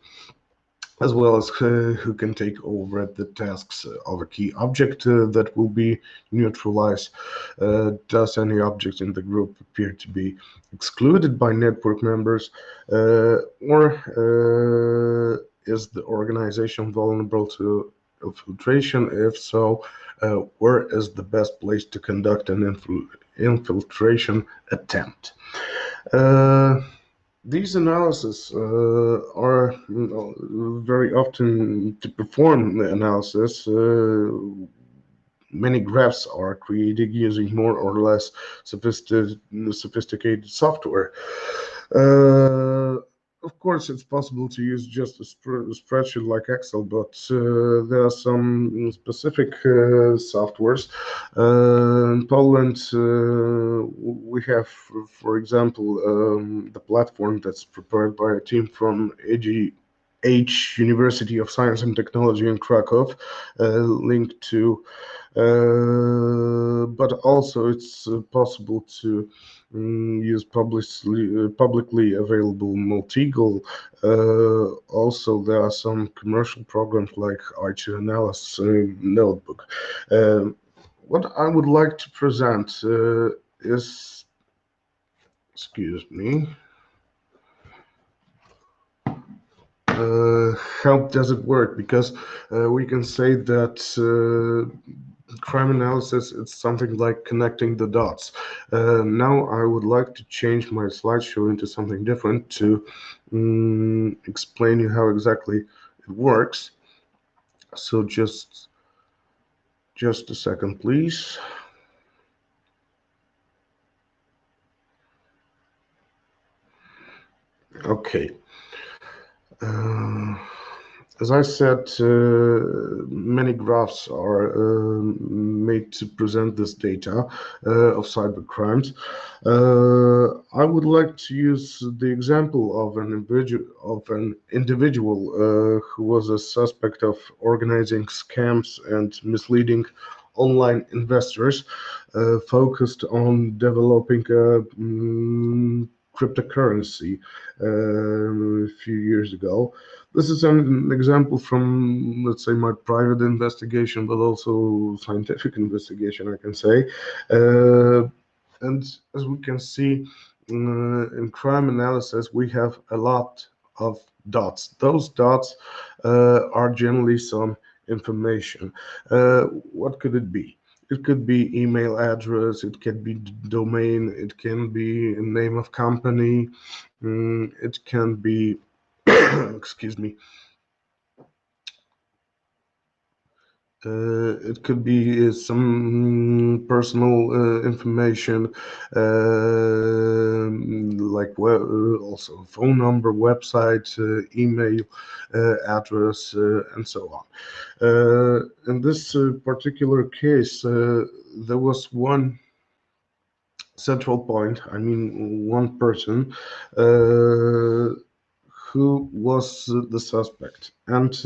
as well as who can take over the tasks of a key object that will be neutralized? Does any object in the group appear to be excluded by network members, or is the organization vulnerable to infiltration? If so, where is the best place to conduct an infiltration attempt? These analyses are very often, to perform the analysis, many graphs are created using more or less sophisticated software. Of course, it's possible to use just a spreadsheet like Excel, but there are some specific softwares. In Poland, we have, for example, the platform that's prepared by a team from AGH University of Science and Technology in Krakow, linked to, but also it's possible to use publicly available Multigoal. Also, there are some commercial programs like I2 Analysis Notebook. What I would like to present is, excuse me, how does it work? Because we can say that crime analysis, it's something like connecting the dots. Now I would like to change my slideshow into something different to explain you how exactly it works. So just a second, please. Okay. As I said, many graphs are made to present this data of cybercrimes. I would like to use the example of an individual who was a suspect of organizing scams and misleading online investors, focused on developing a cryptocurrency a few years ago. This is an example from, let's say, my private investigation, but also scientific investigation, I can say. And as we can see, in crime analysis, we have a lot of dots. Those dots are generally some information. What could it be? It could be email address, it can be domain, it can be a name of company, it can be, excuse me, it could be some personal information, like also phone number, website, email address, and so on. In this particular case, there was one central point, I mean one person who was the suspect, and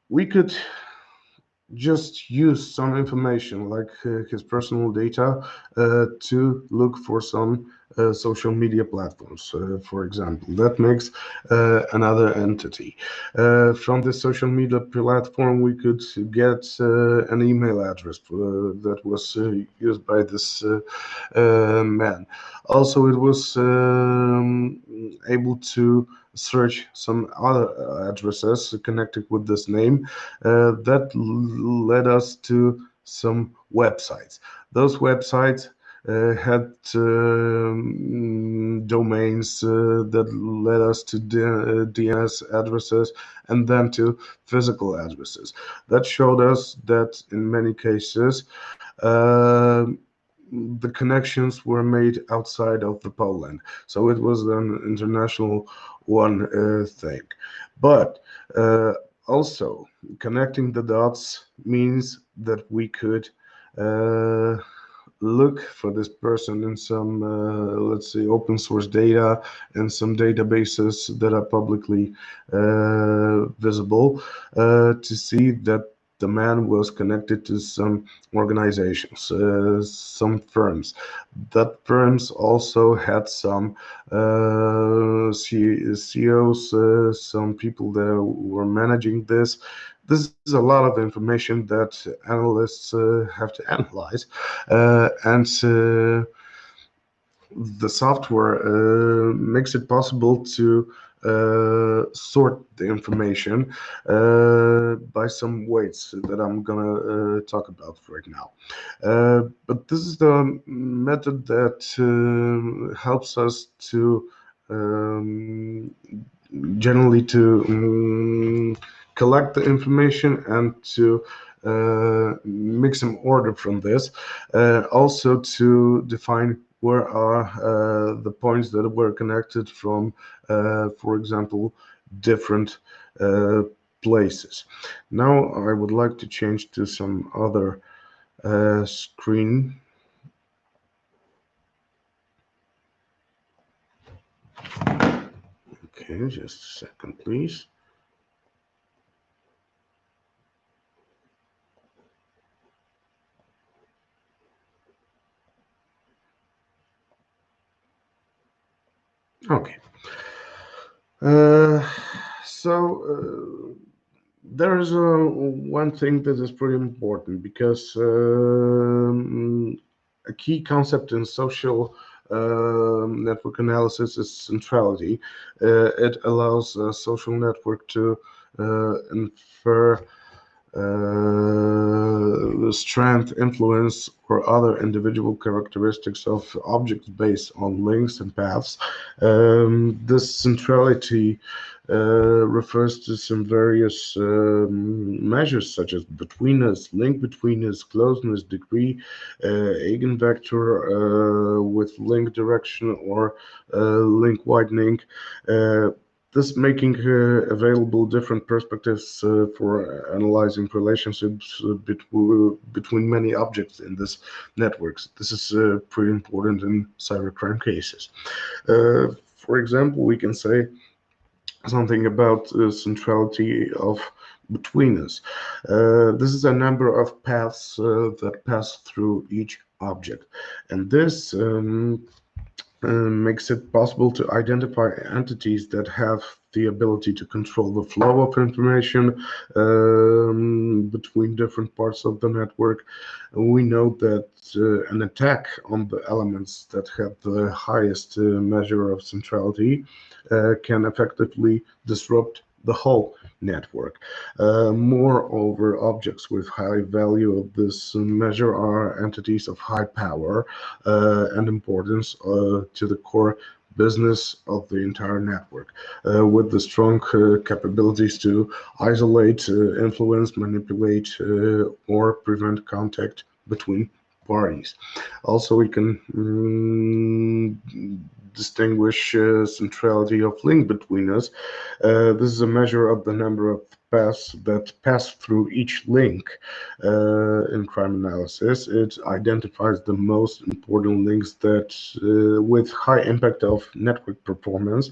we could just use some information like his personal data to look for some social media platforms, for example. That makes another entity. From the social media platform, we could get an email address that was used by this man. Also, it was able to search some other addresses connected with this name that led us to some websites. Those websites had domains that led us to DNS addresses and then to physical addresses. That showed us that in many cases the connections were made outside of the Poland. So it was an international one thing. But also, connecting the dots means that we could look for this person in some, let's say, open source data and some databases that are publicly visible to see that the man was connected to some organizations, some firms. That firms also had some CEOs, some people that were managing this. This is a lot of information that analysts have to analyze, and the software makes it possible to sort the information by some weights that I'm gonna talk about right now. But this is the method that helps us to generally to collect the information and to make some order from this. Also to define where are the points that were connected from, for example, different places. Now I would like to change to some other screen. Okay, just a second, please. Okay. There is one thing that is pretty important because a key concept in social network analysis is centrality. It allows a social network to infer strength, influence, or other individual characteristics of objects based on links and paths. This centrality refers to some various measures such as betweenness, link betweenness, closeness, degree, eigenvector with link direction or link widening. This making available different perspectives for analyzing relationships between many objects in this networks. This is pretty important in cybercrime cases. For example, we can say something about the centrality of betweenness. This is a number of paths that pass through each object, and this makes it possible to identify entities that have the ability to control the flow of information between different parts of the network. We know that an attack on the elements that have the highest measure of centrality can effectively disrupt the whole network. Moreover, objects with high value of this measure are entities of high power and importance to the core business of the entire network, with the strong capabilities to isolate, influence, manipulate, or prevent contact between parties. Also, we can distinguish centrality of link betweenness. This is a measure of the number of that pass through each link in crime analysis. It identifies the most important links that with high impact of network performance.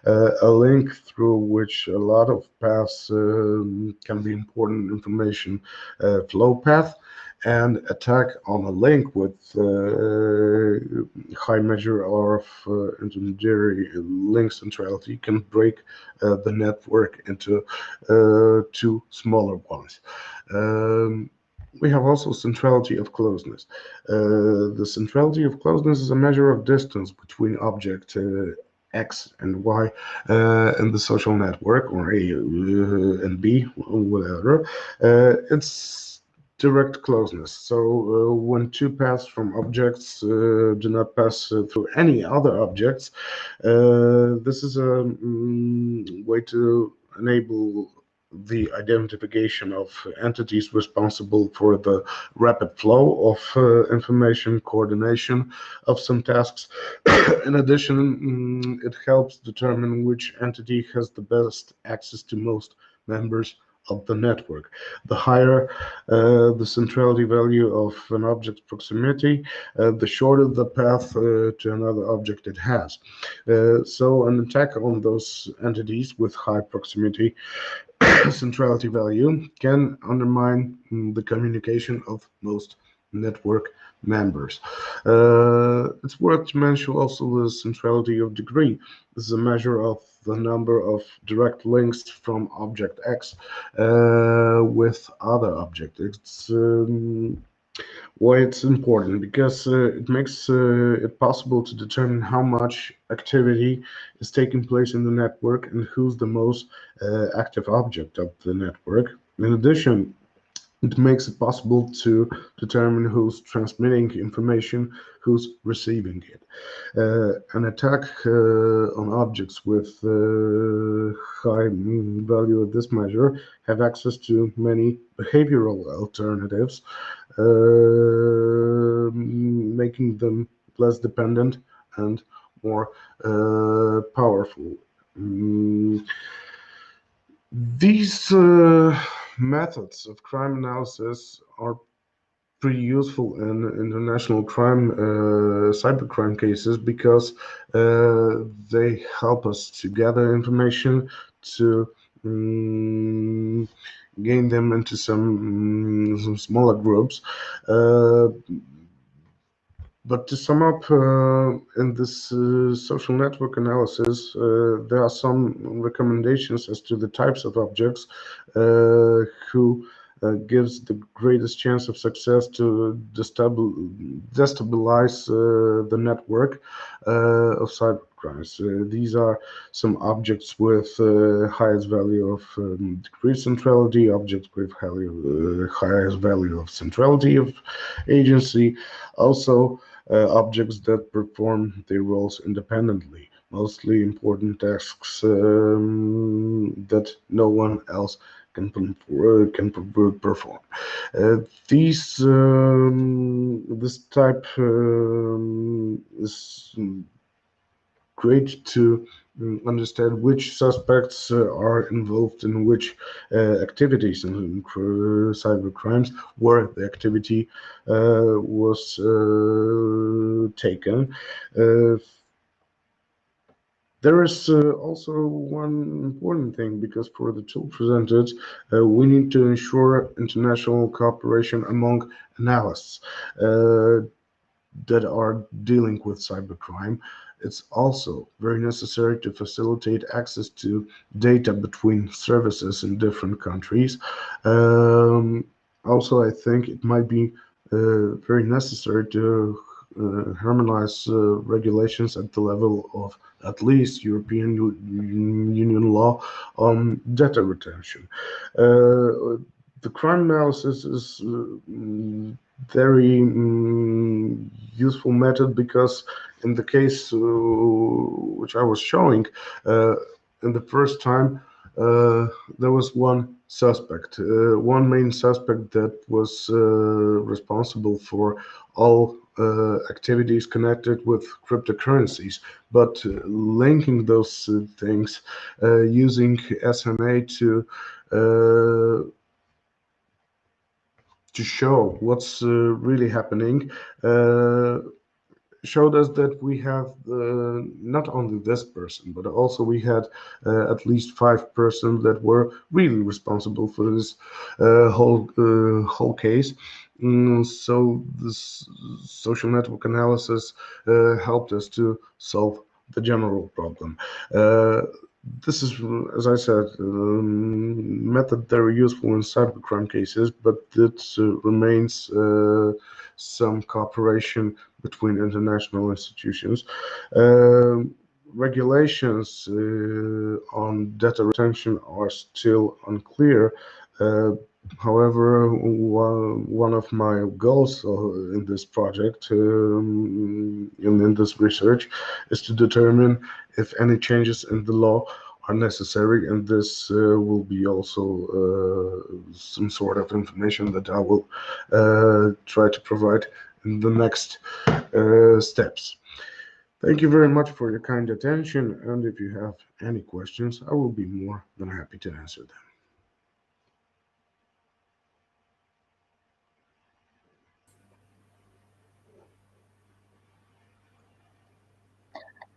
A link through which a lot of paths can be important information flow path, and attack on a link with high measure of intermediary link centrality can break the network into two smaller ones. We have also centrality of closeness. The centrality of closeness is a measure of distance between object X and Y in the social network, or A and B, whatever. It's direct closeness. So when two paths from objects do not pass through any other objects, this is a way to enable the identification of entities responsible for the rapid flow of information, coordination of some tasks. In addition, it helps determine which entity has the best access to most members of the network. The higher the centrality value of an object's proximity, the shorter the path to another object it has. So an attack on those entities with high proximity centrality value can undermine the communication of most network members. It's worth to mention also the centrality of degree. This is a measure of the number of direct links from object X with other objects. It's why it's important, because it makes it possible to determine how much activity is taking place in the network and who's the most active object of the network. In addition, it makes it possible to determine who's transmitting information, who's receiving it. An attack on objects with high value of this measure have access to many behavioral alternatives, making them less dependent and more powerful. These methods of crime analysis are pretty useful in international crime, cybercrime cases, because they help us to gather information, to gain them into some smaller groups. But to sum up, in this social network analysis, there are some recommendations as to the types of objects who gives the greatest chance of success to destabilize the network of cybercrimes. These are some objects with highest value of degree centrality, objects with highest value of centrality of agency, also objects that perform their roles independently, mostly important tasks that no one else can perform. This type is great to understand which suspects are involved in which activities in cyber crimes, where the activity was taken. There is also one important thing, because for the tool presented, we need to ensure international cooperation among analysts that are dealing with cybercrime. It's also very necessary to facilitate access to data between services in different countries. Also, I think it might be very necessary to harmonize regulations at the level of at least European Union law on data retention. The crime analysis is very useful method, because in the case which I was showing, in the first time there was one suspect, one main suspect that was responsible for all activities connected with cryptocurrencies, but linking those things using SNA to to show what's really happening, showed us that we have not only this person, but also we had at least 5 persons that were really responsible for this whole case. So this social network analysis helped us to solve the general problem. This is, as I said, method very useful in cybercrime cases, but it remains some cooperation between international institutions. Regulations on data retention are still unclear. However, one of my goals in this project, in this research, is to determine if any changes in the law are necessary, and this will be also some sort of information that I will try to provide in the next steps. Thank you very much for your kind attention, and if you have any questions, I will be more than happy to answer them.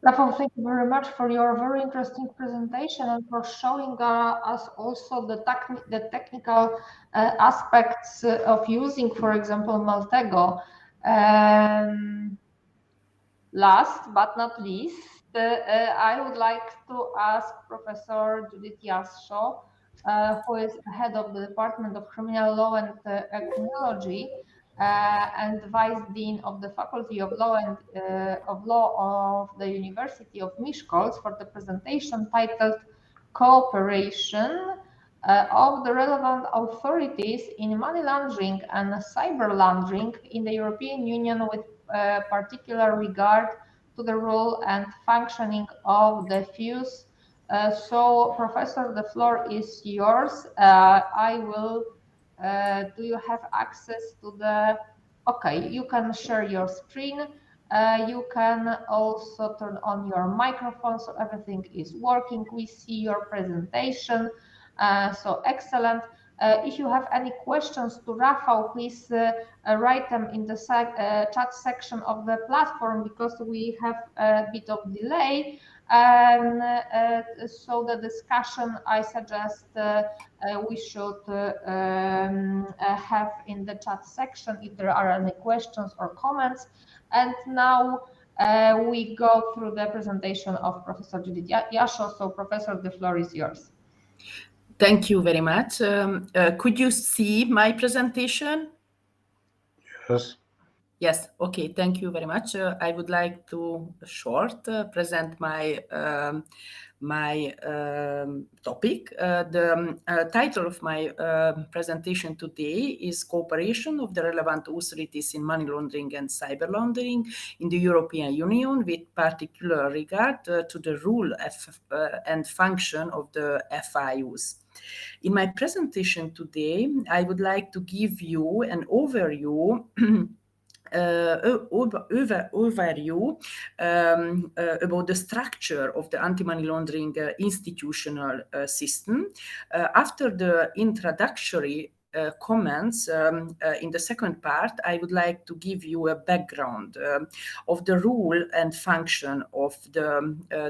Rafał, thank you very much for your very interesting presentation and for showing us also the technical aspects of using, for example, Maltego. Last but not least, I would like to ask Professor Judith Jaszo, who is head of the Department of Criminal Law and Criminology, and Vice Dean of the Faculty of Law of the University of Miskolc, for the presentation titled Cooperation of the Relevant Authorities in Money Laundering and Cyber Laundering in the European Union, with particular regard to the role and functioning of the FUSE. So, Professor, the floor is yours. Do you have access to the, okay, you can share your screen. You can also turn on your microphone, so everything is working. We see your presentation, so excellent. If you have any questions to Rafał, please write them in the chat section of the platform, because we have a bit of delay. And so the discussion, I suggest we should have in the chat section if there are any questions or comments. And now we go through the presentation of Professor Judith Jaszo. So, Professor, the floor is yours. Thank you very much. Could you see my presentation? Yes. Yes. Okay. Thank you very much. I would like to present my topic. The title of my presentation today is Cooperation of the Relevant Authorities in Money Laundering and Cyber Laundering in the European Union, with particular regard to the role and function of the FIUs. In my presentation today, I would like to give you an overview about the structure of the anti-money laundering institutional system. After the introductory comments in the second part, I would like to give you a background of the role and function of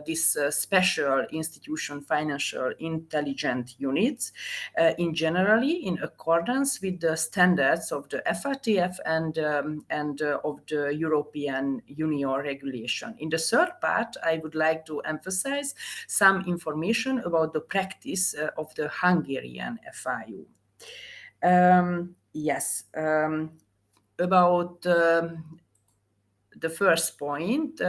this special institution financial intelligence units in generally in accordance with the standards of the FATF and of the European Union regulation. In the third part, I would like to emphasize some information about the practice of the Hungarian FIU. About the first point,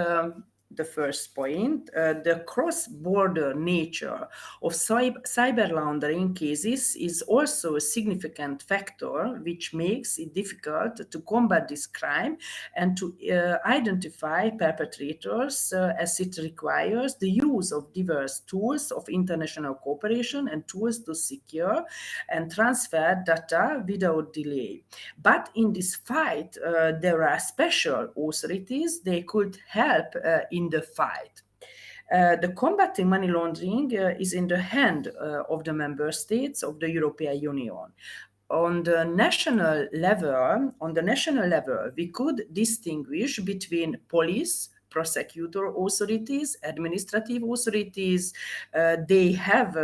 the cross-border nature of cyber laundering cases is also a significant factor which makes it difficult to combat this crime and to identify perpetrators, as it requires the use of diverse tools of international cooperation and tools to secure and transfer data without delay. But in this fight, there are special authorities. They could help in the fight. The combating money laundering is in the hand of the member states of the European Union. On the national level, we could distinguish between police, prosecutor authorities, administrative authorities. They have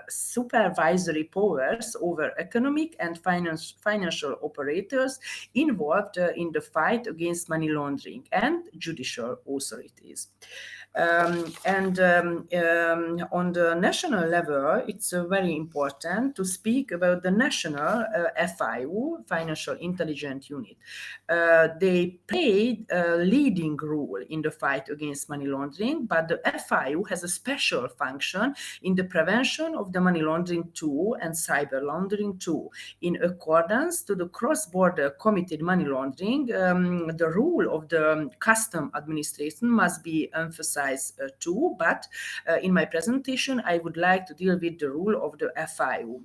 supervisory powers over economic and financial operators involved in the fight against money laundering, and judicial authorities. On the national level, it's very important to speak about the national FIU, Financial Intelligence Unit. They played a leading role in the fight against money laundering, but the FIU has a special function in the prevention of the money laundering too and cyber laundering too. In accordance to the cross-border committed money laundering, the role of the custom administration must be emphasized too, but in my presentation, I would like to deal with the role of the FIU.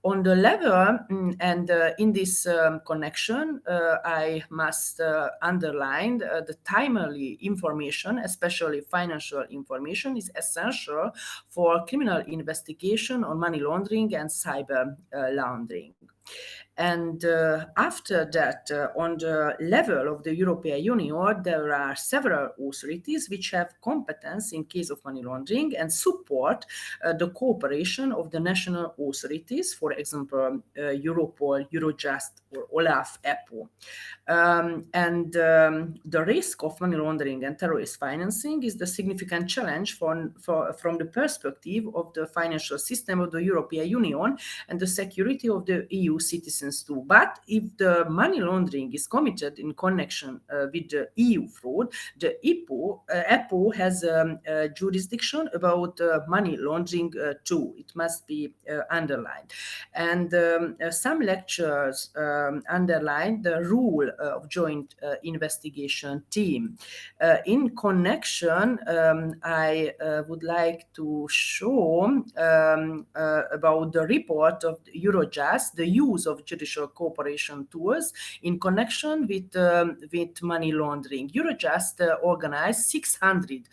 On the level, and in this connection, I must underline the timely information, especially financial information, is essential for criminal investigation on money laundering and cyber laundering. And after that, on the level of the European Union, there are several authorities which have competence in case of money laundering and support the cooperation of the national authorities, for example, Europol, Eurojust, or OLAF, EPPO. The risk of money laundering and terrorist financing is the significant challenge from the perspective of the financial system of the European Union and the security of the EU citizens too. But if the money laundering is committed in connection with the EU fraud, the EPPO has jurisdiction about money laundering too. It must be underlined. And some lectures underline the rule of joint investigation team. In connection, I would like to show about the report of Eurojust, the use of judicial cooperation tools in connection with money laundering. Eurojust organized 600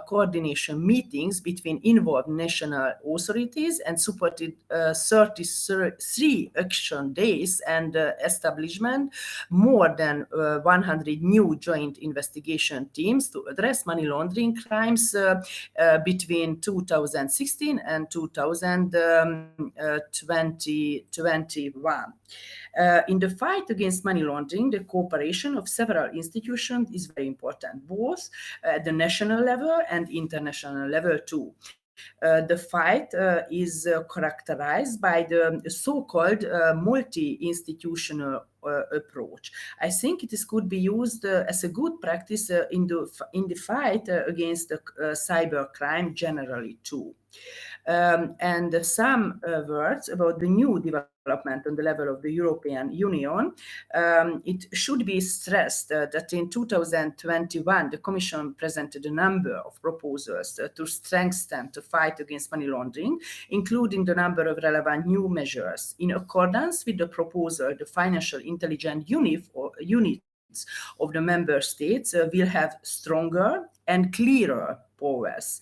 coordination meetings between involved national authorities and supported 33 action days and establishment more than 100 new joint investigation teams to address money laundering crimes between 2016 and 2021. In the fight against money laundering, the cooperation of several institutions is very important, both at the national level and international level too. The fight is characterized by the so-called multi-institutional approach. I think it could be used as a good practice in the fight against cyber crime generally too. And some words about the new development on the level of the European Union. It should be stressed that in 2021, the Commission presented a number of proposals to strengthen the fight against money laundering, including the number of relevant new measures. In accordance with the proposal, the Financial Intelligence Units of the member states will have stronger and clearer powers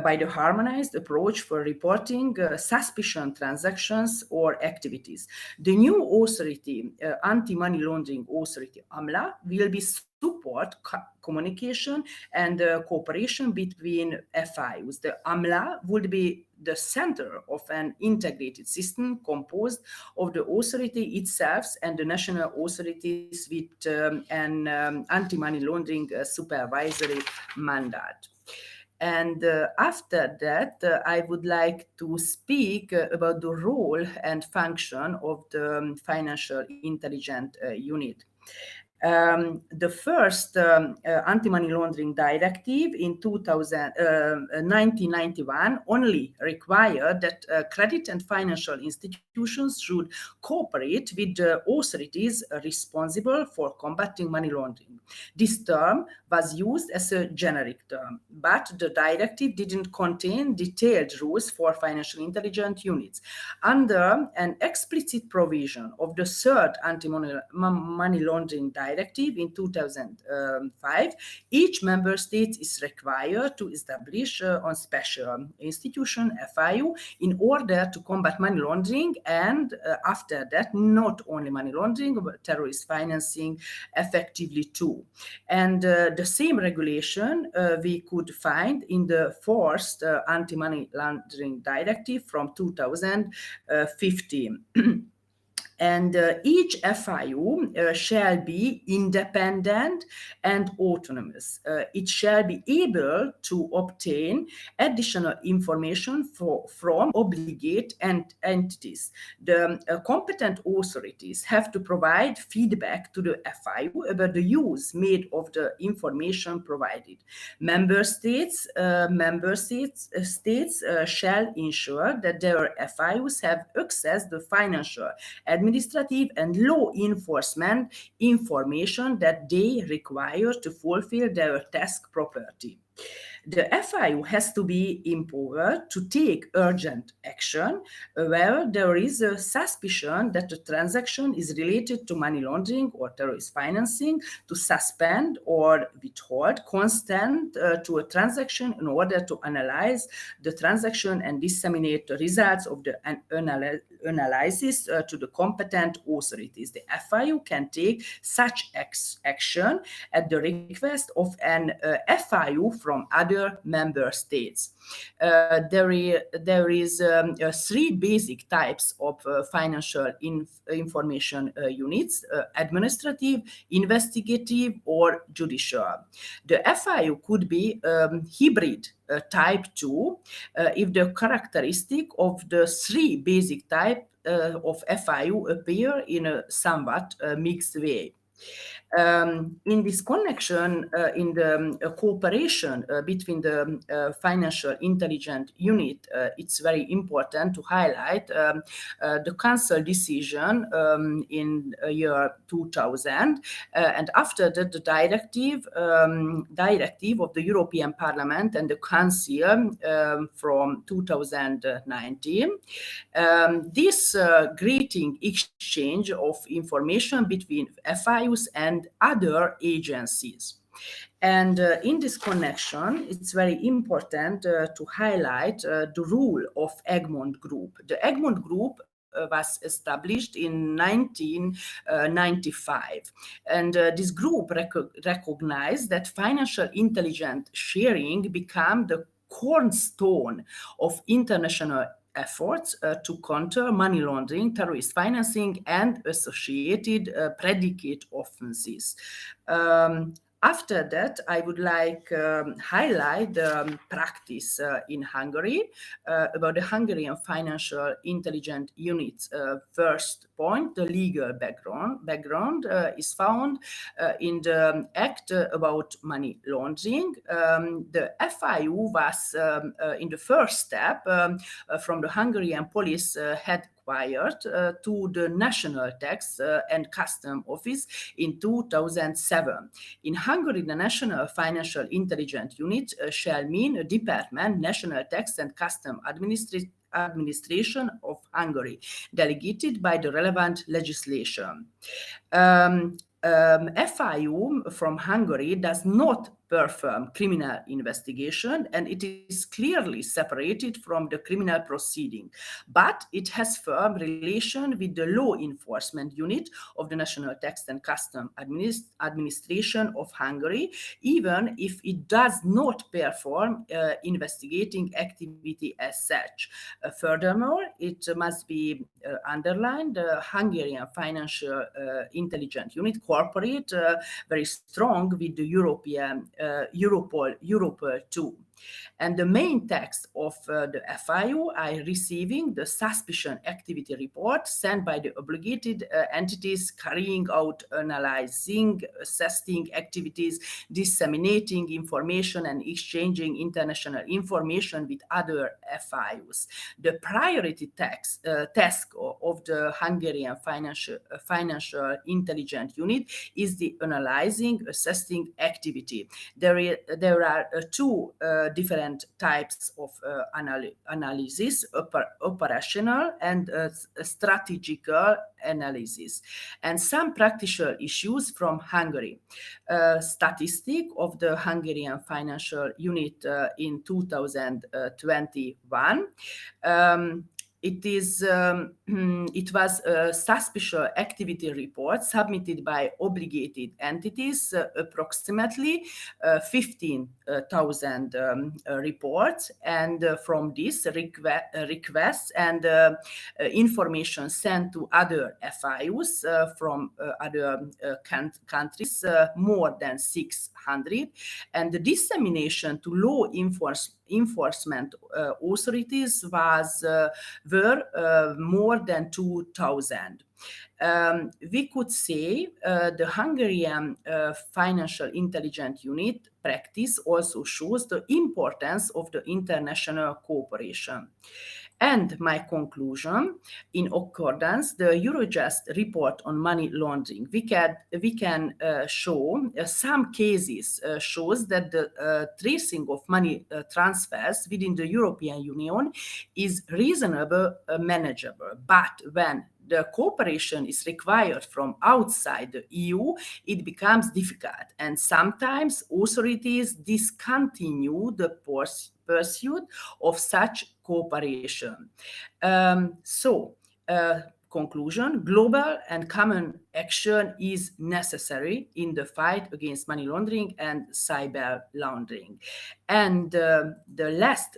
by the harmonized approach for reporting suspicion transactions or activities. The new authority, Anti-Money Laundering Authority, AMLA, will be support communication and cooperation between FIUs. The AMLA would be the center of an integrated system composed of the authority itself and the national authorities with an anti-money laundering supervisory mandate. And after that, I would like to speak about the role and function of the Financial Intelligence Unit. The first anti-money laundering directive in 1991 only required that credit and financial institutions should cooperate with the authorities responsible for combating money laundering. This term was used as a generic term, but the directive didn't contain detailed rules for financial intelligence units. Under an explicit provision of the third anti-money laundering Laundering Directive in 2005, each member state is required to establish a special institution, FIU, in order to combat money laundering, and after that, not only money laundering, but terrorist financing effectively too. And the same regulation we could find in the first anti-money laundering directive from 2015. And each FIU shall be independent and autonomous. It shall be able to obtain additional information from obligate entities. The competent authorities have to provide feedback to the FIU about the use made of the information provided. Member states shall ensure that their FIUs have access to financial, administrative and law enforcement information that they require to fulfill their task properly. The FIU has to be empowered to take urgent action where there is a suspicion that the transaction is related to money laundering or terrorist financing, to suspend or withhold consent to a transaction in order to analyze the transaction and disseminate the results of the analysis to the competent authorities. The FIU can take such action at the request of an FIU from other member states. There is three basic types of financial information units: administrative, investigative, or judicial. The FIU could be hybrid type 2 if the characteristic of the three basic type of FIU appear in a somewhat mixed way. In this connection, in the cooperation between the financial intelligence unit, it's very important to highlight the Council decision in year 2000, and after that, the directive of the European Parliament and the Council from 2019. This greeting exchange of information between FIUs and other agencies. And in this connection, it's very important to highlight the role of Egmont Group. The Egmont Group was established in 1995. And this group recognized that financial intelligence sharing became the cornerstone of international efforts to counter money laundering, terrorist financing, and associated predicate offenses. After that, I would like highlight the practice in Hungary about the Hungarian Financial Intelligence Unit's first point. The legal background is found in the Act about money laundering. The FIU was in the first step from the Hungarian police acquired to the National Tax and Custom Office in 2007. In Hungary, the National Financial Intelligence Unit shall mean a department, National Tax and Custom Administration of Hungary, delegated by the relevant legislation. FIU from Hungary does not perform criminal investigation, and it is clearly separated from the criminal proceeding, but it has firm relation with the law enforcement unit of the National Tax and Custom Administration of Hungary, even if it does not perform investigating activity as such. Furthermore, it must be underlined, the Hungarian Financial Intelligence Unit cooperate very strong with the Europol too. And the main text of the FIU are receiving the suspicion activity report sent by the obligated entities carrying out analyzing, assessing activities, disseminating information, and exchanging international information with other FIUs. The priority task of the Hungarian Financial Intelligence Unit is the analyzing, assessing activity. There are two different types of analysis, operational and strategical analysis, and some practical issues from Hungary. Statistic of the Hungarian financial unit in 2021. It was a suspicious activity report submitted by obligated entities, approximately 15,000 reports, and from this requests and information sent to other FIUs from other countries, more than 600, and the dissemination to law enforcement authorities were more than 2,000. We could say the Hungarian Financial Intelligence Unit practice also shows the importance of the international cooperation. And my conclusion, in accordance, the Eurojust report on money laundering, we can show some cases shows that the tracing of money transfers within the European Union is reasonable, manageable. But when the cooperation is required from outside the EU, it becomes difficult, and sometimes authorities discontinue the pursuit of such cooperation. Conclusion, global and common action is necessary in the fight against money laundering and cyber laundering. And the last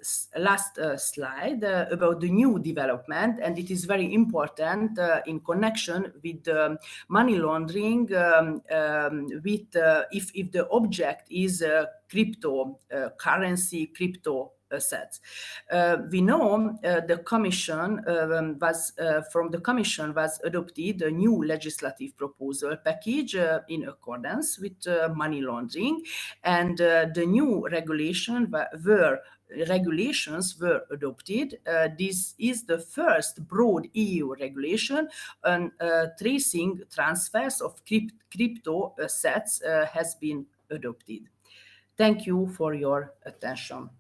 slide about the new development, and it is very important in connection with money laundering, with if the object is cryptocurrency, crypto assets. We know the Commission from the Commission was adopted a new legislative proposal package in accordance with money laundering, and the new regulations were adopted. This is the first broad EU regulation on tracing transfers of crypto assets has been adopted. Thank you for your attention.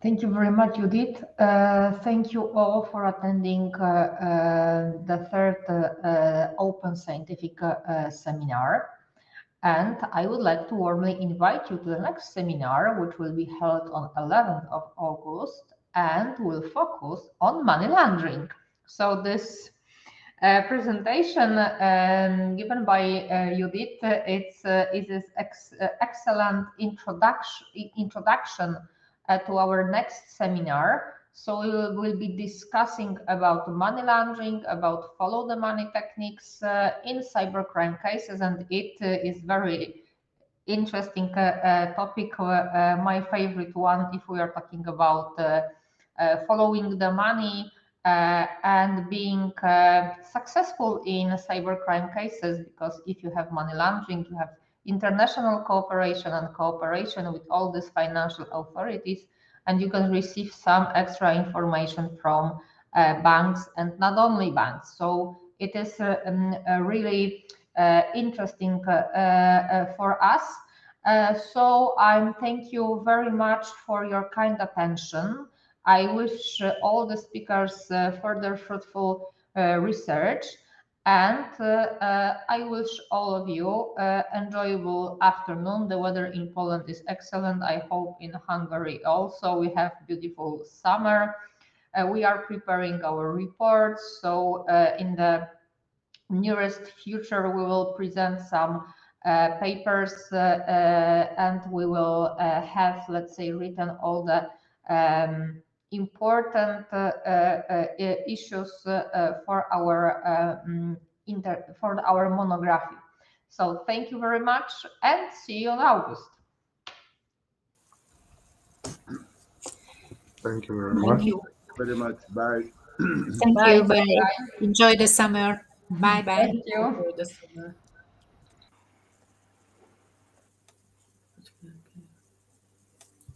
Thank you very much, Judith. Thank you all for attending the third Open Scientific Seminar. And I would like to warmly invite you to the next seminar, which will be held on 11th of August and will focus on money laundering. So this presentation given by Judith, it is excellent introduction to our next seminar. So we will be discussing about money laundering, about follow the money techniques in cybercrime cases, and it is very interesting topic, my favorite one if we are talking about following the money and being successful in cybercrime cases, because if you have money laundering, you have international cooperation and cooperation with all these financial authorities, and you can receive some extra information from banks and not only banks. So it is really interesting for us. So I thank you very much for your kind attention. I wish all the speakers further fruitful research. And I wish all of you enjoyable afternoon. The weather in Poland is excellent. I hope in Hungary also. We have beautiful summer. We are preparing our reports. So in the nearest future, we will present some papers and we will have, let's say, written all the important issues for our monography. So thank you very much and see you in August. Thank you very much. Thank you very much. Bye. Thank you. Bye. Enjoy the summer. Bye bye. Thank you. for the summer.